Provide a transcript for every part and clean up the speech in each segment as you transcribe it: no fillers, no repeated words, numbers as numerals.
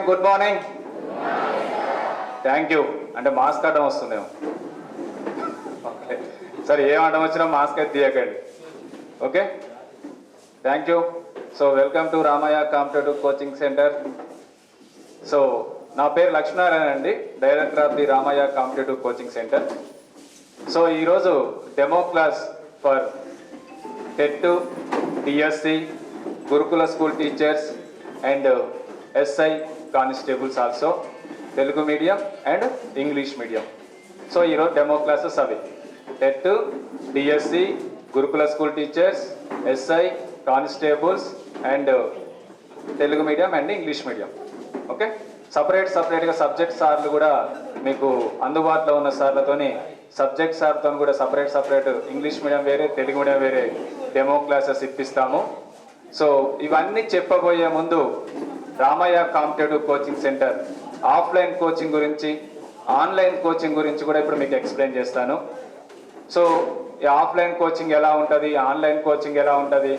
Student good morning. Thank you. అంటే mask అడ్డం వస్తుందేమో. ఓకే, సరే ఏం అడ్డం వచ్చినా మాస్క్ అయితే తీయకండి. Okay, thank you. So welcome to Ramayya competitive coaching centre. So నా పేరు లక్ష్మీనారాయణ అండి, director of the Ramayya competitive coaching centre. So ఈరోజు demo class for TET, DSC, Gurukula school teachers and SI constables also, Telugu medium and English medium. So ఈరోజు demo classes అవి TET, DSC, Gurukula school teachers, SI constables and Telugu medium and English medium. Okay, సపరేట్గా subject సార్లు కూడా మీకు అందుబాటులో ఉన్న సార్లతోని, subject సార్తో కూడా సపరేట్ ఇంగ్లీష్ మీడియం వేరే, తెలుగు మీడియం వేరే డెమో క్లాసెస్ ఇప్పిస్తాము. సో ఇవన్నీ చెప్పబోయే ముందు Ramayya competitive coaching centre offline coaching గురించి, ఆన్లైన్ కోచింగ్ గురించి కూడా ఇప్పుడు మీకు ఎక్స్ప్లెయిన్ చేస్తాను. సో ఈ ఆఫ్లైన్ కోచింగ్ ఎలా ఉంటుంది, ఆన్లైన్ కోచింగ్ ఎలా ఉంటుంది,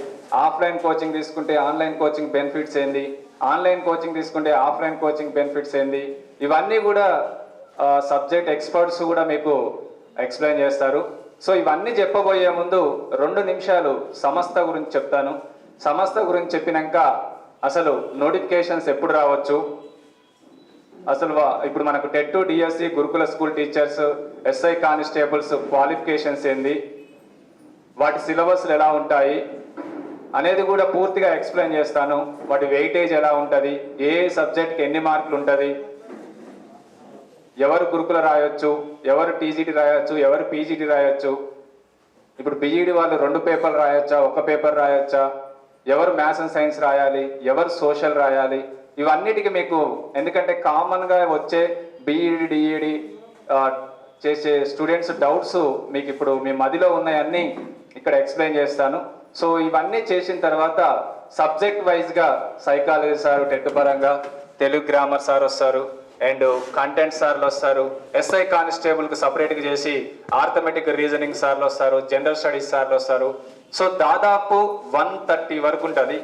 ఆఫ్లైన్ కోచింగ్ తీసుకుంటే ఆన్లైన్ కోచింగ్ బెనిఫిట్స్ ఏంది, ఆన్లైన్ కోచింగ్ తీసుకుంటే ఆఫ్లైన్ కోచింగ్ బెనిఫిట్స్ ఏంది, ఇవన్నీ కూడా సబ్జెక్ట్ ఎక్స్పర్ట్స్ కూడా మీకు ఎక్స్ప్లెయిన్ చేస్తారు. సో ఇవన్నీ చెప్పబోయే ముందు 2 నిమిషాలు సంస్థ గురించి చెప్తాను. సంస్థ గురించి చెప్పినాక అసలు నోటిఫికేషన్స్ ఎప్పుడు రావచ్చు, అసలు ఇప్పుడు మనకు TET, DSC, Gurukula school teachers, SI constables qualifications ఏంది, వాటి సిలబస్లు ఎలా ఉంటాయి అనేది కూడా పూర్తిగా ఎక్స్ప్లెయిన్ చేస్తాను. వాటి వెయిటేజ్ ఎలా ఉంటుంది, ఏ సబ్జెక్ట్కి ఎన్ని మార్కులు ఉంటుంది, ఎవరు గురుకుల రాయొచ్చు, ఎవరు టీజీటీ రాయొచ్చు, ఎవరు పీజీటీ రాయొచ్చు, ఇప్పుడు బీఈడి వాళ్ళు 2 పేపర్లు రాయొచ్చా, 1 పేపర్ రాయొచ్చా, ఎవరు మ్యాథ్స్ అండ్ సైన్స్ రాయాలి, ఎవరు సోషల్ రాయాలి, ఇవన్నిటికీ మీకు, ఎందుకంటే కామన్గా వచ్చే బీఈడి, డిఈడి చేసే స్టూడెంట్స్ డౌట్స్ మీకు ఇప్పుడు మీ మదిలో ఉన్నాయన్నీ ఇక్కడ ఎక్స్ప్లెయిన్ చేస్తాను. సో ఇవన్నీ చేసిన తర్వాత సబ్జెక్ట్ వైజ్గా సైకాలజీ సార్ టెట్ పరంగా, తెలుగు గ్రామర్ సార్ వస్తారు అండ్ కంటెంట్ సార్లు వస్తారు, ఎస్ఐ కానిస్టేబుల్కి సపరేట్గా చేసి ఆర్థమెటిక్ రీజనింగ్ సార్లు వస్తారు, జనరల్ స్టడీస్ సార్లు వస్తారు. సో దాదాపు 130 వరకు ఉంటుంది.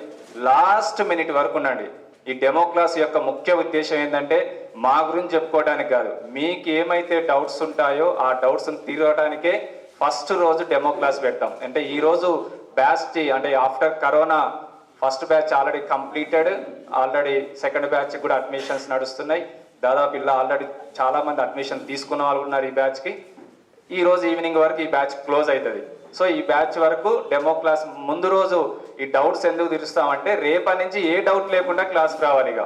లాస్ట్ మినిట్ వరకు ఉండండి. ఈ డెమో క్లాస్ యొక్క ముఖ్య ఉద్దేశం ఏంటంటే మా గురించి చెప్పుకోవడానికి కాదు, మీకు ఏమైతే డౌట్స్ ఉంటాయో ఆ డౌట్స్ని తీరడానికే ఫస్ట్ రోజు డెమో క్లాస్ పెడతాం. అంటే ఈరోజు బ్యాచ్ అంటే after corona first batch already completed, already second batch కూడా అడ్మిషన్స్ నడుస్తున్నాయి. దాదాపు ఇలా ఆల్రెడీ చాలా మంది అడ్మిషన్ తీసుకున్న వాళ్ళు ఉన్నారు ఈ బ్యాచ్కి. ఈ రోజు ఈవినింగ్ వరకు ఈ బ్యాచ్ క్లోజ్ అవుతుంది. సో ఈ బ్యాచ్ వరకు డెమో క్లాస్ ముందు రోజు ఈ డౌట్స్ ఎందుకు తీరుస్తామంటే రేపటి నుంచి ఏ డౌట్ లేకుండా క్లాస్కి రావాలి. ఇక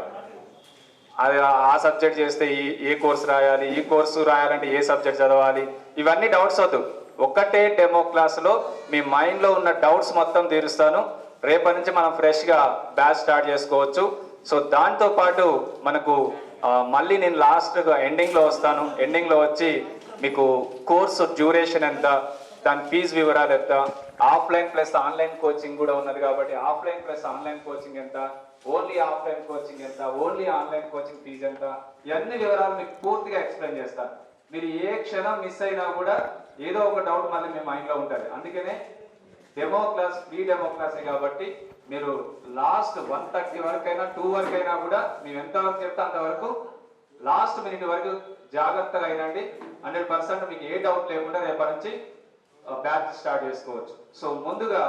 అది ఆ సబ్జెక్ట్ చేస్తే ఏ కోర్సు రాయాలి, ఈ కోర్సు రాయాలంటే ఏ సబ్జెక్ట్ చదవాలి, ఇవన్నీ డౌట్స్ వద్దు. ఒక్కటే డెమో క్లాస్లో మీ మైండ్లో ఉన్న డౌట్స్ మొత్తం తీరుస్తాను. రేపటి నుంచి మనం ఫ్రెష్గా బ్యాచ్ స్టార్ట్ చేసుకోవచ్చు. సో దాంతో పాటు మనకు మళ్ళీ నేను లాస్ట్గా ఎండింగ్లో వస్తాను. ఎండింగ్లో వచ్చి మీకు కోర్సు డ్యూరేషన్ ఎంత, దాని ఫీజు వివరాలు ఎంత, ఆఫ్లైన్ ప్లస్ ఆన్లైన్ కోచింగ్ కూడా ఉన్నది కాబట్టి ఆఫ్లైన్ ప్లస్ ఆన్లైన్ కోచింగ్ ఎంత, ఓన్లీ ఆఫ్లైన్ కోచింగ్ ఎంత, ఓన్లీ ఆన్లైన్ కోచింగ్ ఫీజు ఎంత, ఇవన్నీ వివరాలు మీకు పూర్తిగా ఎక్స్ప్లెయిన్ చేస్తాను. మీరు ఏ క్షణం మిస్ అయినా కూడా ఏదో ఒక డౌట్ మళ్ళీ మీ మైండ్లో ఉంటుంది. అందుకనే డెమో క్లాస్ ఫ్రీ డెమో క్లాసే కాబట్టి మీరు లాస్ట్ 130 వరకైనా 2 వరకైనా కూడా మేము ఎంతవరకు చెప్తే అంతవరకు లాస్ట్ మినిట్ వరకు జాగ్రత్తగా అయినండి. 100% మీకు ఏ డౌట్ లేకుండా రేపటి నుంచి బ్యాచ్ స్టార్ట్ చేసుకోవచ్చు. సో ముందుగా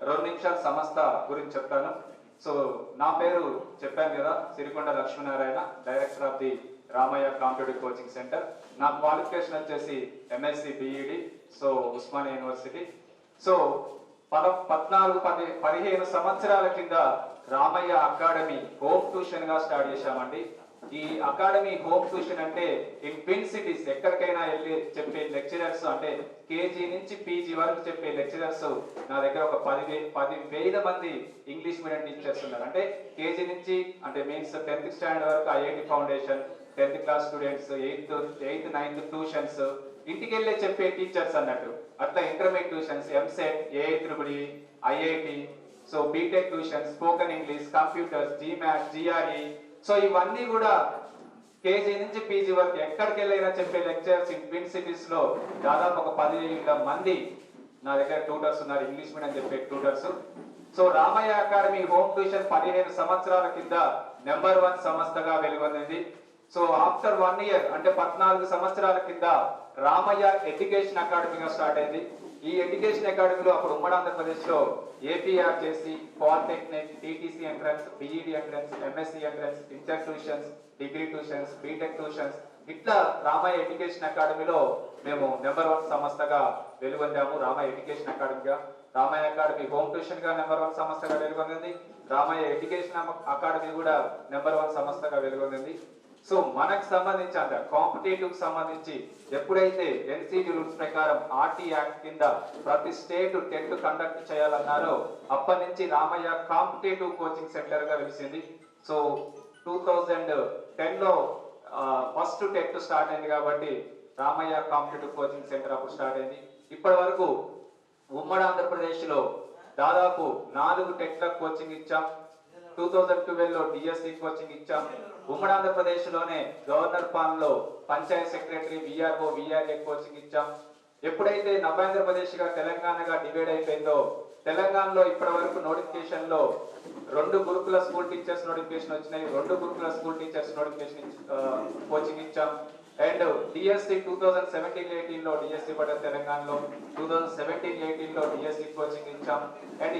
2 నిమిషాల సంస్థ గురించి చెప్తాను. సో నా పేరు చెప్పాను కదా, Sirikonda Lakshminarayana, director of the Ramayya competitive coaching centre. నా క్వాలిఫికేషన్ వచ్చేసి MSc BEd, so Osmania university. So 15 సంవత్సరాల కింద రామయ్య అకాడమీ హోమ్ ట్యూషన్ గా స్టార్ట్ చేశామండి. ఈ అకాడమీ హోమ్ ట్యూషన్ అంటే ఇన్ ట్విన్ సిటీస్ ఎక్కడికైనా వెళ్ళి చెప్పే లెక్చరర్స్, అంటే కేజీ నుంచి పీజీ వరకు చెప్పే లెక్చరర్స్ నా దగ్గర ఒక 10,000 మంది ఇంగ్లీష్ మీడియం టీచర్స్ ఉన్నారు. అంటే కేజీ నుంచి అంటే మీన్స్ 10th స్టాండర్డ్ వరకు IIT foundation, 10th class students, 8th 9th tuitions, ఇంటికి వెళ్ళే చెప్పే టీచర్స్ అన్నట్టు. అట్లా intermediate tuitions, EAMCET, AIEEE, IIT, so BTech tuition, spoken English, computers, GMAT, GRE. So ఇవన్నీ కూడా కేజీ నుంచి పీజీ వరకు ఎక్కడికి వెళ్ళైనా చెప్పే లెక్చర్స్ ఇన్ ట్విన్ సిటీస్ లో దాదాపు ఒక 10,000 మంది నా దగ్గర ట్యూటర్స్ ఉన్నారు, ఇంగ్లీష్ మీడియం చెప్పే tutors. So Ramayya academy home tuition 15 సంవత్సరాల కింద #1 సంస్థగా వెలుగొందింది. సో ఆఫ్టర్ 1 ఇయర్ అంటే 14 సంవత్సరాల కింద రామయ్య ఎడ్యుకేషన్ అకాడమీగా స్టార్ట్ అయింది. ఈ ఎడ్యుకేషన్ అకాడమీలో అప్పుడు ఉమ్మడి ఆంధ్రప్రదేశ్ లో ఏపీఆర్ చేసి polytechnic, T T C entrance, B E D entrance, M S C entrance, inter tuitions, degree tuitions, B Tech tuitions ఇట్లా రామయ్య ఎడ్యుకేషన్ అకాడమీలో మేము #1 సంస్థగా వెలుగొందాము. రామయ్య ఎడ్యుకేషన్ అకాడమీగా, రామయ్య అకాడమీ హోమ్ ట్యూషన్ గా #1 సంస్థగా వెలుగొందింది. రామయ్య ఎడ్యుకేషన్ అకాడమీ కూడా #1 సంస్థగా వెలుగొందింది. సో మనకు సంబంధించి అంటే కాంపిటేటివ్ సంబంధించి ఎప్పుడైతే ఎన్సీటీ రూల్స్ ప్రకారం ఆర్టీ యాక్ట్ కింద ప్రతి స్టేట్ టెట్ కండక్ట్ చేయాలన్నారో అప్పటి నుంచి రామయ్య కాంపిటేటివ్ కోచింగ్ సెంటర్ గా వెలిసింది. సో 2010 లో ఫస్ట్ టెట్ స్టార్ట్ అయింది కాబట్టి రామయ్య కాంపిటేటివ్ కోచింగ్ సెంటర్ అప్పుడు స్టార్ట్ అయింది. ఇప్పటి వరకు ఉమ్మడి ఆంధ్రప్రదేశ్ లో దాదాపు 4 టెట్ల కోచింగ్ ఇచ్చాం. 2012 లో డిఎస్సి కోచింగ్ ఇచ్చాం. ఉమ్మడి ఆంధ్రప్రదేశ్ లోనే గవర్నర్ పాలన లో Panchayat secretary, VRO, VRA coaching ఇచ్చాం. ఎప్పుడైతే నవ్యాంధ్రప్రదేశ్ గా తెలంగాణగా డివైడ్ అయిపోయిందో తెలంగాణలో ఇప్పటి వరకు నోటిఫికేషన్ లో 2 గురుకుల స్కూల్ టీచర్స్ నోటిఫికేషన్ వచ్చినాయి. 2 గురుకుల స్కూల్ టీచర్స్ నోటిఫికేషన్ కోచింగ్ ఇచ్చాం. అండ్ డిఎస్సి 2017-18 లో డిఎస్సి పడ్డ తెలంగాణలో, 2017-18 లో డిఎస్సి కోచింగ్ ఇచ్చాం. అండ్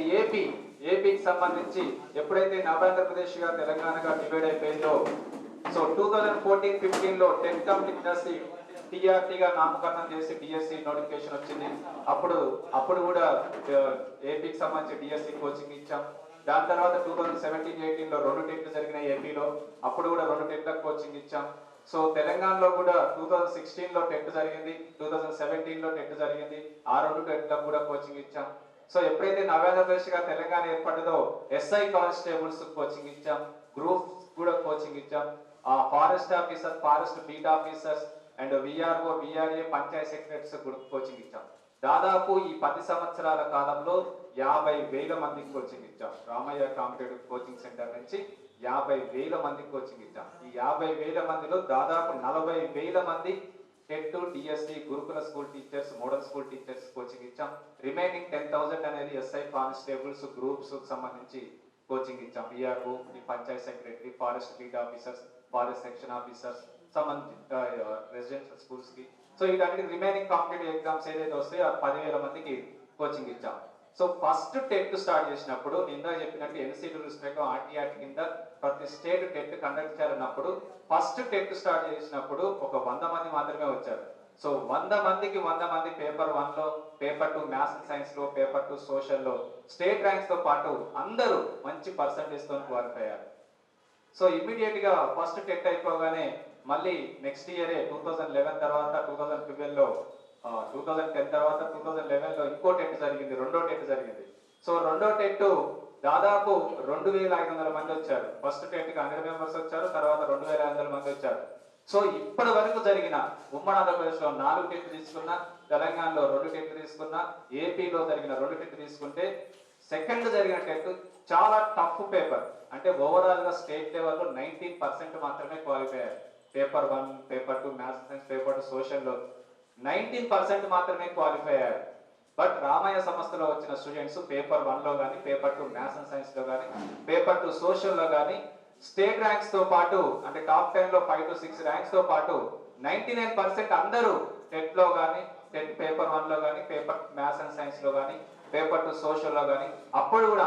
ఏపీకి సంబంధించి ఎప్పుడైతే నవ్యాంధ్రప్రదేశ్ గా తెలంగాణగా డివైడ్ అయిపోయిందో సో 2014-15 లో టెట్ కంప్లీట్ టీఆర్టీగా నామకరణం చేసి డిఎస్సి నోటిఫికేషన్ వచ్చింది. అప్పుడు కూడా ఏపీకి సంబంధించి డిఎస్సి కోచింగ్ ఇచ్చాం. దాని తర్వాత 2017-18 లో 2 టెట్లు జరిగినాయి ఏపీలో, అప్పుడు కూడా 2 టెట్లకు కోచింగ్ ఇచ్చాం. సో తెలంగాణలో కూడా 2016 లో టెట్ జరిగింది, 2017 లో టెట్ జరిగింది. ఆ 2 టెట్లకు కూడా కోచింగ్ ఇచ్చాం. సో ఎప్పుడైతే నవ్యాంధ్రప్రదేశ్ గా తెలంగాణ ఏర్పడ్డదో ఎస్ఐ కానిస్టేబుల్స్ కోచింగ్ ఇచ్చాం, గ్రూప్స్ కూడా కోచింగ్ ఇచ్చాం. Forest officer, forest beat officers and VRO, VRA, Panchayat secretaries కూడా కోచింగ్ ఇచ్చాం. దాదాపు ఈ 10 సంవత్సరాల కాలంలో 50,000 మందికి కోచింగ్ ఇచ్చాం. రామయ్య కాంపిటేటివ్ కోచింగ్ సెంటర్ నుంచి 50,000 మందికి కోచింగ్ ఇచ్చాం. ఈ 50,000 మందిలో దాదాపు 40,000 మంది TET, DSC, Gurukula school teachers, model school teachers coaching ఇచ్చాం. రిమైనింగ్ 10,000 అనేది ఎస్ఐ కానిస్టేబుల్స్, గ్రూప్స్ సంబంధించి కోచింగ్ ఇచ్చాం. VRO, Panchayat secretary, forest beat officers, forest section officers సంబంధించి రెసిడెన్షియల్ స్కూల్స్ కి. సో వీటన్నిటి రిమైనింగ్ కాంపిటేటివ్ ఎగ్జామ్స్ ఏదైతే వస్తాయో 10,000 మందికి కోచింగ్ ఇచ్చాం. సో ఫస్ట్ టెట్ స్టార్ట్ చేసినప్పుడు ఇందా చెప్పినట్టు ఎన్సీటీ రూల్స్ ప్రకారం ఆర్టీఆర్ కింద ప్రతి స్టేట్ టెట్ కండక్ట్ చేయాలన్నప్పుడు ఫస్ట్ టెట్ స్టార్ట్ చేసినప్పుడు ఒక 100 మంది మాత్రమే వచ్చారు. సో 100 మందికి 100 మంది పేపర్ 1 లో, పేపర్ 2 మ్యాథ్స్ అండ్ సైన్స్ లో, పేపర్ 2 సోషల్ లో స్టేట్ ర్యాంక్స్ తో పాటు అందరూ మంచి పర్సంటేజ్ తో క్వాలిఫై అయ్యారు. సో ఇమ్మీడియట్ గా ఫస్ట్ టెట్ అయిపోగానే మళ్ళీ నెక్స్ట్ ఇయరే 2011 తర్వాత 2012 లో 2010 తర్వాత 2011 లో ఇంకో టెట్ జరిగింది, రెండో టెట్ జరిగింది. సో రెండో టెట్ దాదాపు 2,500 మంది వచ్చారు. ఫస్ట్ టెట్ కి 100 మెంబర్స్ వచ్చారు, తర్వాత 2,500 మంది వచ్చారు. సో ఇప్పటి వరకు జరిగిన ఉమ్మడి ఆంధ్రప్రదేశ్ లో 4 టెట్లు తీసుకున్నా, తెలంగాణలో 2 టెట్లు తీసుకున్నా, ఏపీలో జరిగిన 2 టెట్లు తీసుకుంటే సెకండ్ జరిగిన టెట్ చాలా టఫ్ పేపర్. అంటే ఓవరాల్ గా స్టేట్ లెవెల్లో 19% మాత్రమే క్వాలిఫై అయ్యారు. Paper 1, paper 2 maths science, paper 2 social లో 19% మాత్రమే క్వాలిఫై అయ్యారు. బట్ రామయ్య సంస్థలో వచ్చిన స్టూడెంట్స్ పేపర్ 1 లో కానీ, పేపర్ 2 మ్యాథ్స్ అండ్ సైన్స్ లో కానీ, పేపర్ 2 సోషల్ లో కానీ స్టేట్ ర్యాంక్స్ తో పాటు అంటే టాప్ 10 లో 5 to 6 ర్యాంక్స్ తో పాటు 99% అందరూ టెట్ లో కానీ, టెట్ పేపర్ 1 లో కానీ, పేపర్ మ్యాథ్స్ అండ్ సైన్స్ లో కానీ, పేపర్ 2 సోషల్ లో కానీ అప్పుడు కూడా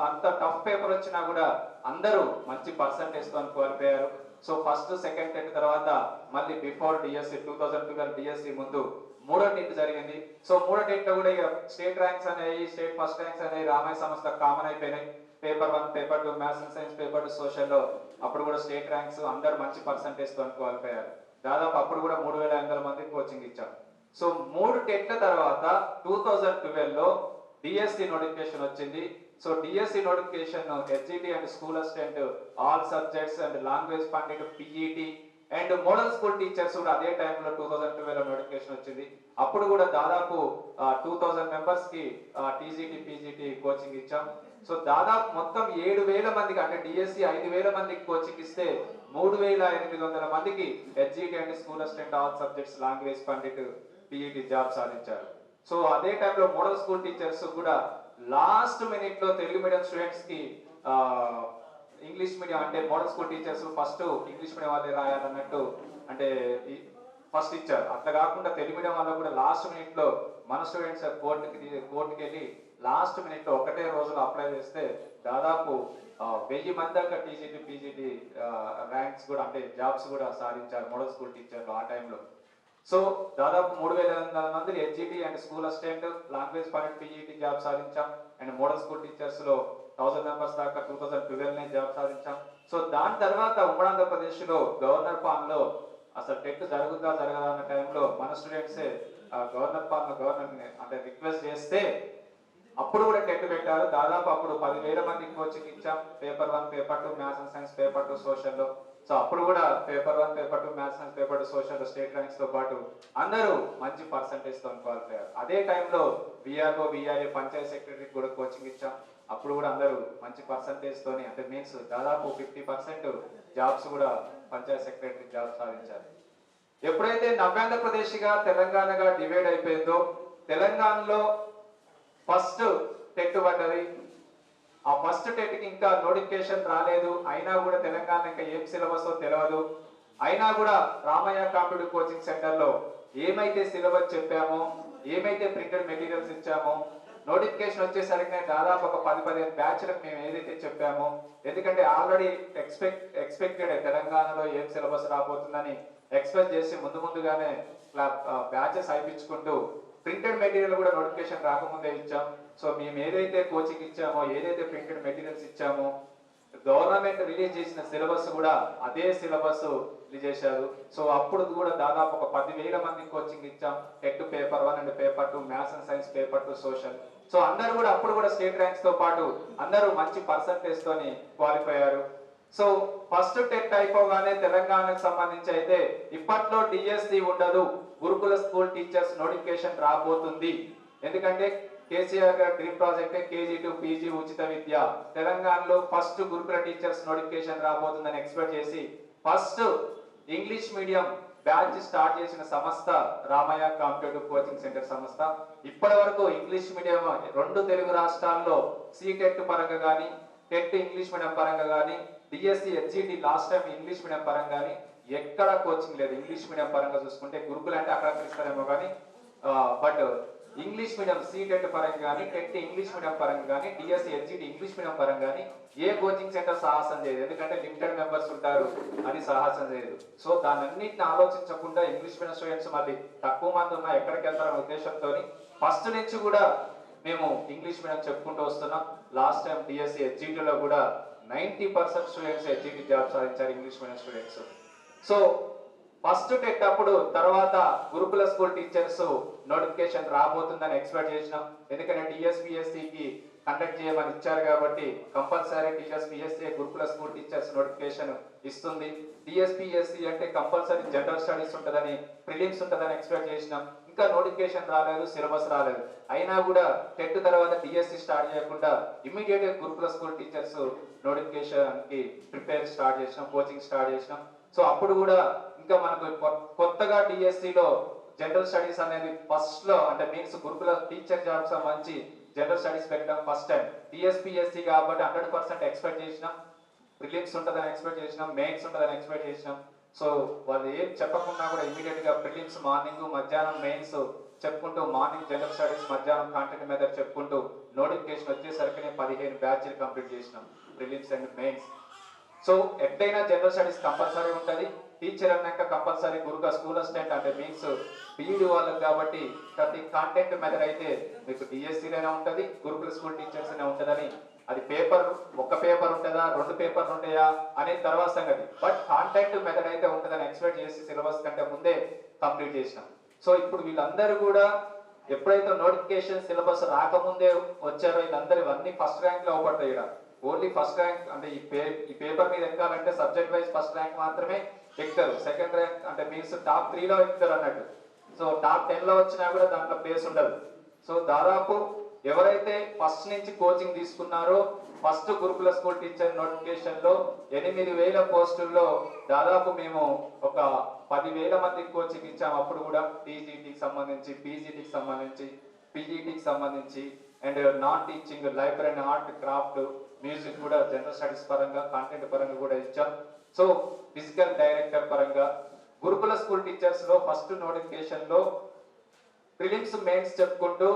అంత టఫ్ పేపర్ వచ్చినా కూడా అందరూ మంచి పర్సంటేజ్ తో క్వాలిఫై అయ్యారు. సో ఫస్ట్ సెకండ్ టెట్ తర్వాత మళ్ళీ బిఫోర్ డిఎస్సి 2012 డిఎస్సి ముందు మూడో టెట్ జరిగింది. సో మూడో టెట్ లో కూడా ఇక స్టేట్ ర్యాంక్స్ అనేవి, స్టేట్ ఫస్ట్ ర్యాంక్స్ అనేవి రామయ్య సంస్థ కామన్ అయిపోయినాయి. Paper 1, paper 2 maths and science, paper 2 social లో అప్పుడు కూడా స్టేట్ ర్యాంక్స్ అందరు మంచి పర్సంటేజ్ తో క్వాలిఫై అయ్యారు. దాదాపు అప్పుడు కూడా 3,500 మందికి కోచింగ్ ఇచ్చారు. సో 3 టెట్ల తర్వాత 2012 లో డిఎస్సి నోటిఫికేషన్ వచ్చింది. So DSC notification HGT and school assistant, all subjects and language Pandit, PET and model school teachers కూడా అదే టైంలో 2012 లో నోటిఫికేషన్ వచ్చింది. అప్పుడు కూడా దాదాపు 2000 మెంబర్స్ కి టీజీటీ, పీజీటీ కోచింగ్ ఇచ్చాం. సో దాదాపు మొత్తం 7,000 మందికి అంటే డిఎస్సి 5,000 మందికి కోచింగ్ ఇస్తే 3,800 మందికి HGT and school assistant, all subjects, language Pandit, PET job సాధించారు. సో అదే టైంలో మోడల్ స్కూల్ టీచర్స్ కూడా లాస్ట్ మినిట్ లో తెలుగు మీడియం స్టూడెంట్స్ కి ఇంగ్లీష్ మీడియం అంటే model school teachers first English medium వాళ్ళే రాయాలన్నట్టు అంటే ఫస్ట్ ఇచ్చారు. అట్లా కాకుండా తెలుగు మీడియం వాళ్ళకు కూడా లాస్ట్ మినిట్ లో మన స్టూడెంట్స్ కోర్టుకి వెళ్ళి లాస్ట్ మినిట్ లో ఒకటే రోజులో అప్లై చేస్తే దాదాపు 1000 మంది దాకా టీజీటీ పీజీటీ ర్యాంక్స్ కూడా అంటే జాబ్స్ కూడా సాధించారు మోడల్ స్కూల్ టీచర్లు ఆ టైంలో. సో దాదాపు 3800 మంది HGT and school assistant language point PGT job సాధించాం. అండ్ మోడల్ స్కూల్ టీచర్స్ లో 1000 మెంబర్స్ దాకా 2012 జాబ్ సాధించాం. సో దాని తర్వాత ఉమ్మడి ఆంధ్రప్రదేశ్ లో గవర్నర్ పాన్ లో అసలు టెట్ జరగదా అన్న టైంలో మన స్టూడెంట్సే గవర్నర్ పాన్ గవర్నర్ అంటే రిక్వెస్ట్ చేస్తే అప్పుడు కూడా టెట్ పెట్టారు. దాదాపు అప్పుడు 10,000 మందికి కోచింగ్ ఇచ్చాం. Paper 1, paper 2 maths and science, paper 2 social లో. సో అప్పుడు కూడా paper 1, paper 2 maths and paper 2 social state ranks తో పాటు అందరూ మంచి పర్సంటేజ్ తో క్వాలిఫై అయ్యారు. అదే టైంలో విఆర్ఓ విఆర్ఏ పంచాయత్ సెక్రటరీ కూడా కోచింగ్ ఇచ్చాం. అప్పుడు కూడా అందరూ మంచి పర్సంటేజ్ తోని అంటే మీన్స్ దాదాపు 50% జాబ్స్ కూడా పంచాయత్ సెక్రటరీ జాబ్ సాధించారు. ఎప్పుడైతే నవ్యాంధ్రప్రదేశ్ గా తెలంగాణగా డివైడ్ అయిపోయిందో తెలంగాణలో ఫస్ట్ టెట్ పడ్డది. ఆ ఫస్ట్ టెట్ కి ఇంకా నోటిఫికేషన్ రాలేదు. అయినా కూడా తెలంగాణ ఇంకా ఏం సిలబస్ తెలియదు. అయినా కూడా రామయ్య కాంపిటేటివ్ కోచింగ్ సెంటర్ లో ఏమైతే సిలబస్ చెప్పామో, ఏమైతే ప్రింటెడ్ మెటీరియల్స్ ఇచ్చామో, నోటిఫికేషన్ వచ్చేసరికి దాదాపు ఒక 10-15 బ్యాచ్లకు మేము ఏదైతే చెప్పామో, ఎందుకంటే ఆల్రెడీ ఎక్స్పెక్టెడ్ తెలంగాణలో ఏం సిలబస్ రాబోతుందని ఎక్స్పెక్ట్ చేసి ముందుగానే బ్యాచెస్ అయిపించుకుంటూ ప్రింటెడ్ మెటీరియల్ కూడా నోటిఫికేషన్ రాకముందే ఇచ్చాం. సో మేము ఏదైతే కోచింగ్ ఇచ్చామో, ఏదైతే ప్రింటెడ్ మెటీరియల్స్ ఇచ్చామో, గవర్నమెంట్ రిలీజ్ చేసిన సిలబస్ కూడా అదే సిలబస్ రిలీజ్ చేశారు. సో అప్పుడు కూడా దాదాపు ఒక 10,000 మంది కోచింగ్ ఇచ్చాం. TET paper 1 and paper 2 maths and science, paper 2 social. So అందరూ కూడా అప్పుడు కూడా స్టేట్ ర్యాంక్స్ తో పాటు అందరూ మంచి పర్సంటేజ్ తోని క్వాలిఫై అయ్యారు. సో ఫస్ట్ టెట్ అయిపోగానే తెలంగాణకు సంబంధించి అయితే ఇప్పట్లో డిఎస్సి ఉండదు, గురుకుల స్కూల్ టీచర్స్ నోటిఫికేషన్ రాబోతుంది. ఎందుకంటే కేసీఆర్ గారి dream project KG to PG ఉచిత విద్య. తెలంగాణలో ఫస్ట్ గురుకుల టీచర్స్ నోటిఫికేషన్ రాబోతుందని ఎక్స్పెక్ట్ చేసి first English medium batch start చేసిన సంస్థ రామయ్య కాంపిటేటివ్ కోచింగ్ సెంటర్ సంస్థ. ఇప్పటి వరకు ఇంగ్లీష్ మీడియం 2 తెలుగు రాష్ట్రాల్లో సీటెట్ పరంగా కానీ, టెట్ ఇంగ్లీష్ మీడియం పరంగా కానీ, DSC HGT last time English medium పరంగా కానీ ఎక్కడ కోచింగ్ లేదు. ఇంగ్లీష్ మీడియం పరంగా చూసుకుంటే గురుకులు అంటే అక్కడ పిలుస్తారేమో కానీ బట్ ఇంగ్లీష్ మీడియం సీటెట్ పరంగా కానీ, టెట్ ఇంగ్లీష్ మీడియం పరంగా కానీ, డిఎస్సి హెచ్జిటి ఇంగ్లీష్ మీడియం పరంగా కానీ ఏ కోచింగ్ సెంటర్ సాహసం చేయదు. ఎందుకంటే లిమిటెడ్ మెంబర్స్ ఉంటారు అని సాహసం చేయదు. సో దాని అన్నింటిని ఆలోచించకుండా ఇంగ్లీష్ మీడియం స్టూడెంట్స్ మళ్ళీ తక్కువ మంది ఉన్నా ఎక్కడికి వెళ్తారనే ఉద్దేశంతో ఫస్ట్ నుంచి కూడా మేము ఇంగ్లీష్ మీడియం చెప్పుకుంటూ వస్తున్నాం. లాస్ట్ టైం డిఎస్సి హెచ్జిటిలో కూడా 90% స్టూడెంట్స్ హెచ్జిటి జాబ్ సాధించారు English medium students. So first TET అప్పుడు తర్వాత గురుకుల స్కూల్ టీచర్స్ నోటిఫికేషన్ రాబోతుందని ఎక్స్పెక్ట్ చేసినాం. ఎందుకంటే టిఎస్పిఎస్సికి కండక్ట్ చేయమని ఇచ్చారు కాబట్టి కంపల్సరీ టిఎస్పిఎస్సి గురుకుల స్కూల్ టీచర్స్ నోటిఫికేషన్ ఇస్తుంది. టిఎస్పిఎస్సి అంటే కంపల్సరీ జనరల్ స్టడీస్ ఉంటుందని, ప్రిలిమ్స్ ఉంటుందని ఎక్స్పెక్ట్ చేసినాం. ఇంకా నోటిఫికేషన్ రాలేదు, సిలబస్ రాలేదు. అయినా కూడా టెట్ తర్వాత డిఎస్సి స్టార్ట్ చేయకుండా ఇమీడియట్ గా గురుకుల స్కూల్ టీచర్స్ నోటిఫికేషన్ కి ప్రిపేర్ స్టార్ట్ చేసినాం, కోచింగ్ స్టార్ట్ చేసినాం. సో అప్పుడు కూడా ఇంకా మనకు కొత్తగా డిఎస్సిలో జనరల్ స్టడీస్ అనేది ఫస్ట్ లో అంటే మీన్స్ గురుకుల టీచర్ జాబ్స్ సంబంధించి జనరల్ స్టడీస్ పెట్టడం ఫస్ట్ టైం. టిఎస్పిఎస్సి కాబట్టి 100% ఎక్స్పెక్ట్ చేసినాం. ప్రిలిమ్స్ ఉంటుందని ఎక్స్పెక్ట్ చేసినాం, మెయిన్స్ ఉంటుందని ఎక్స్పెక్ట్ చేసినాం. సో వాళ్ళు ఏం చెప్పకుండా కూడా ఇమీడియట్ గా ప్రిలిమ్స్ మార్నింగ్, మధ్యాహ్నం మెయిన్స్ చెప్పుకుంటూ, మార్నింగ్ జనరల్ స్టడీస్, మధ్యాహ్నం కాంటెంట్ మెథడ్ చెప్పుకుంటూ నోటిఫికేషన్ వచ్చేసరికి 15 బ్యాచ్లు కంప్లీట్ చేసినాం ప్రిలిమ్స్ అండ్ మెయిన్స్. సో ఎట్లయినా జనరల్ స్టడీస్ కంపల్సరీ ఉంటుంది. టీచర్ అన్నాక కంపల్సరీ గురుగా స్కూల్ అసిస్టెంట్ అంటే మీన్స్ బీఈడి వాళ్ళకి కాబట్టి ప్రతి కాంటెంట్ మెథడ్ అయితే మీకు డిఎస్సీలోనే ఉంటుంది, గురుకుల స్కూల్ టీచర్స్ అనే ఉంటుందని. అది పేపర్ ఒక పేపర్ ఉంటుందా, 2 పేపర్లు ఉంటాయా అనేది తర్వాత సంగతి. బట్ కాంటెంట్ మెథడ్ అయితే ఉంటుందని ఎక్స్పెక్ట్ చేసి సిలబస్ కంటే ముందే కంప్లీట్ చేసినాం. సో ఇప్పుడు వీళ్ళందరూ కూడా ఎప్పుడైతే నోటిఫికేషన్ సిలబస్ రాకముందే వచ్చారో వీళ్ళందరూ ఇవన్నీ ఫస్ట్ ర్యాంక్ లో అవపడతాయి. ఇక్కడ ఓన్లీ ఫస్ట్ ర్యాంక్ అంటే ఈ పేపర్ మీద ఎక్కాలంటే సబ్జెక్ట్ వైజ్ ఫస్ట్ ర్యాంక్ మాత్రమే ఎక్కుతారు. సెకండ్ ర్యాంక్ అంటే మీన్స్ టాప్ 3 లో ఎక్కుతారు అన్నట్టు. సో టాప్ 10 లో వచ్చినా కూడా దాంట్లో ప్లేస్ ఉండదు. సో దాదాపు ఎవరైతే ఫస్ట్ నుంచి కోచింగ్ తీసుకున్నారో ఫస్ట్ గురుకుల స్కూల్ టీచర్ నోటిఫికేషన్ లో 8,000 పోస్టుల్లో దాదాపు మేము ఒక 10,000 మందికి కోచింగ్ ఇచ్చాము. అప్పుడు కూడా టీజీటీకి సంబంధించి, పీజీటీకి సంబంధించి, పీజీటీకి సంబంధించి and non teaching library and art craft music కూడా జనరల్ స్టడీస్ పరంగా కాంటెంట్ పరంగా కూడా ఇచ్చాం. సో ఫిజికల్ డైరెక్టర్ పరంగా గురుకుల స్కూల్ టీచర్స్ లో ఫస్ట్ నోటిఫికేషన్ లో ప్రిలిమ్స్ మెయిన్స్ చెప్పుకుంటూ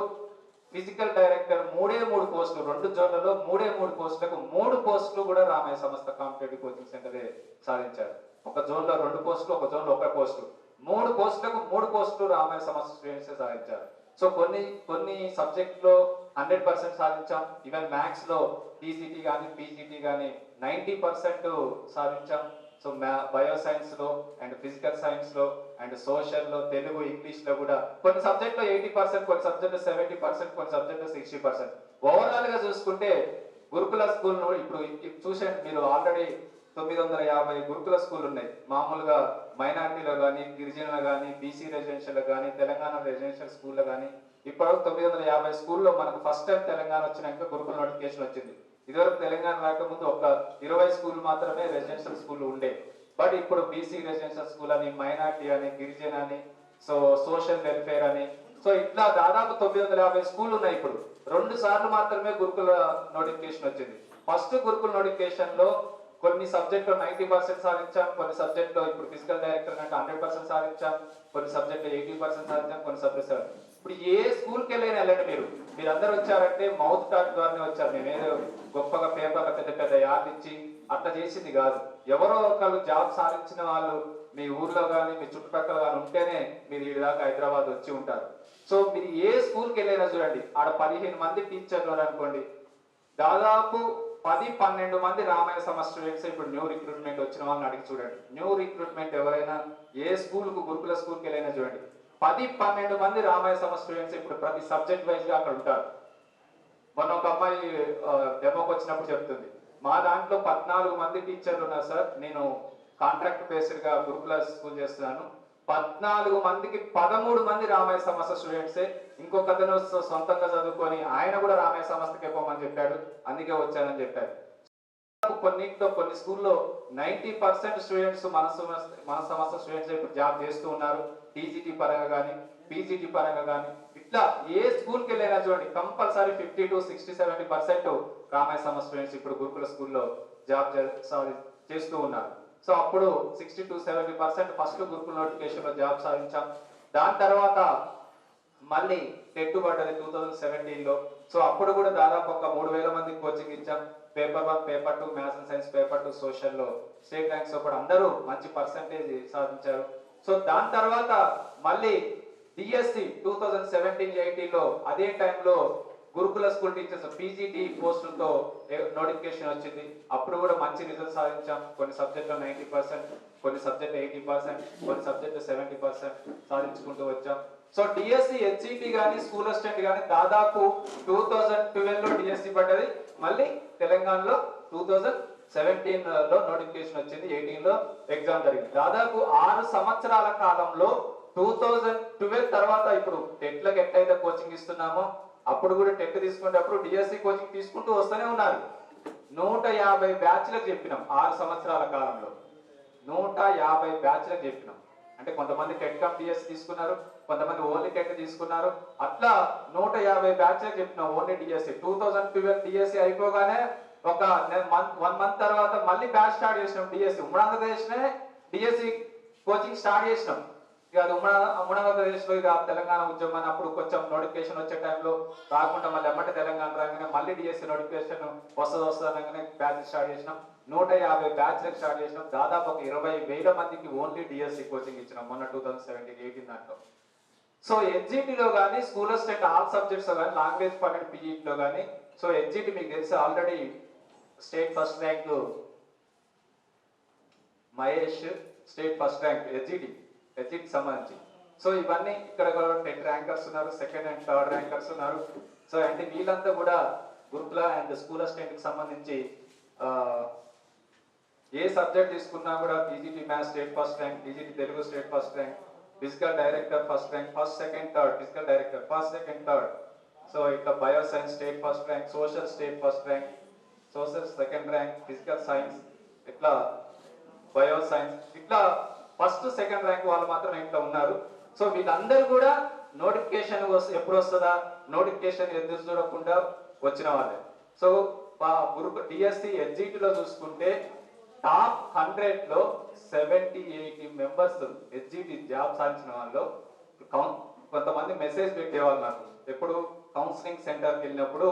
ఫిజికల్ డైరెక్టర్ 3 పోస్టులు 2 జోన్లలో 3 పోస్టులకు 3 పోస్టులు కూడా రామయ్య సంస్థ కాంపిటేటివ్ కోచింగ్ సెంటరే సాధించారు. ఒక జోన్లో 2 పోస్టులు, ఒక జోన్లో 1 పోస్టు, 3 పోస్టులకు 3 పోస్టులు రామయ్య సంస్థ స్టూడెంట్స్ సాధించారు. సో కొన్ని సబ్జెక్ట్ లో 100% సాధించాం. ఈవెన్ మ్యాథ్స్ లో టీసీటీ కానీ పీజీటీ కానీ 90% సాధించాం. సో బయో సైన్స్ లో అండ్ ఫిజికల్ సైన్స్ లో అండ్ సోషల్ లో తెలుగు ఇంగ్లీష్ లో కూడా కొన్ని సబ్జెక్ట్ లో 80%, కొన్ని సబ్జెక్ట్ 70%, కొన్ని సబ్జెక్ట్ 60%. ఓవరాల్ గా చూసుకుంటే గురుకుల స్కూల్ ఇప్పుడు చూసండి మీరు, ఆల్రెడీ 950 గురుకుల స్కూల్ ఉన్నాయి. మామూలుగా మైనారిటీలో కానీ, గిరిజనులు కానీ, బీసీ రెసిడెన్షియల్ కానీ, తెలంగాణ రెసిడెన్షియల్ స్కూల్లో కానీ ఇప్పుడు 950 స్కూల్లో మనకు ఫస్ట్ టైం తెలంగాణ వచ్చినాక గురుకుల నోటిఫికేషన్ వచ్చింది. ఇదివరకు తెలంగాణ రాకముందు ఒక 20 స్కూల్ మాత్రమే రెసిడెన్షియల్ స్కూల్ ఉండే. బట్ ఇప్పుడు బీసీ రెసిడెన్షియల్ స్కూల్ అని, మైనారిటీ అని, గిరిజన అని, సో సోషల్ వెల్ఫేర్ అని, సో ఇట్లా దాదాపు 950 స్కూల్ ఉన్నాయి. ఇప్పుడు 2 సార్లు మాత్రమే గురుకుల నోటిఫికేషన్ వచ్చింది. ఫస్ట్ గురుకుల నోటిఫికేషన్ లో కొన్ని సబ్జెక్టులో 90% సాధించాం, కొన్ని సబ్జెక్టులో ఇప్పుడు ఫిజికల్ డైరెక్టర్ అంటే 100% సాధించాం, కొన్ని సబ్జెక్టులో 80% సాధించాం, కొన్ని సబ్జెక్ట్. ఇప్పుడు ఏ స్కూల్కి వెళ్ళండి మీరందరూ వచ్చారంటే మౌత్ టాక్ ద్వారానే వచ్చారు. మేమేదో గొప్పగా పేపర్ల పెద్ద పెద్ద యాడ్ ఇచ్చి అట్లా చేసింది కాదు. ఎవరో ఒకళ్ళు జాబ్ సాధించిన వాళ్ళు మీ ఊర్లో కానీ మీ చుట్టుపక్కల కానీ ఉంటేనే మీరు ఈ దాకా హైదరాబాద్ వచ్చి ఉంటారు. సో మీరు ఏ స్కూల్కి వెళ్ళైనా చూడండి, ఆడ 15 మంది టీచర్లు అనుకోండి, దాదాపు 10-12 మంది రామాయణ సమ స్టూడెంట్స్. ఇప్పుడు న్యూ రిక్రూట్మెంట్ వచ్చిన వాళ్ళని అడిగి చూడండి. న్యూ రిక్రూట్మెంట్ ఎవరైనా ఏ స్కూల్కు గురుకుల స్కూల్కి వెళ్ళైనా చూడండి, 10-12 మంది రామాయ సమ స్టూడెంట్స్ ఇప్పుడు ప్రతి సబ్జెక్ట్ వైజ్ గా అక్కడ ఉంటారు. మొన్న ఒక అమ్మాయి డెమోకి వచ్చినప్పుడు చెప్తుంది, మా దాంట్లో 14 మంది టీచర్లు ఉన్నారు సార్, నేను కాంట్రాక్ట్ బేస్డ్ గా గురుకుల స్కూల్ చేస్తున్నాను. 14 మందికి 13 మంది రామాయ సంస్థ స్టూడెంట్సే. ఇంకొక అతను సొంతంగా చదువుకొని ఆయన కూడా రామాయ సంస్థకి ఇవ్వమని చెప్పాడు, అందుకే వచ్చానని చెప్పారు. కొన్ని స్కూల్లో 90% స్టూడెంట్స్ మన సంస్థ స్టూడెంట్స్ ఇప్పుడు జాబ్ చేస్తూ ఉన్నారు. టీజీటీ పరంగా కానీ, పీజీటీ పరంగా కానీ, ఇట్లా ఏ స్కూల్కి వెళ్ళైనా చూడండి కంపల్సరీ 50 to 60-70% రామాయ సంస్థ స్టూడెంట్స్ ఇప్పుడు గురుకుల స్కూల్లో జాబ్ చేస్తూ ఉన్నారు. సో అప్పుడు 60 to 70% ఫస్ట్ గురుకుల నోటిఫికేషన్ లో జాబ్ సాధించాం. దాని తర్వాత మళ్ళీ టెట్ పడ్డది 2017లో. సో అప్పుడు కూడా దాదాపు ఒక 3000 మందికి కోచింగ్ ఇచ్చాం. Paper 1, paper 2, maths and science, paper 2 సోషల్లో స్టేట్ ర్యాంక్స్ కూడా అందరూ మంచి పర్సంటేజ్ సాధించారు. సో దాని తర్వాత మళ్ళీ డిఎస్సి 2017-18లో అదే టైంలో గురుకుల స్కూల్ టీచర్స్ పీజీటీ పోస్టులతో నోటిఫికేషన్ వచ్చింది. అప్పుడు కూడా మంచి రిజల్ట్ సాధించాం. కొన్ని సబ్జెక్టులో 90%, కొన్ని సబ్జెక్టు 80%, కొన్ని సబ్జెక్టు 70% సాధించుకుంటూ వచ్చాం. సో డిఎస్సి హెచ్ఈటి కానీ స్కూల్ అసిస్టెంట్ కానీ దాదాపు 2012లో డిఎస్సి పడ్డది. మళ్ళీ తెలంగాణలో 2017లో నోటిఫికేషన్ వచ్చింది, 18లో ఎగ్జామ్ జరిగింది. దాదాపు 6 సంవత్సరాల కాలంలో 2012 తర్వాత ఇప్పుడు టెట్లకు ఎట్లయితే కోచింగ్ ఇస్తున్నామో అప్పుడు కూడా టెట్ తీసుకునేటప్పుడు డిఎస్సి కోచింగ్ తీసుకుంటూ వస్తూనే ఉన్నారు. 150 బ్యాచ్లకు చెప్పినాం 6 సంవత్సరాల కాలంలో. 150 బ్యాచ్లకు చెప్పినాం. అంటే కొంతమంది టెట్ కమ్ డిఎస్సి తీసుకున్నారు, కొంతమంది ఓన్లీ టెట్ తీసుకున్నారు. అట్లా 150 బ్యాచ్లకు చెప్పినాం ఓన్లీ డిఎస్సి. 2012 డిఎస్సి అయిపోగానే ఒక 1 మంత్ తర్వాత మళ్ళీ బ్యాచ్ స్టార్ట్ చేసినాం డిఎస్సి. ఉమ్మడి ఆంధ్రప్రదేశ్నే డిఎస్సి కోచింగ్ స్టార్ట్ చేసినాం. ఇక అది ఉమ్మడి ఆంధ్రప్రదేశ్లో ఇక తెలంగాణ ఉద్యమం అప్పుడు కొంచెం నోటిఫికేషన్ వచ్చే టైంలో రాకుండా మళ్ళీ ఎమ్మటి తెలంగాణ రాగానే మళ్ళీ డిఎస్సి నోటిఫికేషన్ వస్తుంది అనగానే బ్యాచ్ స్టార్ట్ చేసినాం. 150 బ్యాచ్లకు స్టార్ట్ చేసినాం. దాదాపు ఒక 20,000 మందికి ఓన్లీ డిఎస్సి కోచింగ్ ఇచ్చినాం మొన్న 2017-18 దాంట్లో. సో ఎస్జిటిలో కానీ స్కూల్ అసిస్టెంట్ ఆల్ సబ్జెక్ట్స్ కానీ లాంగ్వేజ్ పన్నెండు పీజీటీలో కానీ. సో ఎస్జిటి మీకు తెలిసి already state first rank Mahesh, state first rank ఎస్జిటికి సంబంధించి. సో ఇవన్నీ ఇక్కడ 10 ర్యాంకర్స్ ఉన్నారు, సెకండ్ అండ్ థర్డ్ ర్యాంకర్స్ ఉన్నారు. సో అంటే వీళ్ళంతా కూడా గురుకుల అండ్ స్కూల్ అసిస్టెంట్ కి సంబంధించి ఏ సబ్జెక్ట్ తీసుకున్నా కూడా PGT maths state first rank, PGT Telugu state first rank, physical director first rank, first second third, physical director first second third. So ఇట్లా bio science state first rank, social state first rank, social second rank, physical science ఇట్లా bio science ఇట్లా first second rank వాళ్ళు మాత్రం ఇంట్లో ఉన్నారు. So వీళ్ళందరూ కూడా notification ఎప్పుడు వస్తుందా, నోటిఫికేషన్ ఎదురు చూడకుండా వచ్చిన వాళ్ళే. సో డిఎస్సి హెచ్జిటిలో చూసుకుంటే టాప్ 100లో 70-80 మెంబర్స్ హెచ్జిటి జాబ్ సాధించిన వాళ్ళు కొంతమంది మెసేజ్ పెట్టేవాళ్ళు నాకు. ఎప్పుడు కౌన్సిలింగ్ సెంటర్కి వెళ్ళినప్పుడు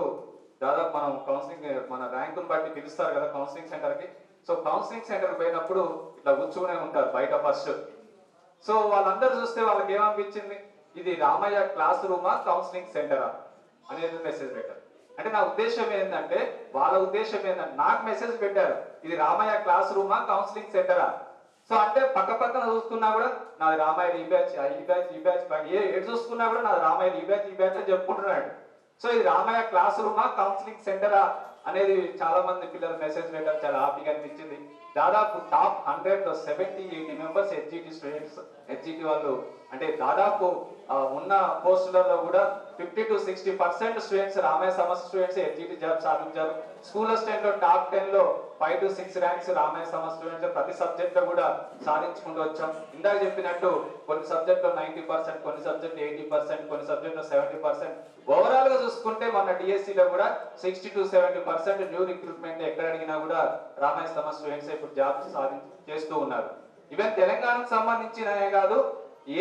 దాదాపు మనం కౌన్సిలింగ్ మన ర్యాంకును బట్టి పిలుస్తారు కదా కౌన్సిలింగ్ సెంటర్కి. సో కౌన్సిలింగ్ సెంటర్కి పోయినప్పుడు ఇట్లా కూర్చునే ఉంటారు బయట ఫస్ట్. సో వాళ్ళందరూ చూస్తే వాళ్ళకి ఏమనిపించింది, ఇది రామయ్య క్లాస్ రూమా కౌన్సిలింగ్ సెంటరా అనేది మెసేజ్ పెట్టారు. అంటే నా ఉద్దేశం ఏంటంటే, వాళ్ళ ఉద్దేశం ఏంటంటే నాకు మెసేజ్ పెట్టారు ఇది రామయ్య క్లాస్ రూమా కౌన్సిలింగ్ సెంటరా. సో అంటే పక్క పక్కన చూసుకున్నా కూడా నాది రామయ్య ఈ బ్యాచ్ ఈ బ్యాచ్ ఏడు చూసుకున్నా కూడా నాది రామయ్య ఈ బ్యాచ్ అని చెప్పుకుంటున్నాడు. సో ఇది రామయ్య క్లాస్ రూమా కౌన్సిలింగ్ సెంటరా అనేది చాలా మంది పిల్లలు మెసేజ్ పెట్టారు. చాలా హ్యాపీగా అనిపించింది. దాదాపు టాప్ 100లో 70-80 మెంబర్స్ హెచ్జిటి స్టూడెంట్స్, హెచ్జిటి వాళ్ళు. అంటే దాదాపు ఉన్న పోస్టులలో కూడా 50-60% స్టూడెంట్స్ రామయ్య సమస్య స్టూడెంట్స్ హెచ్జిటి జాబ్ సాధించారు. స్కూల్ అసిస్టెంట్ లో టాప్ 10లో 5-6 ర్యాంక్స్ రామయ్య సమస్య స్టూడెంట్స్ ప్రతి సబ్జెక్ట్ లో కూడా సాధించుకుంటూ వచ్చాం. ఇందాక చెప్పినట్టు కొన్ని సబ్జెక్ట్ లో 90%, కొన్ని సబ్జెక్ట్ 80%, కొన్ని సబ్జెక్ట్ లో 70%. ఓవరాల్ గా చూసుకుంటే మన డిఎస్సి లో కూడా 60-70% న్యూ రిక్రూట్మెంట్ ఎక్కడ అడిగినా కూడా రామయ్య సమస్య స్టూడెంట్స్ ఇప్పుడు జాబ్ చేస్తూ ఉన్నారు. ఈవెన్ తెలంగాణకు సంబంధించిననే కాదు,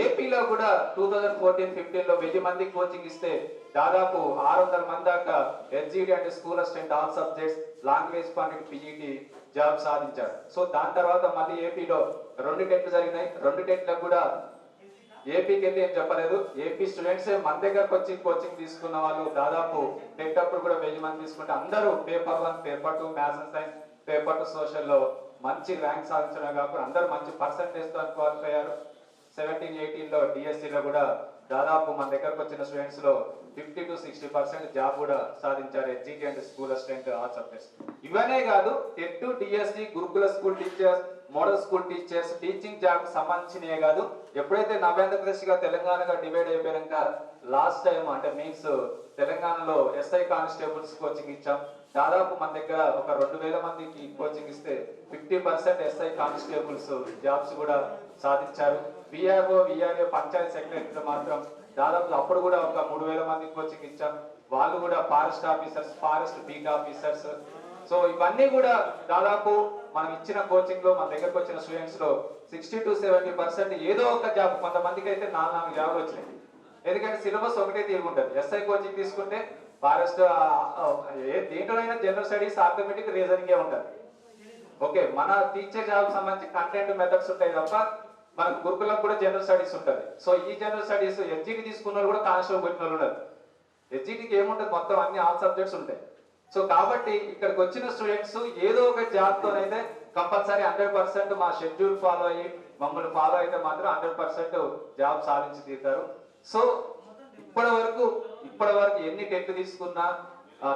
ఏపీలో కూడా 2014-15లో 1000 మంది కోచింగ్ ఇస్తే దాదాపు 600 మంది దాకా హెచ్జిటి అంటే school assistant all subjects language Pandit PGT job సాధించారు. సో దాని తర్వాత మళ్ళీ ఏపీలో 2 టెట్లు జరిగినాయి. 2 టెట్లకు కూడా ఏపీకి వెళ్ళి ఏం చెప్పలేదు. ఏపీ స్టూడెంట్స్ మన దగ్గరకు వచ్చి కోచింగ్ తీసుకున్న వాళ్ళు దాదాపు టెట్ అప్పుడు కూడా 1000 మంది తీసుకుంటే అందరూ paper 1, paper 2, maths and science, paper 2 సోషల్లో మంచి ర్యాంక్ సాధించడం కాకుండా అందరూ మంచి పర్సంటేజ్ తో క్వాలిఫై అయ్యారు. 17-18లో డిఎస్సిలో కూడా దాదాపు మన దగ్గరకు వచ్చిన స్టూడెంట్స్ లో 50-60% జాబ్ కూడా సాధించారు హెచ్జిటి అంటే స్కూల్ అసిస్టెంట్ ఆల్ సబ్జెక్ట్స్. ఇవనే కాదు, TET, DSC, Gurukula school teachers, model school teachers teaching job సంబంధించినవే కాదు. ఎప్పుడైతే నవ్యాంధ్రప్రదేశ్ గా తెలంగాణగా డివైడ్ అయిపోయాక లాస్ట్ టైం అంటే మీన్స్ తెలంగాణలో ఎస్ఐ కానిస్టేబుల్స్ కోచింగ్ ఇచ్చాం. దాదాపు మన దగ్గర ఒక 2000 మందికి కోచింగ్ ఇస్తే 50% ఎస్ఐ కానిస్టేబుల్స్ జాబ్స్ కూడా సాధించారు. విఆర్ఓ పంచాయత్ సెక్రటరీలు మాత్రం దాదాపు అప్పుడు కూడా ఒక 3000 మందికి కోచింగ్ ఇచ్చాం. వాళ్ళు కూడా forest officers, forest beat officers. So ఇవన్నీ కూడా దాదాపు మనం ఇచ్చిన కోచింగ్ లో మన దగ్గరకు వచ్చిన స్టూడెంట్స్ లో 60-70% ఏదో ఒక జాబ్, కొంతమందికి అయితే 4 జాబ్లు వచ్చినాయి. ఎందుకంటే సిలబస్ ఒకటే తీరుకుంటుంది. ఎస్ఐ కోచింగ్ తీసుకుంటే ఫారెస్ట్ దేంట్లోనైనా జనరల్ స్టడీస్, ఆర్థమెటిక్, రీజనింగ్ ఉంటుంది. ఓకే, మన టీచర్ జాబ్ సంబంధించి కంటెంట్ మెథడ్స్ ఉంటాయి తప్ప మన గురుకులకు కూడా జనరల్ స్టడీస్ ఉంటుంది. సో ఈ జనరల్ స్టడీస్ హెచ్జిటి తీసుకున్న వాళ్ళు కూడా కానిస్టేబుల్ పెట్టిన వాళ్ళు ఉన్నారు. హెచ్జిటికి ఏముంటుంది, మొత్తం అన్ని ఆల్ సబ్జెక్ట్స్ ఉంటాయి. సో కాబట్టి ఇక్కడికి వచ్చిన స్టూడెంట్స్ ఏదో ఒక జాబ్ తోనైతే కంపల్సరీ 100% మా షెడ్యూల్ ఫాలో అయ్యి మమ్మల్ని ఫాలో అయితే మాత్రం 100% జాబ్ సాధించి తీరుతారు. సో ఇప్పటి వరకు ఎన్ని టెట్లు తీసుకున్నా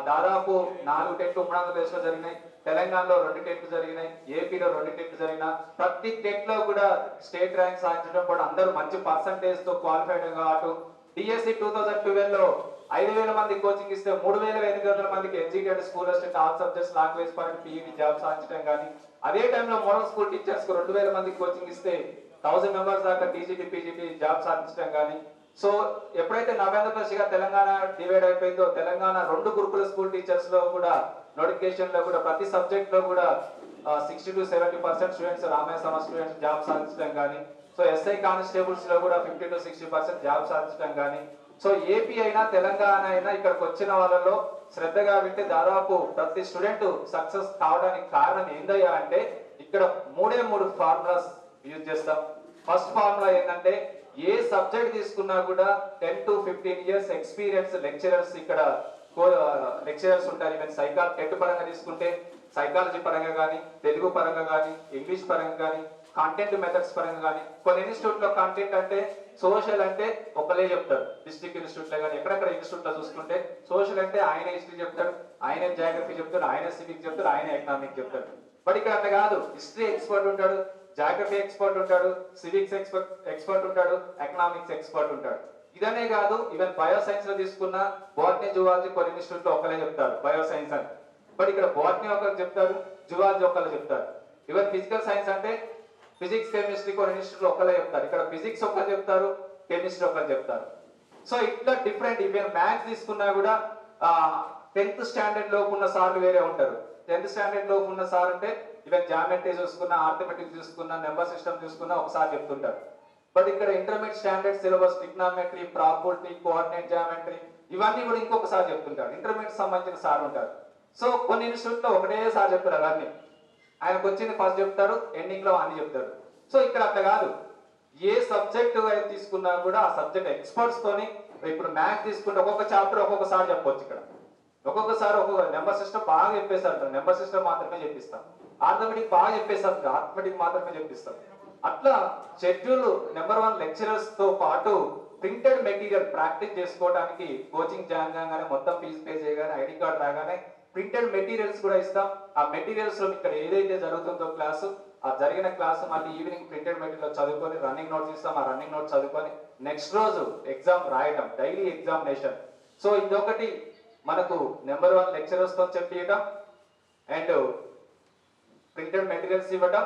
దాదాపు 4 టెట్లు ఉమ్మడి ఆంధ్రప్రదేశ్ లో జరిగినాయి, తెలంగాణలో 2 టెట్లు జరిగినాయి, ఏపీలో 2 టెట్లు జరిగిన ప్రతి టెట్ లో కూడా స్టేట్ ర్యాంక్ సాధించడం కూడా అందరూ మంచి పర్సంటేజ్ తో క్వాలిఫైడ్ కావటం. డిఎస్సి 2012లో 5000 మంది కోచింగ్ ఇస్తే 3800 మందికి హెచ్జిటి అంటే school assistant all subjects language Pandit PET job సాధించడం కానీ, అదే టైంలో మోడల్ స్కూల్ టీచర్స్ కు 2000 మందికి కోచింగ్ ఇస్తే 1000 మెంబర్స్ దాకా టీజీటీ పీజీటీ జాబ్ సాధించడం కానీ. సో ఎప్పుడైతే నవ్యాంధ్రప్రదేశ్ గా తెలంగాణ డివైడ్ అయిపోయిందో తెలంగాణ 2 గురుకుల స్కూల్ టీచర్స్ లో కూడా నోటిఫికేషన్ లో కూడా ప్రతి సబ్జెక్ట్ లో కూడా 60-70% స్టూడెంట్స్ రామయ్య సమస్య స్టూడెంట్స్ జాబ్ సాధించడం కానీ, సో ఎస్ఐ కానిస్టేబుల్స్ లో కూడా 50-60% జాబ్ సాధించడం కానీ. సో ఏపీ అయినా తెలంగాణ అయినా ఇక్కడికి వచ్చిన వాళ్ళలో శ్రద్ధగా వింటే దాదాపు ప్రతి స్టూడెంట్ సక్సెస్ కావడానికి కారణం ఏందయ్యా అంటే ఇక్కడ 3 ఫార్ములాస్ యూజ్ చేస్తాం. ఫస్ట్ ఫార్ములా ఏంటంటే ఏ సబ్జెక్ట్ తీసుకున్నా కూడా 10-15 ఇయర్స్ ఎక్స్పీరియన్స్ లెక్చరర్స్ ఇక్కడ లెక్చరర్స్ ఉంటారు. ఈవెన్ టెట్ పరంగా తీసుకుంటే సైకాలజీ పరంగా కానీ, తెలుగు పరంగా కానీ, ఇంగ్లీష్ పరంగా కానీ, కంటెంట్ మెథడ్స్ పరంగా కానీ. కొన్ని ఇన్స్టిట్యూట్ లో కంటెంట్ అంటే సోషల్ అంటే ఒకలే చెప్తారు. డిస్ట్రిక్ట్ ఇన్స్టిట్యూట్ లో కానీ ఎక్కడెక్కడ ఇన్స్టిట్యూట్ లో చూసుకుంటే సోషల్ అంటే ఆయన హిస్టరీ చెప్తాడు, ఆయన జాగ్రఫీ చెప్తాడు, ఆయన సివిక్ చెప్తాడు, ఆయన ఎకనామిక్ చెప్తాడు. బట్ ఇక్కడ అట్లా కాదు. హిస్టరీ ఎక్స్పర్ట్ ఉంటాడు, జాగ్రఫీ ఎక్స్పర్ట్ ఉంటాడు, సివిక్స్ ఎక్స్పర్ట్ ఉంటాడు, ఎకనామిక్స్ ఎక్స్పర్ట్ ఉంటాడు. ఇదనే కాదు, ఈవెన్ బయో సైన్స్ లో తీసుకున్న బాటనీ జువాలజీ కొన్ని ఇన్స్టిట్యూట్ లో ఒకరే చెప్తారు బయో సైన్స్ అని. బట్ ఇక్కడ బాటనీ ఒకరు చెప్తారు, జువాలజీ ఒకరు చెప్తారు. ఈవెన్ ఫిజికల్ సైన్స్ అంటే ఫిజిక్స్ కెమిస్ట్రీ కొన్ని ఇన్స్టిట్యూట్ లో ఒకరే చెప్తారు. ఇక్కడ ఫిజిక్స్ ఒకరు చెప్తారు, కెమిస్ట్రీ ఒకరు చెప్తారు. సో ఇట్లా డిఫరెంట్. ఈవెన్ మ్యాథ్స్ తీసుకున్నా కూడా 10th స్టాండర్డ్ లోపు ఉన్న సార్లు వేరే ఉంటారు. 10th స్టాండర్డ్ లోపు ఉన్న సార్ అంటే ఈవెన్ జామెట్రీ చూసుకున్నా, ఆర్థమెటిక్స్ చూసుకున్నా, నెంబర్ సిస్టమ్ చూసుకున్నా ఒకసారి చెప్తుంటారు. బట్ ఇక్కడ intermediate standard syllabus trigonometry, probability, coordinate geometry ఇవన్నీ కూడా ఇంకొకసారి చెప్తుంటారు. ఇంటర్మీడియట్ సంబంధించిన సార్ ఉంటారు. సో కొన్ని ఇన్స్టిట్యూట్ లో ఒకటే సార్ చెప్తారు అవన్నీ. ఆయనకు వచ్చింది ఫస్ట్ చెప్తాడు, ఎండింగ్ లో అన్ని చెప్తాడు. సో ఇక్కడ అట్లా కాదు. ఏ సబ్జెక్ట్ తీసుకున్నా కూడా ఆ సబ్జెక్ట్ ఎక్స్పర్ట్స్ తోని, ఇప్పుడు మ్యాథ్స్ తీసుకుంటే ఒక్కొక్క చాప్టర్ ఒక్కొక్కసారి చెప్పొచ్చు. ఇక్కడ ఒక్కొక్కసారి ఒక్కొక్క నెంబర్ సిస్టమ్ బాగా చెప్పేస్తారు, నెంబర్ సిస్టమ్ మాత్రమే చెప్పిస్తాం. ఆర్థమెటిక్ బాగా చెప్పేస్తారు, ఆర్థమెటిక్ మాత్రమే చెప్పిస్తాం. అట్లా షెడ్యూల్ నెంబర్ 1 లెక్చరర్స్ తో పాటు ప్రింటెడ్ మెటీరియల్ ప్రాక్టీస్ చేసుకోవడానికి కోచింగ్ జాయిన్ కాగానే మొత్తం ఫీజు పే చేయగానే ఐడి కార్డ్ రాగానే ప్రింటెడ్ మెటీరియల్స్ కూడా ఇస్తాం. ఆ మెటీరియల్స్ లో ఇక్కడ ఏదైతే జరుగుతుందో క్లాసు, ఆ జరిగిన క్లాసు మళ్ళీ ఈవినింగ్ ప్రింటెడ్ మెటీరియల్ చదువుకొని రన్నింగ్ నోట్స్ ఇస్తాం. ఆ రన్నింగ్ నోట్స్ చదువుకొని నెక్స్ట్ రోజు ఎగ్జామ్ రాయటం, డైలీ ఎగ్జామినేషన్. సో ఇదొకటి మనకు నెంబర్ 1 లెక్చరర్స్ తో చెప్పియటం అండ్ ప్రింటెడ్ మెటీరియల్స్ ఇవ్వటం,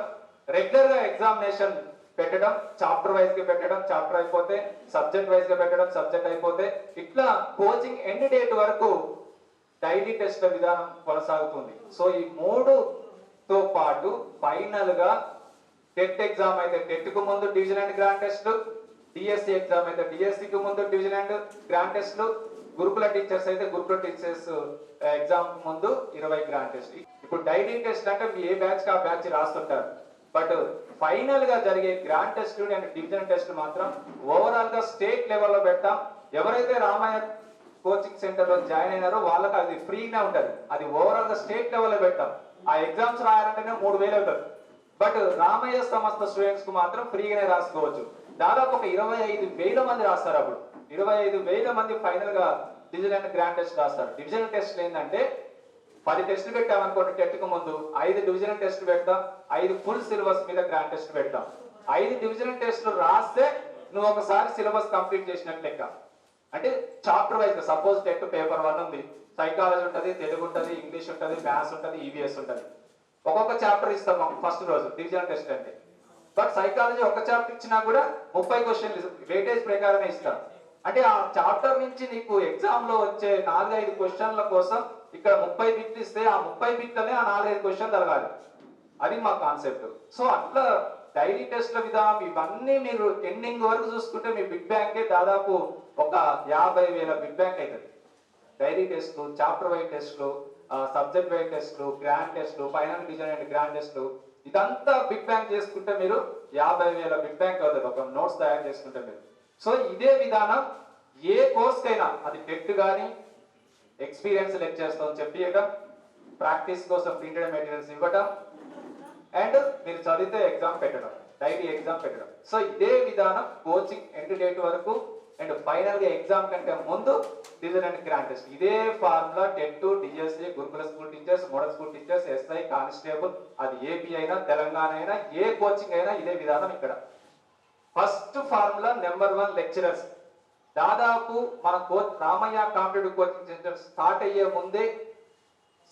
రెగ్యులర్ గా ఎగ్జామినేషన్ పెట్టడం, చాప్టర్ వైజ్ గా పెట్టడం, చాప్టర్ అయిపోతే సబ్జెక్ట్ వైజ్ గా పెట్టడం, సబ్జెక్ట్ అయిపోతే ఇట్లా కోచింగ్ ఎండ్ డేట్ వరకు డైలీ టెస్ట్ల విధానం కొనసాగుతుంది. సో ఈ 3తో పాటు ఫైనల్ గా టెట్ ఎగ్జామ్ అయితే టెట్ కు ముందు డివిజన్ అండ్ గ్రాండ్ టెస్ట్లు, డిఎస్సి ఎగ్జామ్ అయితే డిఎస్సి కు ముందు డివిజన్ అండ్ గ్రాండ్ టెస్ట్లు, గురుకుల టీచర్స్ అయితే గురుకుల టీచర్స్ ఎగ్జామ్ ముందు 20 గ్రాండ్ టెస్ట్. ఇప్పుడు డైలీ టెస్ట్ అంటే మీ ఏ బ్యాచ్ కి ఆ బ్యాచ్ రాస్తుంటారు. బట్ ఫైనల్ గా జరిగే grand test and division test మాత్రం ఓవరాల్ గా స్టేట్ లెవెల్లో పెడతాం. ఎవరైతే రామయ్య కోచింగ్ సెంటర్ లో జాయిన్ అయినారో వాళ్ళకి అది ఫ్రీగా ఉంటది. అది ఓవరాల్ గా స్టేట్ లెవెల్లో పెడతాం. ఆ ఎగ్జామ్స్ రాయాలంటేనే 3000 అవుతుంది. బట్ రామయ్య సంస్థ స్టూడెంట్స్ కు మాత్రం ఫ్రీగానే రాసుకోవచ్చు. దాదాపు ఒక 25,000 మంది రాస్తారు. అప్పుడు 25,000 మంది ఫైనల్ గా డివిజన్ అండ్ గ్రాండ్ టెస్ట్ రాస్తారు. డివిజన్ టెస్ట్ ఏంటంటే 10 టెస్టులు పెట్టామనుకోండి, టెట్ కు ముందు 5 డివిజనల్ టెస్ట్ పెడతాం, 5 ఫుల్ సిలబస్ మీద గ్రాండ్ టెస్ట్ పెడతాం. 5 డివిజనల్ టెస్టులు రాస్తే నువ్వు ఒకసారి సిలబస్ కంప్లీట్ చేసినట్టు లెక్క. అంటే chapter wise, suppose TET paper 1 ఉంది, సైకాలజీ ఉంటుంది, తెలుగు ఉంటుంది, ఇంగ్లీష్ ఉంటుంది, మ్యాథ్స్ ఉంటుంది, ఈవీఎస్ ఉంటుంది. ఒక్కొక్క చాప్టర్ ఇస్తాం ఫస్ట్ రోజు డివిజనల్ టెస్ట్ అంటే. బట్ సైకాలజీ ఒక చాప్టర్ ఇచ్చినా కూడా 30 క్వశ్చన్లు వెయిటేజ్ ప్రకారమే ఇస్తాం. అంటే ఆ చాప్టర్ నుంచి నీకు ఎగ్జామ్ లో వచ్చే 4-5 క్వశ్చన్ల కోసం ఇక్కడ 30 బిట్లు ఇస్తే ఆ 30 బిట్లనే ఆ 4-5 క్వశ్చన్ జరగాలి. అది మా కాన్సెప్ట్. సో అట్లా డైలీ టెస్ట్ల విధానం ఇవన్నీ మీరు ఎండింగ్ వరకు చూసుకుంటే మీ బిగ్ బ్యాంకే దాదాపు ఒక 50,000 బిగ్ బ్యాంక్ అవుతుంది. డైలీ టెస్ట్లు, చాప్టర్ వైజ్ టెస్ట్లు, సబ్జెక్ట్ వైజ్ టెస్ట్లు, గ్రాండ్ టెస్ట్లు, ఫైనల్ డివిజన్ అండ్ గ్రాండ్ టెస్ట్లు, ఇదంతా బిగ్ బ్యాంక్ చేసుకుంటే మీరు 50,000 బిగ్ బ్యాంక్ అవుతుంది ఒక నోట్స్ తయారు చేసుకుంటే మీరు. సో ఇదే విధానం ఏ కోర్స్ కైనా, అది టెట్ కానీ ఎక్స్పీరియన్స్ లెక్చర్స్ తో చెప్పియటం, ప్రాక్టీస్ కోసం ప్రింటెడ్ మెటీరియల్స్ ఇవ్వటం అండ్ మీరు చదివితే ఎగ్జామ్ పెట్టడం, డైలీ ఎగ్జామ్ పెట్టడం. సో ఇదే విధానం కోచింగ్ ఎండ్ డేట్ వరకు అండ్ ఫైనల్ గా ఎగ్జామ్ కంటే ముందు డివిజన్ అండ్ గ్రాండ్ టెస్ట్. ఇదే formula TET, DSC, Gurukula school teachers, model school teachers, SI, constable, అది ఏపీ అయినా తెలంగాణ అయినా ఏ కోచింగ్ అయినా ఇదే విధానం. ఇక్కడ ఫస్ట్ ఫార్ములా నెంబర్ 1 లెక్చరర్స్. దాదాపు మన Ramayya competitive coaching centre start అయ్యే ముందే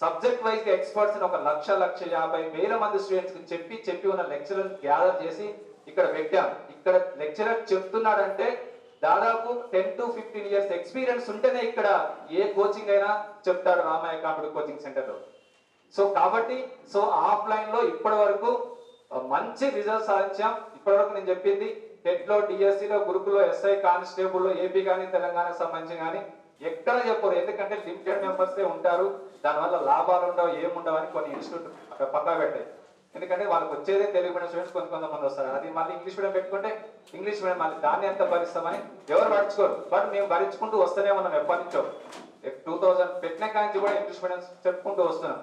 సబ్జెక్ట్ వైజ్ ఎక్స్పర్ట్స్ ఒక 1,50,000 మంది స్టూడెంట్స్ కి చెప్పి ఉన్న లెక్చరర్ గ్యాదర్ చేసి ఇక్కడ పెట్టాం. ఇక్కడ లెక్చరర్ చెప్తున్నాడంటే దాదాపు 10 to 15 years ఎక్స్పీరియన్స్ ఉంటేనే ఇక్కడ ఏ కోచింగ్ అయినా చెప్తాడు రామయ్య కాంపిటేటివ్ కోచింగ్ సెంటర్ లో. సో కాబట్టి ఆఫ్లైన్ లో ఇప్పటి వరకు మంచి రిజల్ట్ సాధించాం. ఇప్పటి వరకు నేను చెప్పింది టెట్ లో, డిఎస్సిలో, గురుకులో, ఎస్ఐ, కానిస్టేబుల్ లో, ఏపీ కానీ తెలంగాణకు సంబంధించి కానీ ఎక్కడ చెప్పరు. ఎందుకంటే లిమిటెడ్ మెంబర్స్ ఉంటారు, దానివల్ల లాభాలు ఉండవు, ఏముండవు అని కొన్ని ఇన్స్టిట్యూట్ అక్కడ పక్కా పెట్టాయి. ఎందుకంటే వాళ్ళకి వచ్చేదే తెలుగు మీడియం స్టూడెంట్స్ కొంతమంది వస్తారు. అది మళ్ళీ ఇంగ్లీష్ మీడియం పెట్టుకుంటే ఇంగ్లీష్ మీడియం మళ్ళీ దాన్ని ఎంత భరిస్తామని ఎవరు పట్టించుకోరు. బట్ మేము భరించుకుంటూ వస్తూనే ఉన్నాం ఎప్పటి నుంచో. 2000 పెట్టిన కాంచి కూడా ఇంగ్లీష్ మీడియం చెప్పుకుంటూ వస్తున్నాం.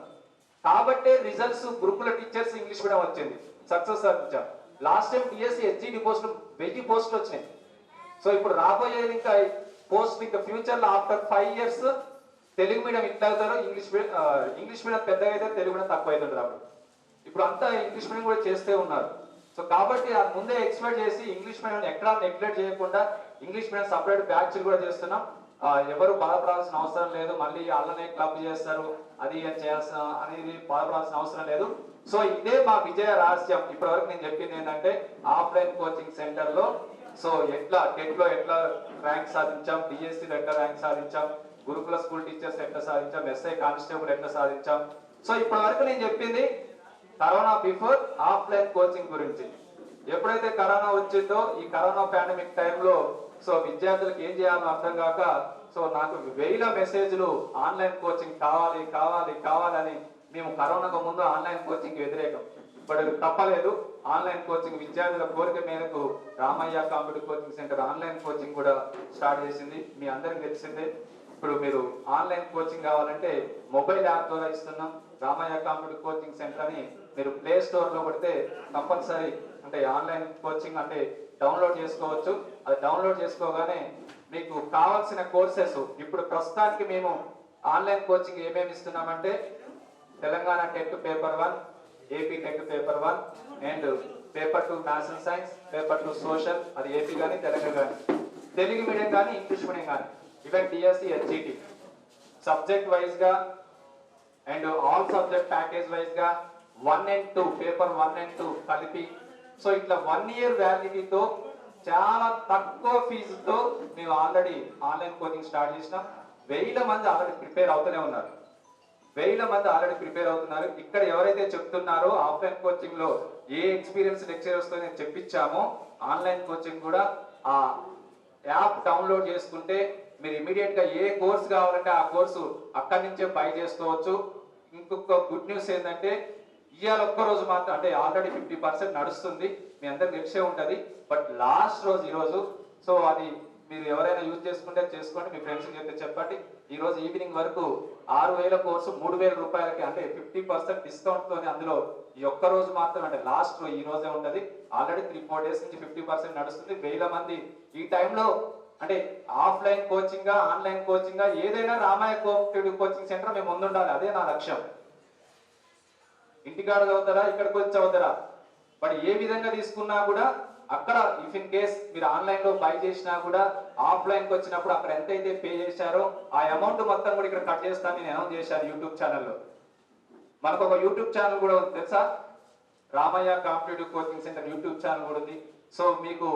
కాబట్టే రిజల్ట్స్ గురుకుల టీచర్స్ ఇంగ్లీష్ మీడియం వచ్చింది, సక్సెస్ సాధించాం. లాస్ట్ టైం డిఎస్సి హెచ్జిటి పోస్టులు 1000 పోస్టులు వచ్చినాయి. సో ఇప్పుడు రాబోయేది ఇంకా పోస్ట్, ఇంకా ఫ్యూచర్ లో ఆఫ్టర్ 5 years తెలుగు మీడియం ఇట్లా అవుతారు, ఇంగ్లీష్ మీడియం పెద్దగా అయితే తెలుగు మీడియం తక్కువ అవుతుంది. అప్పుడు ఇప్పుడు అంతా ఇంగ్లీష్ మీడియం కూడా చేస్తే ఉన్నారు. సో కాబట్టి అది ముందే ఎక్స్పెక్ట్ చేసి ఇంగ్లీష్ మీడియం ఎక్కడా నెగ్లెక్ట్ చేయకుండా ఇంగ్లీష్ మీడియం సపరేట్ బ్యాచ్ కూడా చేస్తున్నాం. ఎవరు బాధపడాల్సిన అవసరం లేదు, మళ్ళీ వాళ్ళనే క్లబ్ చేస్తారు అది చేయాల్సిన అనేది బాధపడాల్సిన అవసరం లేదు. సో ఇదే మా విజయ రహస్యం. ఇప్పటి వరకు నేను చెప్పింది ఏంటంటే ఆఫ్లైన్ కోచింగ్ సెంటర్ లో సో ఎట్లా టెట్ లో ఎట్లా ర్యాంక్ సాధించాం, డిఎస్సిలో ఎట్లా ర్యాంక్ సాధించాం, గురుకుల స్కూల్ టీచర్స్ ఎట్లా సాధించాం, ఎస్ఐ కానిస్టేబుల్ ఎట్లా సాధించాం. సో ఇప్పటి వరకు నేను చెప్పింది కరోనా బిఫోర్ ఆఫ్లైన్ కోచింగ్ గురించి. ఎప్పుడైతే కరోనా వచ్చిందో ఈ కరోనా పాండమిక్ టైంలో సో విద్యార్థులకు ఏం చేయాలో అర్థం కాక సో నాకు వేల మెసేజ్లు ఆన్లైన్ కోచింగ్ కావాలి కావాలి కావాలని. మేము కరోనాకు ముందు ఆన్లైన్ కోచింగ్ వ్యతిరేకం, ఇప్పుడు తప్పలేదు. ఆన్లైన్ కోచింగ్ విద్యార్థుల కోరిక మేరకు Ramayya computer coaching centre online coaching కూడా స్టార్ట్ చేసింది. మీ అందరికి తెలిసిందే. ఇప్పుడు మీరు ఆన్లైన్ కోచింగ్ కావాలంటే మొబైల్ యాప్ ద్వారా ఇస్తున్నాం. రామయ్య కంప్యూటర్ కోచింగ్ సెంటర్ అని మీరు ప్లే స్టోర్ లో పడితే కంపల్సరీ అంటే ఆన్లైన్ కోచింగ్ అంటే డౌన్లోడ్ చేసుకోవచ్చు. అది డౌన్లోడ్ చేసుకోగానే మీకు కావాల్సిన కోర్సెస్ ఇప్పుడు ప్రస్తుతానికి మేము ఆన్లైన్ కోచింగ్ ఏమేమి ఇస్తున్నామంటే Telangana TET paper 1, AP TET paper 1 and paper 2 maths and science, paper 2 social, అది ఏపీ కానీ తెలంగాణ కానీ, తెలుగు మీడియం కానీ ఇంగ్లీష్ మీడియం కానీ, even DSC HGT subject wise గా and all subject package wise గా 1 and 2 పేపర్ 1 and 2 కలిపి. సో ఇట్లా 1 year వ్యాలిడిటీతో చాలా తక్కువ ఫీజుతో మేము ఆల్రెడీ ఆన్లైన్ కోచింగ్ స్టార్ట్ చేసినాం. 1000 మంది ఆల్రెడీ ప్రిపేర్ అవుతూనే ఉన్నారు. 1000 మంది ఆల్రెడీ ప్రిపేర్ అవుతున్నారు. ఇక్కడ ఎవరైతే చెప్తున్నారో ఆఫ్లైన్ కోచింగ్ లో ఏ ఎక్స్పీరియన్స్ లెక్చరర్స్ తో నేను చెప్పించామో ఆన్లైన్ కోచింగ్ కూడా ఆ యాప్ డౌన్లోడ్ చేసుకుంటే మీరు ఇమీడియట్ గా ఏ కోర్స్ కావాలంటే ఆ కోర్సు అక్కడి నుంచే బై చేసుకోవచ్చు. ఇంకొక గుడ్ న్యూస్ ఏంటంటే ఇవాళ ఒక్క రోజు మాత్రం అంటే ఆల్రెడీ 50% నడుస్తుంది, మీ అందరికి తెలిసే ఉంటది. బట్ లాస్ట్ రోజు ఈ రోజు. సో అది మీరు ఎవరైనా యూజ్ చేసుకుంటే చేసుకోండి, మీ ఫ్రెండ్స్ చెప్తే చెప్పండి. ఈ రోజు ఈవినింగ్ వరకు 6000 కోర్సు 3000 రూపాయలకి అంటే 50% డిస్కౌంట్ తోని అందులో ఈ ఒక్క రోజు మాత్రం అంటే లాస్ట్ ఈ రోజే ఉంటది. ఆల్రెడీ 3-4 డేస్ నుంచి 50% నడుస్తుంది. 1000 మంది ఈ టైంలో అంటే ఆఫ్లైన్ కోచింగ్ గా ఆన్లైన్ కోచింగ్ గా ఏదైనా రామయ్య కోచింగ్ సెంటర్ మేము ముందుండాలి. అదే నా లక్ష్యం. ఇంటికాడ చదువుతారా, ఇక్కడికి వచ్చి చదువుతారా, బట్ ఏ విధంగా తీసుకున్నా కూడా అక్కడ ఇఫ్ ఇన్ కేస్ మీరు ఆన్లైన్ లో బై చేసినా కూడా ఆఫ్లైన్ కి వచ్చినప్పుడు అక్కడ ఎంతైతే పే చేశారో ఆ అమౌంట్ మొత్తం కూడా ఇక్కడ కట్ చేస్తాను నేను అనౌన్స్ చేశాను యూట్యూబ్ ఛానల్లో. మనకు ఒక యూట్యూబ్ ఛానల్ కూడా ఉంది తెలుసా, Ramayya competitive coaching centre YouTube channel కూడా ఉంది. సో మీకు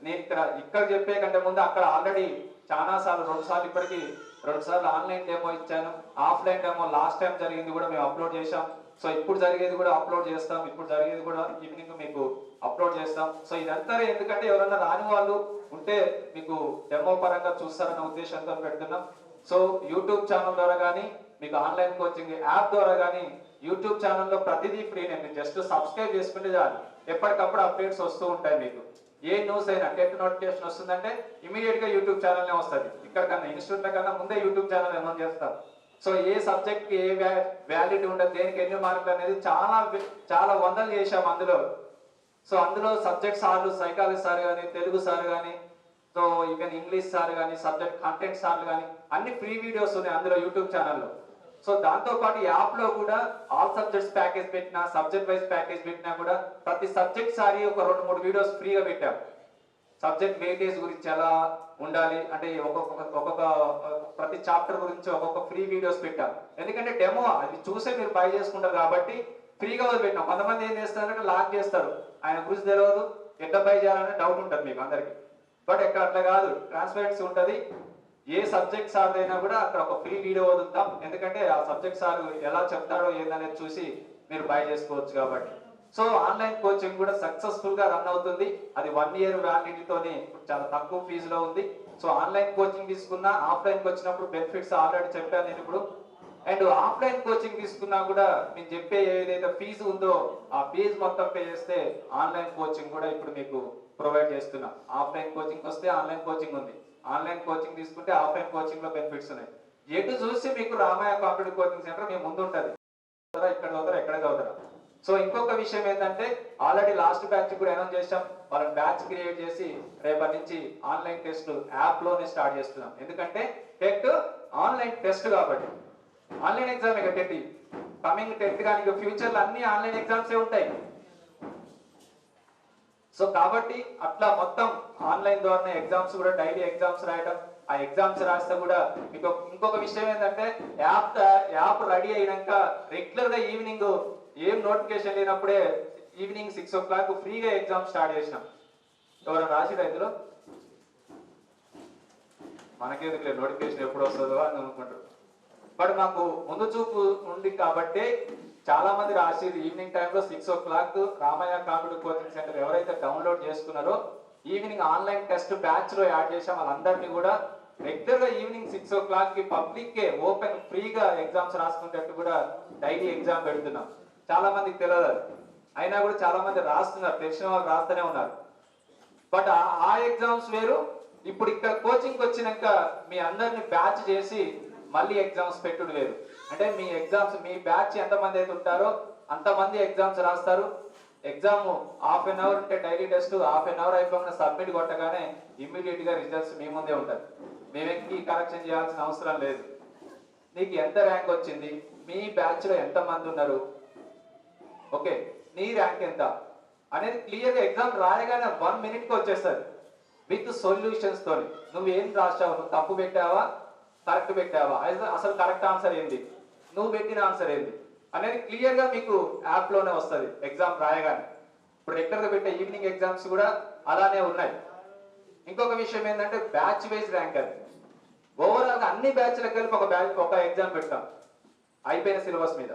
నేను ఇక్కడ చెప్పే కంటే ముందు అక్కడ ఆల్రెడీ చాలా సార్లు 2 సార్లు ఇప్పటికీ 2 సార్లు ఆన్లైన్ డెమో ఇచ్చాను. ఆఫ్లైన్ డెమో లాస్ట్ టైం జరిగింది కూడా మేము అప్లోడ్ చేశాం. సో ఇప్పుడు జరిగేది కూడా అప్లోడ్ చేస్తాం. ఇప్పుడు జరిగేది కూడా ఈవినింగ్ మీకు అప్లోడ్ చేస్తాం. సో ఇదంతా ఎందుకంటే ఎవరన్నా రాని వాళ్ళు ఉంటే మీకు డెమో పరంగా చూస్తారన్న ఉద్దేశంతో పెడుతున్నాం. సో యూట్యూబ్ ఛానల్ ద్వారా కానీ మీకు ఆన్లైన్ కోచింగ్ యాప్ ద్వారా కానీ యూట్యూబ్ ఛానల్లో ప్రతిదీ ఫ్రీ. నేను జస్ట్ సబ్స్క్రైబ్ చేసుకుంటే చాలు, ఎప్పటికప్పుడు అప్డేట్స్ వస్తూ ఉంటాయి. మీకు ఏ న్యూస్ అయినా టెట్ నోటిఫికేషన్ వస్తుందంటే ఇమీడియట్ గా యూట్యూబ్ ఛానల్నే వస్తుంది. ఇక్కడ కన్నా ఇన్స్టిట్యూట్ల కన్నా ముందే యూట్యూబ్ ఛానల్ అనౌన్స్ చేస్తాం. సో ఏ సబ్జెక్ట్ కి ఏ వ్యాలిడిటీ ఉండదు, దేనికి ఎన్ని మార్కులు అనేది చాలా వందలు చేశాం అందులో. సో అందులో సబ్జెక్ట్ సార్లు సైకాలజీ సార్ కానీ, తెలుగు సార్ కానీ, సో ఈవెన్ ఇంగ్లీష్ సార్ కానీ, సబ్జెక్ట్ కంటెంట్ సార్లు కానీ అన్ని ఫ్రీ వీడియోస్ ఉన్నాయి అందులో యూట్యూబ్ ఛానల్లో. సో దాంతో పాటు యాప్ లో కూడా ఆల్ సబ్జెక్ట్స్ ప్యాకేజ్ పెట్టినా, సబ్జెక్ట్ వైజ్ ప్యాకేజ్ పెట్టినా కూడా ప్రతి సబ్జెక్ట్ సారి ఒక 2-3 వీడియోస్ ఫ్రీగా పెట్టాం. సబ్జెక్ట్ వెయిటేజ్ గురించి ఎలా ఉండాలి అంటే ఒక్కొక్క ప్రతి చాప్టర్ గురించి ఒక్కొక్క ఫ్రీ వీడియోస్ పెట్టాం. ఎందుకంటే డెమో అది చూసే మీరు బై చేసుకుంటారు కాబట్టి ఫ్రీగా పెట్టాం. కొంతమంది ఏం చేస్తారంటే లాక్ చేస్తారు, ఆయన గురించి తెలియదు, ఎట్లా బై చేయాలనే డౌట్ ఉంటుంది మీకు అందరికి. బట్ ఇక్కడ అట్లా కాదు, ట్రాన్స్పరెన్సీ ఉంటుంది. ఏ సబ్జెక్ట్ సార్ అయినా కూడా అక్కడ ఒక ఫ్రీ వీడియో వదులుతాం. ఎందుకంటే ఆ సబ్జెక్ట్ సార్ ఎలా చెప్తాడో ఏందనేది చూసి మీరు బై చేసుకోవచ్చు కాబట్టి. సో ఆన్లైన్ కోచింగ్ కూడా సక్సెస్ఫుల్ గా రన్ అవుతుంది. అది 1 year వ్యాలిడిటీతోనే చాలా తక్కువ ఫీజులో ఉంది. సో ఆన్లైన్ కోచింగ్ తీసుకున్నా ఆఫ్లైన్ కి వచ్చినప్పుడు బెనిఫిట్స్ ఆల్రెడీ చెప్పాను నేను ఇప్పుడు. అండ్ ఆఫ్లైన్ కోచింగ్ తీసుకున్నా కూడా నేను చెప్పే ఏదైతే ఫీజు ఉందో ఆ ఫీజు మొత్తం పే చేస్తే ఆన్లైన్ కోచింగ్ కూడా ఇప్పుడు మీకు ప్రొవైడ్ చేస్తున్నాం. ఆఫ్లైన్ కోచింగ్ వస్తే ఆన్లైన్ కోచింగ్ ఉంది, ఆన్లైన్ కోచింగ్ తీసుకుంటే ఆఫ్లైన్ కోచింగ్ లో బెనిఫిట్స్ ఉన్నాయి. ఎటు చూసి మీకు రామయ్య కాంపిటేటివ్ కోచింగ్ సెంటర్ మీ ముందు ఉంటుంది. ఇక్కడ చదువుతారా, ఎక్కడ చదువుతారా. సో ఇంకొక విషయం ఏంటంటే ఆల్రెడీ లాస్ట్ బ్యాచ్ కూడా అనౌన్స్ చేసాం. వాళ్ళని బ్యాచ్ క్రియేట్ చేసి రేపటి నుంచి ఆన్లైన్ టెస్ట్ యాప్ లోనే స్టార్ట్ చేస్తున్నాం. ఎందుకంటే టెట్ ఆన్లైన్ టెస్ట్ కాబట్టి ఆన్లైన్ ఎగ్జామ్ ఇక టెట్ కమింగ్ టెట్ కానీ ఇక ఫ్యూచర్ లో అన్ని ఆన్లైన్ ఎగ్జామ్సే ఉంటాయి. సో కాబట్టి అట్లా మొత్తం ఆన్లైన్ ద్వారానే ఎగ్జామ్స్ కూడా డైలీ ఎగ్జామ్స్ రాయడం, ఆ ఎగ్జామ్స్ రాస్తే కూడా మీకు ఇంకొక విషయం ఏంటంటే యాప్ రెడీ అయినాక రెగ్యులర్ గా ఈవినింగ్ ఏం నోటిఫికేషన్ లేనప్పుడే ఈవినింగ్ 6 o'clock ఫ్రీగా ఎగ్జామ్ స్టార్ట్ చేసినాం. ఎవరైనా రాసి రైతులు మనకేందుకు నోటిఫికేషన్ ఎప్పుడు వస్తుందో అని అనుకుంటారు. బట్ మాకు ముందు చూపు ఉంది కాబట్టి చాలా మంది రాసిరు. ఈవినింగ్ టైంలో 6 o'clock Ramayya computer coaching centre ఎవరైతే డౌన్లోడ్ చేసుకున్నారో ఈవినింగ్ ఆన్లైన్ టెస్ట్ బ్యాచ్ లో యాడ్ చేసాం. వాళ్ళందరినీ కూడా రెగ్యులర్ గా ఈవినింగ్ 6 o'clock కి పబ్లిక్ కే ఓపెన్ ఫ్రీగా ఎగ్జామ్స్ రాసుకునేటట్టు కూడా డైలీ ఎగ్జామ్ పెడుతున్నాం. చాలా మందికి తెలియదు, అయినా కూడా చాలా మంది రాస్తున్నారు, తెలిసిన వాళ్ళు రాస్తూనే ఉన్నారు. బట్ ఆ ఎగ్జామ్స్ వేరు. ఇప్పుడు ఇక్కడ కోచింగ్ వచ్చినాక మీ అందరిని బ్యాచ్ చేసి మళ్ళీ ఎగ్జామ్స్ పెట్టుడు వేరు. అంటే మీ ఎగ్జామ్స్ మీ బ్యాచ్ ఎంతమంది అయితే ఉంటారో అంతమంది ఎగ్జామ్స్ రాస్తారు. ఎగ్జామ్ హాఫ్ అన్ అవర్ ఉంటే daily test, half an hour అయిపోయిన సబ్మిట్ కొట్టగానే ఇమ్మీడియట్ గా రిజల్ట్స్ మీ ముందే ఉంటారు. మేమెక్కి కరెక్షన్ చేయాల్సిన అవసరం లేదు. నీకు ఎంత ర్యాంక్ వచ్చింది, మీ బ్యాచ్ లో ఎంత మంది ఉన్నారు, ఓకే, నీ ర్యాంక్ ఎంత అనేది క్లియర్ గా ఎగ్జామ్ రాయగానే 1 minute కి వచ్చేస్తుంది విత్ సొల్యూషన్స్ తోని. నువ్వు ఏం రాసావు, నువ్వు తప్పు పెట్టావా, కరెక్ట్ పెట్టావా, అసలు కరెక్ట్ ఆన్సర్ ఏంది, నువ్వు పెట్టిన ఆన్సర్ ఏంది అనేది క్లియర్ గా మీకు యాప్ లోనే వస్తుంది ఎగ్జామ్ రాయగానే. ఇప్పుడు రెగ్యులర్ గా పెట్టే ఈవినింగ్ ఎగ్జామ్స్ కూడా అలానే ఉన్నాయి. ఇంకొక విషయం ఏంటంటే బ్యాచ్ వైజ్ ర్యాంక్. అది ఓవరాల్ గా అన్ని బ్యాచ్లకు కలిపి ఒక ఎగ్జామ్ పెడతాం అయిపోయిన సిలబస్ మీద.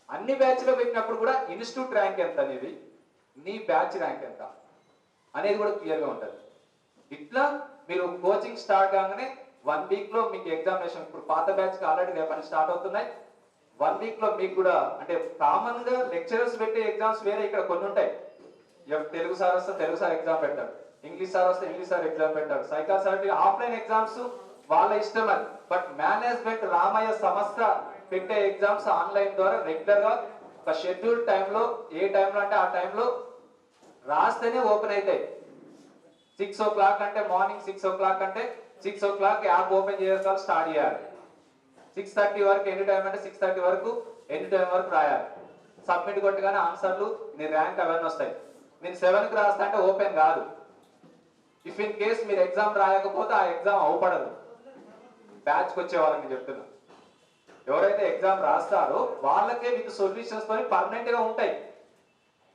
అన్ని బ్యాచ్ లో పెట్టినప్పుడు కూడా ఇన్స్టిట్యూట్ ర్యాంక్ ఎంత అనేది, నీ బ్యాచ్ ర్యాంక్ ఎంత అనేది కూడా క్లియర్ గా ఉంటుంది. ఇట్లా మీరు కోచింగ్ స్టార్ట్ కాగానే 1 week లో మీకు ఎగ్జామినేషన్, ఇప్పుడు పాత బ్యాచ్ కి ఆల్రెడీ రేపటి స్టార్ట్ అవుతున్నాయి. 1 week లో మీకు కూడా అంటే కామన్ గా లెక్చరర్స్ పెట్టే ఎగ్జామ్స్ వేరే ఇక్కడ కొన్ని ఉంటాయి. తెలుగు సార్ వస్తే తెలుగు సార్ ఎగ్జామ్ పెట్టారు, ఇంగ్లీష్ సార్ వస్తే ఇంగ్లీష్ సార్ ఎగ్జామ్ పెట్టారు, సైకాలజీ ఆఫ్లైన్ ఎగ్జామ్స్ వాళ్ళ ఇష్టం అది. బట్ మేనేజ్మెంట్ రామయ్య సంస్థ పెట్టే ఎగ్జామ్స్ ఆన్లైన్ ద్వారా రెగ్యులర్ గా ఒక షెడ్యూల్ టైంలో, ఏ టైంలో అంటే ఆ టైంలో రాస్తేనే ఓపెన్ అవుతాయి. 6 o'clock అంటే మార్నింగ్ 6 o'clock అంటే 6 o'clock యాప్ ఓపెన్ చేయాలి, స్టార్ట్ చేయాలి. 6:30 వరకు ఎన్ని టైం అంటే 6:30 వరకు ఎన్ని టైం వరకు రాయాలి. సబ్మిట్ కొట్టగానే ఆన్సర్లు, నీ ర్యాంక్ అవన్నీ వస్తాయి. నేను 7కి రాస్తా అంటే ఓపెన్ కాదు. ఇఫ్ ఇన్ కేస్ మీరు ఎగ్జామ్ రాయకపోతే ఆ ఎగ్జామ్ అవపడదు. బ్యాచ్కి వచ్చే వాళ్ళకి చెప్తున్నా, ఎవరైతే ఎగ్జామ్ రాస్తారో వాళ్ళకే విత్ సొల్యూషన్స్ తో పర్మనెంట్ గా ఉంటాయి.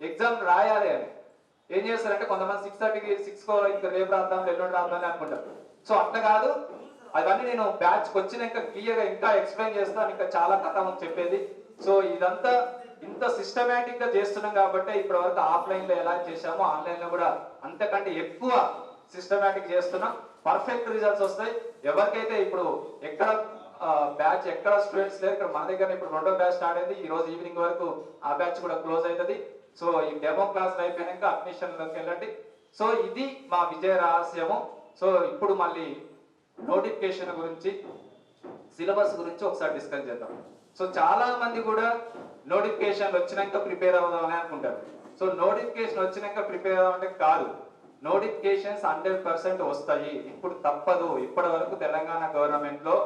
ఎగ్జామ్ రాయాలి అని ఏం చేస్తారంటే కొంతమంది 6:30కి 6 ఇంకా రేపు రాద్దాం ఎల్లుండి రాద్దాం అని అనుకుంటారు. సో అట్లా కాదు. అవన్నీ నేను బ్యాచ్కి వచ్చినాక క్లియర్ గా ఇంకా ఎక్స్ప్లెయిన్ చేస్తాను. ఇంకా చాలా కథ ఉంది చెప్పేది. సో ఇదంతా ఇంత సిస్టమేటిక్ గా చేస్తున్నాం కాబట్టి ఇప్పటి వరకు ఆఫ్లైన్ లో ఎలా చేసామో ఆన్లైన్ లో కూడా అంతకంటే ఎక్కువ సిస్టమేటిక్ చేస్తున్నాం. పర్ఫెక్ట్ రిజల్ట్స్ వస్తాయి. ఎవరికైతే ఇప్పుడు ఎక్కడ బ్యాచ్ ఎక్కడ స్టూడెంట్స్ లేరు, ఇక్కడ మన దగ్గర ఇప్పుడు 2వ బ్యాచ్ స్టార్ట్ అయింది. ఈ రోజు ఈవినింగ్ వరకు ఆ బ్యాచ్ కూడా క్లోజ్ అవుతుంది. సో ఈ డెమో క్లాస్ అయిపోయాక అడ్మిషన్ లోకి వెళ్ళండి. సో ఇది మా విజయ రహస్యము. సో ఇప్పుడు మళ్ళీ నోటిఫికేషన్ గురించి, సిలబస్ గురించి ఒకసారి డిస్కస్ చేద్దాం. సో చాలా మంది కూడా నోటిఫికేషన్ వచ్చినాక ప్రిపేర్ అవుదామని అనుకుంటారు. సో నోటిఫికేషన్ వచ్చినాక ప్రిపేర్ అవ్వమంటే కాదు. నోటిఫికేషన్స్ 100% వస్తాయి. ఇప్పుడు తప్పదు. ఇప్పటి వరకు తెలంగాణ గవర్నమెంట్ లో,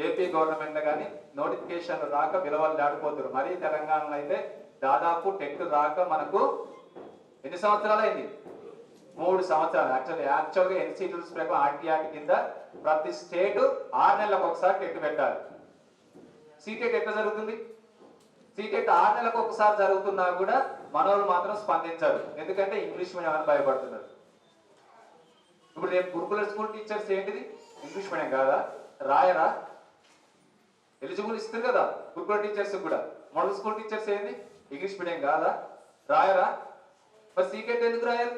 ఏపీ గవర్నమెంట్ లో కానీ నోటిఫికేషన్ రాక విలువలు దాటిపోతారు. మరీ తెలంగాణలో అయితే దాదాపు టెట్ రాక మనకు ఎన్ని సంవత్సరాలు అయింది? 3 సంవత్సరాలు. యాక్చువల్గా ఎన్సీ రూల్స్ ప్రకారం ఆర్టీఆర్ కింద ప్రతి స్టేట్ 6 నెలలకు ఒకసారి టెట్ పెట్టాలి. సీటెట్ ఎట్లా జరుగుతుంది? సీటెట్ 6 నెలలకు ఒకసారి జరుగుతున్నా కూడా మనోళ్ళు మాత్రం స్పందించారు. ఎందుకంటే ఇంగ్లీష్ మీడియం అని భయపడుతున్నారు. ఇప్పుడు రేపు గురుకుల స్కూల్ టీచర్స్ ఏంటిది? ఇంగ్లీష్ మీడియం కాదా? రాయరా? ఎలిజిబుల్ ఇస్తారు కదా గురుకుల టీచర్స్ కూడా. మోడల్ స్కూల్ టీచర్స్ ఏంది? ఇంగ్లీష్ మీడియం కాదా? రాయరా? మరి సీటెట్ ఎందుకు రాయాలి?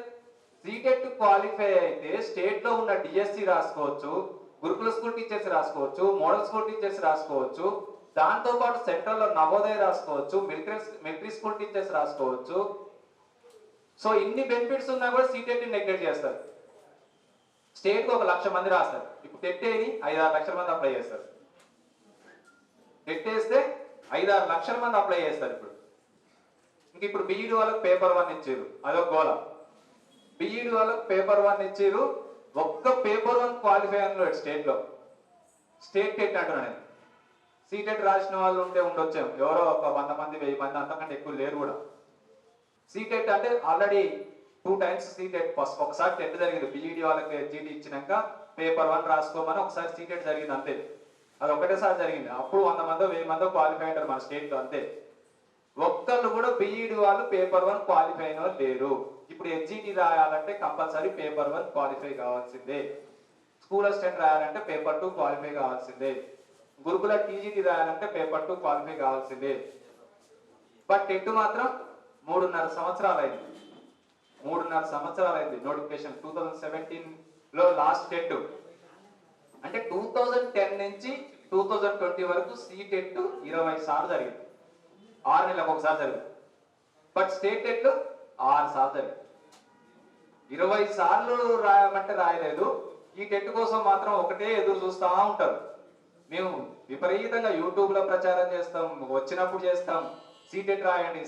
సీటెట్ క్వాలిఫై అయితే స్టేట్ లో ఉన్న డిఎస్సి రాసుకోవచ్చు, గురుకుల స్కూల్ టీచర్స్ రాసుకోవచ్చు, మోడల్ స్కూల్ టీచర్స్ రాసుకోవచ్చు, దాంతో పాటు సెంట్రల్ లో నవోదయ రాసుకోవచ్చు, మిలిటరీ స్కూల్ టీచర్స్ రాసుకోవచ్చు. సో ఇన్ని బెనిఫిట్స్ ఉన్నా కూడా సీటెట్ నెగ్లెక్ట్ చేస్తారు. స్టేట్ కు 1 లక్ష మంది రాస్తారు. ఇప్పుడు టెట్టేని 5-6 లక్షల మంది అప్లై చేస్తారు. టెట్టేస్తే 5-6 లక్షల మంది అప్లై చేస్తారు. ఇప్పుడు బీఈడి వాళ్ళకి పేపర్ 1 ఇచ్చారు, అదొక గోల. బీఈడి వాళ్ళకి పేపర్ 1 ఇచ్చారు, ఒక్క పేపర్ 1 క్వాలిఫై అన్నాడు స్టేట్ లో. స్టేట్ టెట్ అంటున్నాను నేను. సీటెట్ రాసిన వాళ్ళు ఉంటే ఉండొచ్చాం, ఎవరో ఒక 100 మంది 1000 మంది, అంతకంటే ఎక్కువ లేరు కూడా. సీటెట్ అంటే ఆల్రెడీ 2 times సీటెట్. ఫస్ట్ ఒకసారి టెట్ జరిగింది, బీఈడి వాళ్ళకి జీటీ ఇచ్చినాక పేపర్ 1 రాసుకోమని ఒకసారి సీటెట్ జరిగింది అంతే. అది ఒకటేసారి జరిగింది. అప్పుడు 100 మందో 1000 మందో క్వాలిఫై అంటారు మన స్టేట్ లో అంతే. ఒక్కళ్ళు కూడా బీఈడి వాళ్ళు పేపర్ 1 క్వాలిఫై అయిన వాళ్ళు లేరు. ఇప్పుడు ఎస్జిటి రాయాలంటే కంపల్సరీ పేపర్ 1 క్వాలిఫై కావాల్సిందే. స్కూల్ అసిస్టెంట్ రాయాలంటే పేపర్ 2 క్వాలిఫై కావాల్సిందే. గురుకుల టీజీటీ రాయాలంటే పేపర్ 2 క్వాలిఫై కావాల్సిందే. బట్ టెట్ మాత్రం 3.5 సంవత్సరాలు అయింది. 3.5 సంవత్సరాలు అయింది నోటిఫికేషన్. 2017లో last TET. అంటే 2010 నుంచి 2020 వరకు టెట్ 20 సార్లు జరిగింది. 6 నెలలకు ఒకసారి జరిగింది. బట్ స్టేట్ టెట్ 6 సార్లు జరిగింది. 20 సార్లు రాయమంటే రాయలేదు. ఈ టెట్ కోసం మాత్రం ఒకటే ఎదురు చూస్తూ ఉంటారు. మేము విపరీతంగా యూట్యూబ్లో ప్రచారం చేస్తాం, వచ్చినప్పుడు చేస్తాం, సీటెట్ రాయండి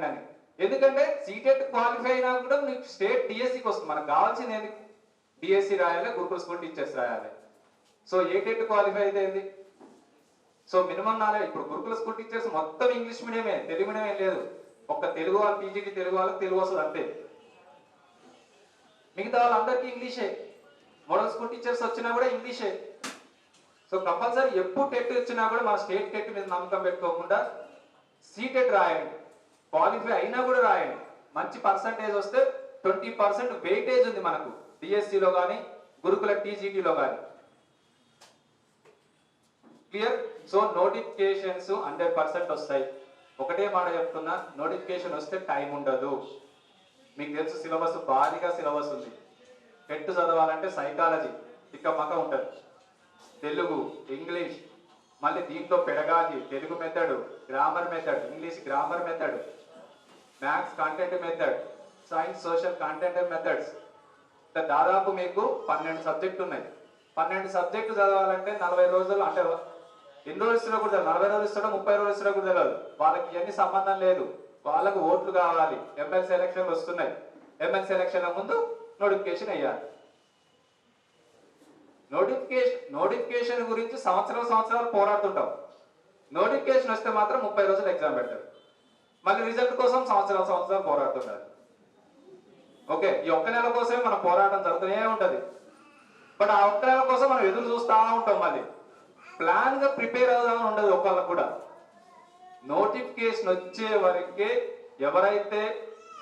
అని. ఎందుకంటే సీటెట్ క్వాలిఫై అయినా కూడా మీకు స్టేట్ డిఎస్సికి వస్తుంది. మనకు కావాల్సింది ఏంది? డిఎస్సి రాయాలి, గురుకుల స్కూల్ టీచర్స్ రాయాలి. సో ఏ టెట్ క్వాలిఫై అయితే ఏంది? So minimum knowledge. ఇప్పుడు గురుకుల స్కూల్ టీచర్స్ మొత్తం ఇంగ్లీష్ మీడియమే, తెలుగు మీడియం లేదు. ఒక్క తెలుగు వాళ్ళు పీజీటీ తెలుగు వాళ్ళకి తెలుగు వస్తుంది అంతే. మిగతా వాళ్ళందరికీ ఇంగ్లీషే. మోడల్ స్కూల్ టీచర్స్ వచ్చినా కూడా ఇంగ్లీషే. సో కంపల్సరీ ఎప్పుడు టెట్ వచ్చినా కూడా మన స్టేట్ టెట్ మీద నమ్మకం పెట్టుకోకుండా సీటెట్ రాయండి. క్వాలిఫై అయినా కూడా రాయండి. మంచి పర్సంటేజ్ వస్తే 20% వెయిటేజ్ ఉంది మనకు డిఎస్సిలో కానీ గురుకుల టీజీటీలో కానీ. క్లియర్? సో నోటిఫికేషన్స్ 100% వస్తాయి. ఒకటే మాట చెప్తున్నా, నోటిఫికేషన్ వస్తే టైం ఉండదు. మీకు తెలుసు సిలబస్ భారీగా సిలబస్ ఉంది. టెట్ చదవాలంటే సైకాలజీ తిక్కమక్క ఉంటుంది, తెలుగు, ఇంగ్లీష్, మళ్ళీ దీంట్లో pedagogy, Telugu method, grammar method, English grammar method, maths content method, science social content methods. దాదాపు మీకు 12 సబ్జెక్టులు ఉన్నాయి. 12 సబ్జెక్టు చదవాలంటే 40 రోజులు, అంటే ఎన్ని రోజులు ఇస్తాడో కూడా తెలియదు. 40 రోజులు ఇస్తాడో 30 రోజులు ఇస్తాడో కూడా తెలియదు. వాళ్ళకి ఇవన్నీ సంబంధం లేదు. వాళ్ళకు ఓట్లు కావాలి. ఎమ్మెల్సీ ఎలక్షన్లు వస్తున్నాయి. ఎమ్మెల్సీ ఎలక్షన్ల ముందు నోటిఫికేషన్ అయ్యాలి. నోటిఫికేషన్ గురించి సంవత్సరాలు పోరాడుతుంటాం. నోటిఫికేషన్ వస్తే మాత్రం 30 రోజులు ఎగ్జామ్ పెడతారు. మళ్ళీ రిజల్ట్ కోసం సంవత్సరాలు పోరాడుతుంటారు. ఓకే, ఈ ఒక్క నెల కోసమే మన పోరాటం జరుగుతూనే ఉంటుంది. బట్ ఆ ఒక్క నెల కోసం మనం ఎదురు చూస్తూ ఉంటాం. మళ్ళీ ప్లాన్ గా ప్రిపేర్ అవుదామని ఉండదు ఒకళ్ళకు కూడా. నోటిఫికేషన్ వచ్చే వరకే ఎవరైతే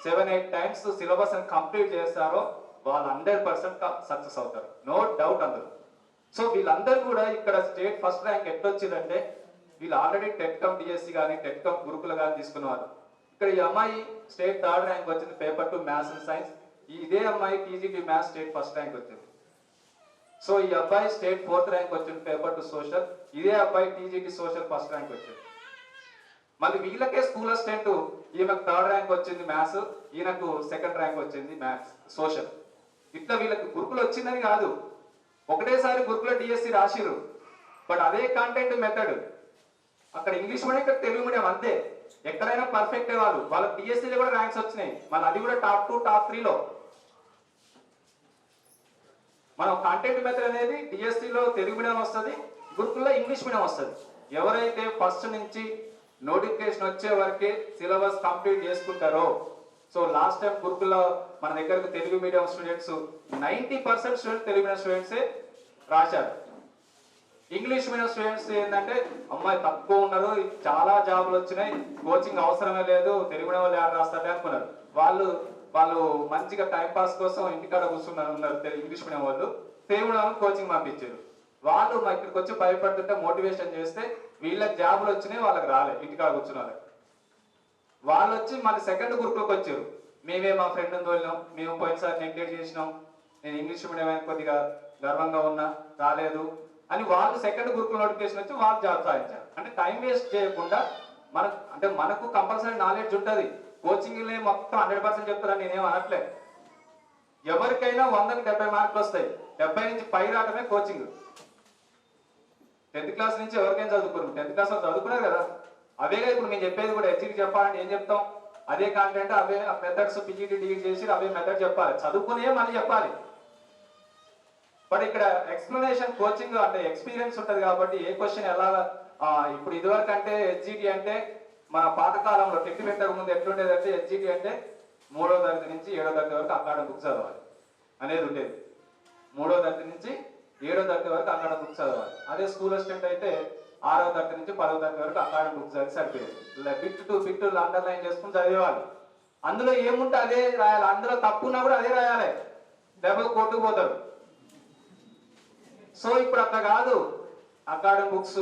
7-8 టైమ్స్ సిలబస్ కంప్లీట్ చేస్తారో వాళ్ళు 100% సక్సెస్ అవుతారు. నో డౌట్ అందరూ. సో వీళ్ళందరూ కూడా ఇక్కడ స్టేట్ ఫస్ట్ ర్యాంక్ ఎట్లా వచ్చిందంటే వీళ్ళు ఆల్రెడీ టెట్కమ్ డిఎస్సి కానీ టెట్కమ్ గురుకుల కానీ తీసుకున్నారు. ఇక్కడ ఈ అమ్మాయి స్టేట్ 3rd ర్యాంక్ వచ్చింది పేపర్ 2 మ్యాథ్స్ అండ్ సైన్స్. ఇదే అమ్మాయి TGT maths state first rank వచ్చింది. సో ఈ అబ్బాయి స్టేట్ 4th ర్యాంక్ వచ్చింది పేపర్ 2 సోషల్. ఇదే అబ్బాయి టీజీటీ సోషల్ ఫస్ట్ ర్యాంక్ వచ్చింది. మళ్ళీ వీళ్ళకే స్కూల్ అసిస్టెంట్, ఈయనకు 3rd ర్యాంక్ వచ్చింది మ్యాథ్స్, ఈయనకు 2nd ర్యాంక్ వచ్చింది మ్యాథ్స్ సోషల్. ఇట్లా వీళ్ళకి గురుకులు వచ్చిందని కాదు, ఒకటేసారి గురుకుల డిఎస్సి రాసిరు. బట్ అదే కంటెంట్ మెథడ్ అక్కడ ఇంగ్లీష్ మీడియం, ఇక్కడ తెలుగు మీడియం అంతే. ఎక్కడైనా పర్ఫెక్ట్ వాళ్ళకి డిఎస్సీలో కూడా ర్యాంక్స్ వచ్చినాయి. మళ్ళీ అది కూడా టాప్ 2 టాప్ 3లో. మనం కంటెంట్ మెథడ్ అనేది డిఎస్సిలో తెలుగు మీడియం వస్తుంది, గురుకుల్లో ఇంగ్లీష్ మీడియం వస్తుంది. ఎవరైతే ఫస్ట్ నుంచి నోటిఫికేషన్ వచ్చే వరకే సిలబస్ కంప్లీట్ చేసుకుంటారో, సో లాస్ట్ టైం గురుకుల్లో మన దగ్గరకు Telugu medium students 90% students Telugu medium స్టూడెంట్సే రాశారు. ఇంగ్లీష్ మీడియం స్టూడెంట్స్ ఏంటంటే అమ్మాయి తక్కువ ఉన్నారు, చాలా జాబులు వచ్చినాయి, కోచింగ్ అవసరమే లేదు, తెలుగు మీడియం వాళ్ళు ఎవరు రాస్తారే అనుకున్నారు. వాళ్ళు మంచిగా టైం పాస్ కోసం ఇంటికాడ కూర్చున్నారు ఇంగ్లీష్ మీడియం వాళ్ళు. తెలుగు మీడియం కోచింగ్ పంపించారు. వాళ్ళు మా ఇక్కడికి వచ్చి భయపడుతుంటే మోటివేషన్ చేస్తే వీళ్ళకి జాబులు వచ్చినాయి, వాళ్ళకి రాలే, ఇంటికాడ కూర్చున్నారు. వాళ్ళు వచ్చి మళ్ళీ 2nd గ్రూప్లోకి వచ్చారు. మేమే మా ఫ్రెండ్ని తోలినాం, మేము పోయినసారి నెగ్లెక్ట్ చేసినాం, నేను ఇంగ్లీష్ మీడియం కొద్దిగా గర్వంగా ఉన్నా, రాలేదు అని వాళ్ళు 2nd గ్రూప్ నోటిఫికేషన్ వచ్చి వాళ్ళు జాబ్ సాధించారు. అంటే టైం వేస్ట్ చేయకుండా మనకు కంపల్సరీ నాలెడ్జ్ ఉంటుంది. కోచింగ్ మొత్తం 100% చెప్తారని నేనేం అనట్లే. ఎవరికైనా 100కి 70 మార్కులు వస్తాయి. 70 నుంచి పై రావడమే కోచింగ్. 10th క్లాస్ నుంచి ఎవరికైనా చదువుకున్నారు, 10th క్లాస్ వాళ్ళు చదువుకున్నారు కదా. అవేగా ఇప్పుడు మేము చెప్పేది కూడా. హెచ్ఈకి చెప్పాలంటే ఏం చెప్తాం? అదే కాంటెంట్, అవే మెథడ్స్, పిజిటి డిగ్రీ చేసి అవే మెథడ్ చెప్పాలి, చదువుకునే మళ్ళీ చెప్పాలి. బట్ ఇక్కడ ఎక్స్ప్లెనేషన్ కోచింగ్ అంటే ఎక్స్పీరియన్స్ ఉంటుంది కాబట్టి ఏ క్వశ్చన్ ఎలా ఇప్పుడు ఇదివరకు అంటే హెచ్జిటి అంటే మన పాతకాలంలో టెక్కి పెట్టక ముందు ఎట్లుండేది అంటే హెచ్జిటి అంటే 3వ తరగతి నుంచి 7వ తరగతి వరకు అకాడమిక్ బుక్స్ చదవాలి అనేది ఉండేది. 3వ తరగతి నుంచి 7వ తరగతి వరకు అకాడమిక్ బుక్స్ చదవాలి. అదే స్కూల్ అసిస్టెంట్ అయితే 6వ తరగతి నుంచి 10వ తరగతి వరకు అకాడమిక్ బుక్స్ చదివి సరిపోయేది. బిట్ టు బిట్ అండర్లైన్ చేసుకుని చదివేవాళ్ళు. అందులో ఏముంటే అదే రాయాలి, అందులో తప్పున్నా కూడా అదే రాయాలి, లేకపోతే కొట్టుకుపోతారు. సో ఇప్పుడు అట్లా కాదు, అకాడమిక్ బుక్స్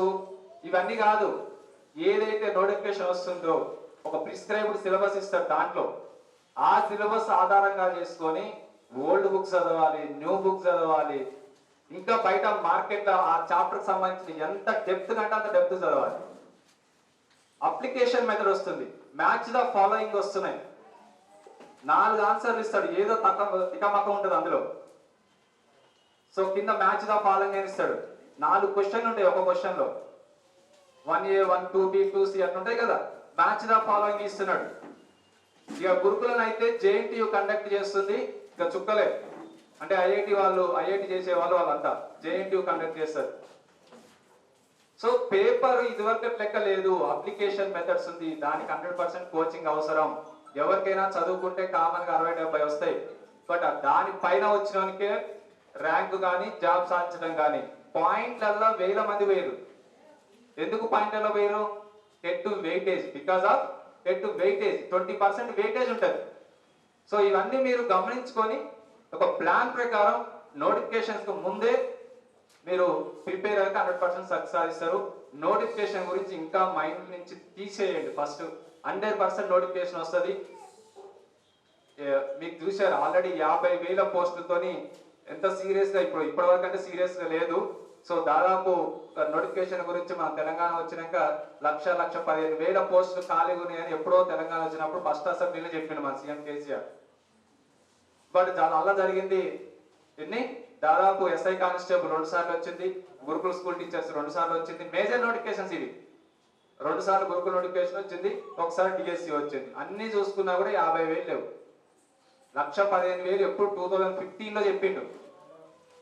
ఇవన్నీ కాదు, ఏదైతే నోటిఫికేషన్ వస్తుందో ఒక ప్రిస్క్రైబ్డ్ సిలబస్ ఇస్తారు, దాంట్లో ఆ సిలబస్ ఆధారంగా చేసుకొని ఓల్డ్ బుక్స్ చదవాలి, న్యూ బుక్స్ చదవాలి, ఇంకా బయట మార్కెట్లో ఆ చాప్టర్కి సంబంధించిన ఎంత డెప్త్ కంటే అంత డెప్త్ చదవాలి. అప్లికేషన్ మెథడ్ వస్తుంది, మ్యాచ్ ద ఫాలోయింగ్ వస్తున్నాయి, 4 ఆన్సర్లు ఇస్తాడు, ఏదో తికమక ఉంటుంది అందులో. సో కింద మ్యాచ్ ద ఫాలోయింగ్ అని ఇస్తాడు, 4 క్వశ్చన్లు ఉంటాయి ఒక క్వశ్చన్ లో, 1A 1 2B 2C అట్లా ఉంటాయి కదా, మ్యాచ్ ద ఫాలోయింగ్ ఇస్తున్నాడు. ఇక గురుకులను అయితే JNTU కండక్ట్ చేస్తుంది, ఇక చుక్కలే అంటే ఐఐటి చేసే వాళ్ళంతా JNTU కండక్ట్ చేస్తారు. సో పేపర్ ఇదివరకు లెక్క లేదు, అప్లికేషన్ మెథడ్స్ ఉంది, దానికి 100% కోచింగ్ అవసరం. ఎవరికైనా చదువుకుంటే కామన్ గా 60-70 వస్తాయి, బట్ దాని పైన వచ్చినకే ర్యాంక్ కానీ జాబ్ సాధించడం కానీ. పాయింట్లలో 1000 మంది వేరు. ఎందుకు పాయింట్లలో వేరు? TET weightage, because of TET weightage 20% weightage ఉంటుంది. సో ఇవన్నీ మీరు గమనించుకొని ఒక ప్లాన్ ప్రకారం నోటిఫికేషన్స్ ముందే మీరు ప్రిపేర్ అయితే 100% సక్సెస్ సాధిస్తారు. నోటిఫికేషన్ గురించి ఇంకా మైండ్ నుంచి తీసేయండి. ఫస్ట్ 100% నోటిఫికేషన్ వస్తుంది. మీకు చూసారు ఆల్రెడీ 50,000 పోస్టులతోని ఎంత సీరియస్గా ఇప్పటివరకు అంటే సీరియస్గా లేదు. సో దాదాపు నోటిఫికేషన్ గురించి మన తెలంగాణ వచ్చినాక 1,15,000 పోస్టులు ఖాళీగా ఉన్నాయని ఎప్పుడో తెలంగాణ వచ్చినప్పుడు ఫస్ట్ అసెంబ్లీలో చెప్పిండు మన సీఎం కేసీఆర్. బట్ అలా జరిగింది ఎన్ని దాదాపు SI కానిస్టేబుల్ 2 సార్లు వచ్చింది, గురుకుల స్కూల్ టీచర్స్ 2 సార్లు వచ్చింది. మేజర్ నోటిఫికేషన్స్ ఇవి 2 సార్లు గురుకుల నోటిఫికేషన్ వచ్చింది, ఒకసారి DSC వచ్చింది. అన్ని చూసుకున్నా కూడా 50,000 లేవు. 1,15,000 ఎప్పుడు 2015లో చెప్పిండు,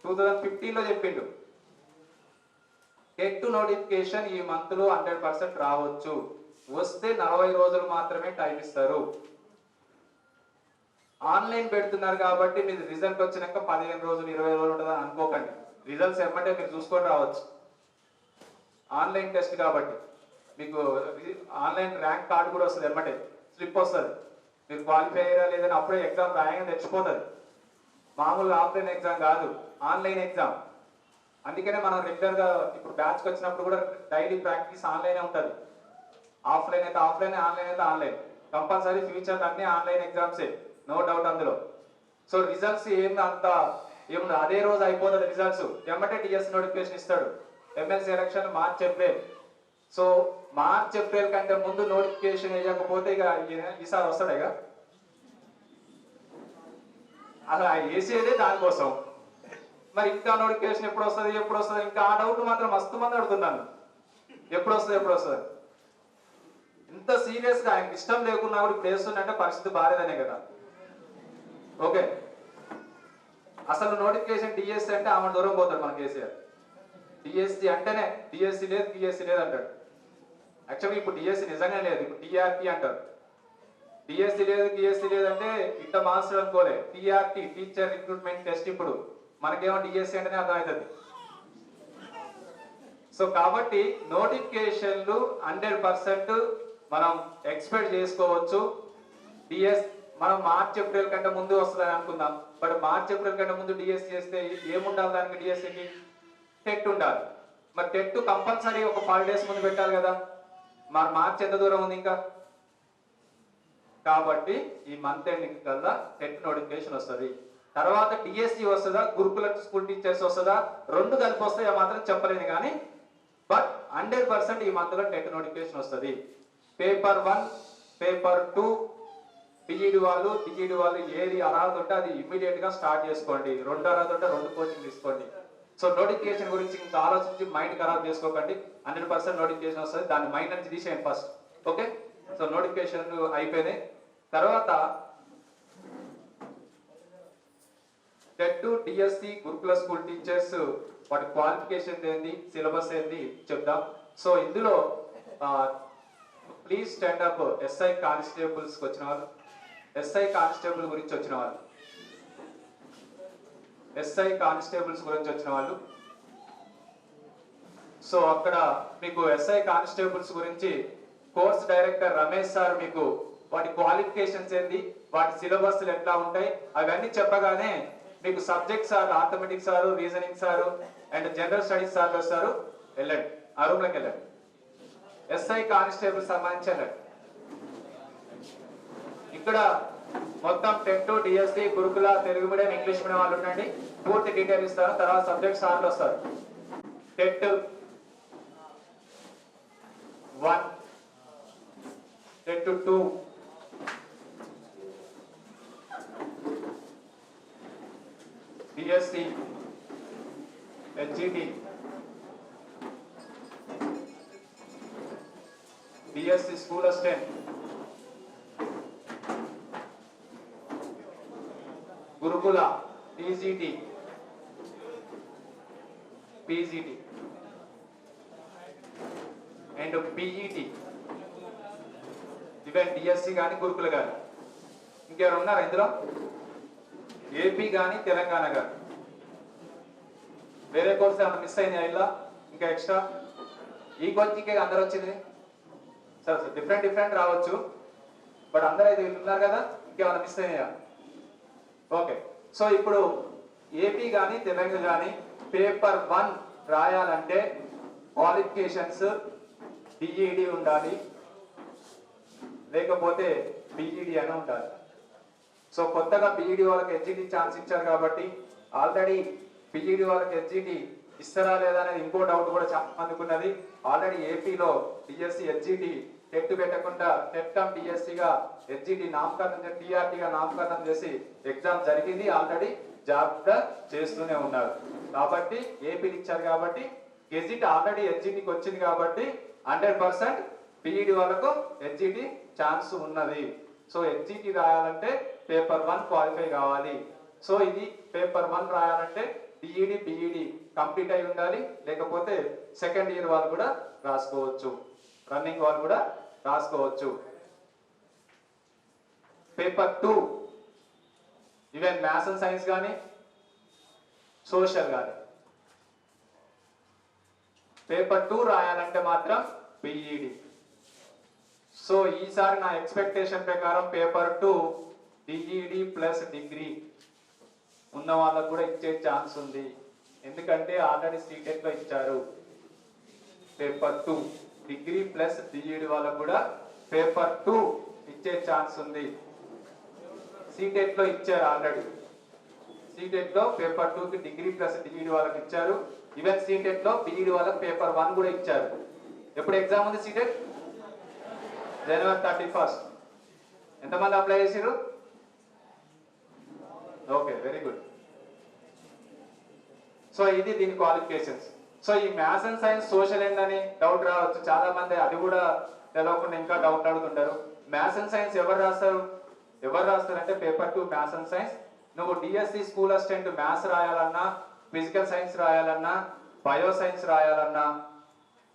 2015లో చెప్పిండు. టెట్ నోటిఫికేషన్ ఈ మంత్ లో 100% రావచ్చు. వస్తే 40 రోజులు మాత్రమే టైం ఇస్తారు. ఆన్లైన్ పెడుతున్నారు కాబట్టి మీరు రిజల్ట్ వచ్చినాక 15 రోజులు 20 రోజులు ఉంటుందని అనుకోకండి. రిజల్ట్స్ ఏమంటే మీరు చూసుకొని రావచ్చు. ఆన్లైన్ టెస్ట్ కాబట్టి మీకు ఆన్లైన్ ర్యాంక్ కార్డు కూడా వస్తుంది, ఎమ్మటే స్లిప్ వస్తుంది. మీరు క్వాలిఫై అయ్యారా లేదని అప్పుడే ఎగ్జామ్ రాయంగా తెచ్చిపోతుంది. మామూలుగా ఆఫ్లైన్ ఎగ్జామ్ కాదు, ఆన్లైన్ ఎగ్జామ్. అందుకనే మనం రెగ్యులర్గా ఇప్పుడు బ్యాచ్కి వచ్చినప్పుడు కూడా డైలీ ప్రాక్టీస్ ఆన్లైనే ఉంటుంది. ఆఫ్లైన్ అయితే ఆఫ్లైన్, ఆన్లైన్ అయితే ఆన్లైన్. కంపల్సరీ ఫ్యూచర్ అన్ని ఆన్లైన్ ఎగ్జామ్సే, నో డౌట్ అందులో. సో రిజల్ట్స్ ఏముండదు, అదే రోజు అయిపోతుంది రిజల్ట్స్. ఎమ్మటే DSC నోటిఫికేషన్ ఇస్తాడు. MLC election March April. So March April కంటే ముందు నోటిఫికేషన్ వేయకపోతే ఇక ఈసారి వస్తాడు. ఇక అసలు వేసేదే దానికోసం. మరి ఇంకా నోటిఫికేషన్ ఎప్పుడు వస్తుంది ఇంకా ఆ డౌట్ మాత్రం మస్తు మంది అడుగుతున్నాను, ఎప్పుడు వస్తుంది. ఇంత సీరియస్ గా ఆయనకి ఇష్టం లేకున్నా కూడా ఇప్పుడు వేస్తుందంటే పరిస్థితి బాలేదనే కదా. ఓకే, అసలు నోటిఫికేషన్ DSC అంటే ఆమె దూరం పోతాడు మన కేసీఆర్. DSC అంటేనే DSC లేదు అంటాడు. యాక్చువల్గా ఇప్పుడు DSC నిజంగా లేదు, ఇప్పుడు TRT అంటారు. DSC లేదు అంటే ఇంత మాస్టర్ అనుకోలే, TRT టీచర్ రిక్రూట్మెంట్ టెస్ట్. ఇప్పుడు మనకేమో DSC అంటేనే అర్థమవుతుంది. సో కాబట్టి నోటిఫికేషన్లు 100% మనం ఎక్స్పెక్ట్ చేసుకోవచ్చు. మనం మార్చ్ ఏప్రిల్ కంటే ముందు వస్తుందని అనుకుందాం, బట్ మార్చ్ ఏప్రిల్ కంటే ముందు DSC చేస్తే ఏముండాలి దానికి? DSCకి టెట్ ఉండాలి. మరి టెట్ కంపల్సరీ ఒక 5 days ముందు పెట్టాలి కదా. మరి మార్చ్ ఎంత దూరం ఉంది ఇంకా. కాబట్టి ఈ మంత్ ఎండింగ్ కల్లా టెట్ నోటిఫికేషన్ వస్తుంది. తర్వాత DSC వస్తుందా, గురుకుల స్కూల్ టీచర్స్ వస్తుందా, 2 కలిపి వస్తాయా మాత్రం చెప్పలేను కానీ, బట్ 100% ఈ మంత్ లో టెట్ నోటిఫికేషన్ వస్తుంది. పేపర్ 1, పేపర్ 2 PGD వాళ్ళు ఏది అర్హత ఉంటే అది ఇమ్మీడియట్ గా స్టార్ట్ చేసుకోండి. 2 అర్హత ఉంటే 2 కోచింగ్ తీసుకోండి. సో నోటిఫికేషన్ గురించి ఇంకా ఆలోచించి మైండ్ ఖరాబ్ చేసుకోకండి. 100% నోటిఫికేషన్ వస్తుంది, దాన్ని మైండ్ నుంచి తీసేయండి ఫస్ట్. ఓకే, సో నోటిఫికేషన్ అయిపోయినాయి. తర్వాత టెట్ DSC గురుకుల స్కూల్ టీచర్స్ వాటి క్వాలిఫికేషన్ ఏంది, సిలబస్ ఏంది చెప్దాం. సో ఇందులో please stand up. SI constables వచ్చిన వాళ్ళు, SI కానిస్టేబుల్ గురించి వచ్చిన వాళ్ళు, SI కానిస్టేబుల్స్ గురించి వచ్చిన వాళ్ళు. సో అక్కడ మీకు SI కానిస్టేబుల్స్ గురించి కోర్స్ డైరెక్టర్ రమేష్ సార్ మీకు వాటి క్వాలిఫికేషన్స్ ఏంది, వాటి సిలబస్లు ఎట్లా ఉంటాయి అవన్నీ చెప్పగానే మీకు subject sir, arithmetics sir, reasoning sir and general studies sir వస్తారు, వెళ్ళండి ఆ రూమ్లోకి వెళ్ళండి. ఎస్ఐ కానిస్టేబుల్ సంబంధించి వెళ్ళండి. ఇక్కడ మొత్తం టెట్, డిఎస్సి, గురుకుల, తెలుగు మీడియం, ఇంగ్లీష్ మీడియం వాళ్ళు ఉండండి. పూర్తి డీటెయిల్ ఇస్తారు. తర్వాత సబ్జెక్ట్ సార్లు వస్తారు. TET 1, TET 2, DSC, HGT, DSC school assistant, Gurukula, TGT, PGT and PET, even DSC కానీ గురుకుల కానీ. ఇంకెవరు ఉన్నారా ఇందులో? ఏపీ కానీ తెలంగాణ కానీ. వేరే కోర్స్ ఏమైనా మిస్ అయింది ఇలా ఇంకా ఎక్స్ట్రా? ఈ కోచింగ్కే అందరు వచ్చింది సార్. డిఫరెంట్ రావచ్చు, బట్ అందరూ అయితే ఉన్నారు కదా. ఇంకేమైనా మిస్ అయినాయా? ఓకే. సో ఇప్పుడు ఏపీ కానీ తెలంగాణ కానీ పేపర్ 1 రాయాలంటే క్వాలిఫికేషన్స్ డిఈడి ఉండాలి, లేకపోతే బిఈడి అని ఉండాలి. సో కొత్తగా బిఈడి వాళ్ళకి హెచ్జిటి ఛాన్స్ ఇచ్చారు కాబట్టి, ఆల్రెడీ బిఈడి వాళ్ళకి హెచ్జిటి ఇస్తారా లేదా అనేది ఇంకో డౌట్ కూడా చాలా మందికి ఉన్నది. ఆల్రెడీ ఏపీలో డిఎస్సి హెచ్జిటి టెట్ పెట్టకుండా టెట్ డిఎస్సిగా హెచ్జిటి నామకరణం, టీఆర్టీగా నామకరణం చేసి ఎగ్జామ్ జరిగింది. ఆల్రెడీ జాబ్ చేస్తూనే ఉన్నారు. కాబట్టి ఏపీలు ఇచ్చారు కాబట్టి గెజిట్ ఆల్రెడీ హెచ్జిటికి వచ్చింది కాబట్టి 100% బిఈడి వాళ్ళకు హెచ్జిటి ఛాన్స్ ఉన్నది. సో హెచ్జిటి రాయాలంటే పేపర్ 1 క్వాలిఫై కావాలి. సో ఇది పేపర్ 1 రాయాలంటే డిఈడి బిఈడి కంప్లీట్ అయి ఉండాలి, లేకపోతే సెకండ్ ఇయర్ వాళ్ళు కూడా రాసుకోవచ్చు, రన్నింగ్ వాళ్ళు కూడా రాసుకోవచ్చు. Paper 2 even maths and science కానీ సోషల్ కానీ పేపర్ 2 రాయాలంటే మాత్రం బిఈడి. సో ఈసారి నా ఎక్స్పెక్టేషన్ ప్రకారం పేపర్ 2 డిఈడి ప్లస్ డిగ్రీ ఉన్న వాళ్ళకు కూడా ఇచ్చే ఛాన్స్ ఉంది. ఎందుకంటే ఆల్రెడీ సీటెట్ లో ఇచ్చారు. పేపర్ 2 డిగ్రీ ప్లస్ డిఈడి వాళ్ళకు కూడా పేపర్ 2 ఇచ్చే ఛాన్స్ ఉంది. సీటెట్ లో ఇచ్చారు ఆల్రెడీ. సీటెట్ లో పేపర్ 2 కి డిగ్రీ ప్లస్ డిఈడి వాళ్ళకి ఇచ్చారు. ఈవెన్ సీటెట్ లో బిఈడి వాళ్ళకి పేపర్ 1 కూడా ఇచ్చారు. ఎప్పుడు ఎగ్జామ్ ఉంది సీటెట్? జనవరి 31. ఎంతమంది అప్లై చేసారు? Okay, very good. సో ఇది దీని క్వాలిఫికేషన్స్. సో ఈ మ్యాథ్స్ అండ్ సైన్స్ సోషల్ ఏంటని డౌట్ రావచ్చు చాలా మంది. అది కూడా తెలవకుండా ఇంకా డౌట్ అడుగుతుంటారు. మ్యాథ్స్ అండ్ సైన్స్ ఎవరు రాస్తారు అంటే పేపర్ 2 మ్యాథ్స్ అండ్ సైన్స్. నువ్వు డిఎస్సి స్కూల్ అసిస్టెంట్ మ్యాథ్స్ రాయాలన్నా, ఫిజికల్ సైన్స్ రాయాలన్నా, బయో సైన్స్ రాయాలన్నా,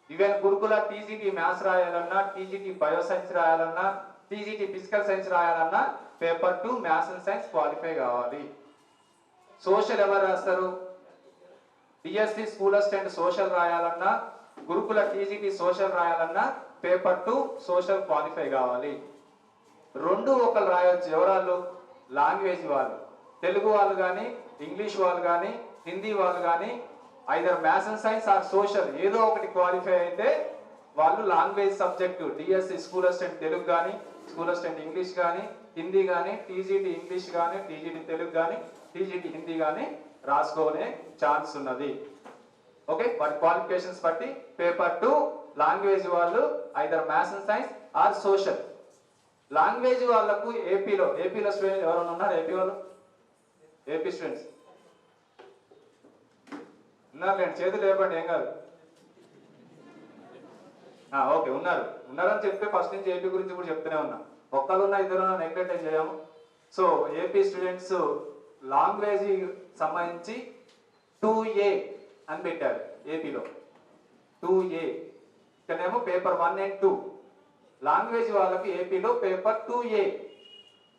ఈవెన్ గురుకుల టీజీటీ మ్యాథ్స్ రాయాలన్నా, టీజీటీ బయో సైన్స్ రాయాలన్నా, టీజీటీ ఫిజికల్ సైన్స్ రాయాలన్నా paper 2 maths and science qualify కావాలి. సోషల్ ఎవరు రాస్తారు? డిఎస్సి స్కూల్ అసిస్టెంట్ సోషల్ రాయాలన్నా, గురుకుల టీజీటీ సోషల్ రాయాలన్నా పేపర్ 2 సోషల్ క్వాలిఫై కావాలి. రెండు ఒకరు రాయొచ్చు. ఎవరాళ్ళు? లాంగ్వేజ్ వాళ్ళు, తెలుగు వాళ్ళు కానీ, ఇంగ్లీష్ వాళ్ళు కానీ, హిందీ వాళ్ళు కానీ, either maths and science or social ఏదో ఒకటి క్వాలిఫై అయితే వాళ్ళు language subject DSC school assistant Telugu కానీ, స్కూల్ అసిస్టెంట్ ఇంగ్లీష్ కానీ, హిందీ కానీ, టీజీటీ ఇంగ్లీష్ కానీ, టీజీటీ తెలుగు కానీ, టీజీటీ హిందీ కానీ రాసుకోనే ఛాన్స్ ఉన్నది. ఓకే, వాటి క్వాలిఫికేషన్స్ బట్టి పేపర్ 2 లాంగ్వేజ్ వాళ్ళు either maths and science or social. Language వాళ్ళకు ఏపీలో స్టూడెంట్ ఎవరైనా ఉన్నారు? ఏపీ వాళ్ళు, ఏపీ స్టూడెంట్స్ ఉన్నారులేండి, చేతులు లేపండి, ఏం కాదు. ఓకే, ఉన్నారని చెప్పి ఫస్ట్ నుంచి ఏపీ గురించి కూడా చెప్తూనే ఉన్నా. ఒక్కరున్నా ఇద్దరున్నా నెగ్లెక్ట్ ఏం చేయము. సో ఏపీ స్టూడెంట్స్ లాంగ్వేజ్ సంబంధించి 2A అని పెట్టారు ఏపీలో. 2A ఇక్కడేమో పేపర్ 1 and 2. లాంగ్వేజ్ వాళ్ళకి ఏపీలో పేపర్ 2A.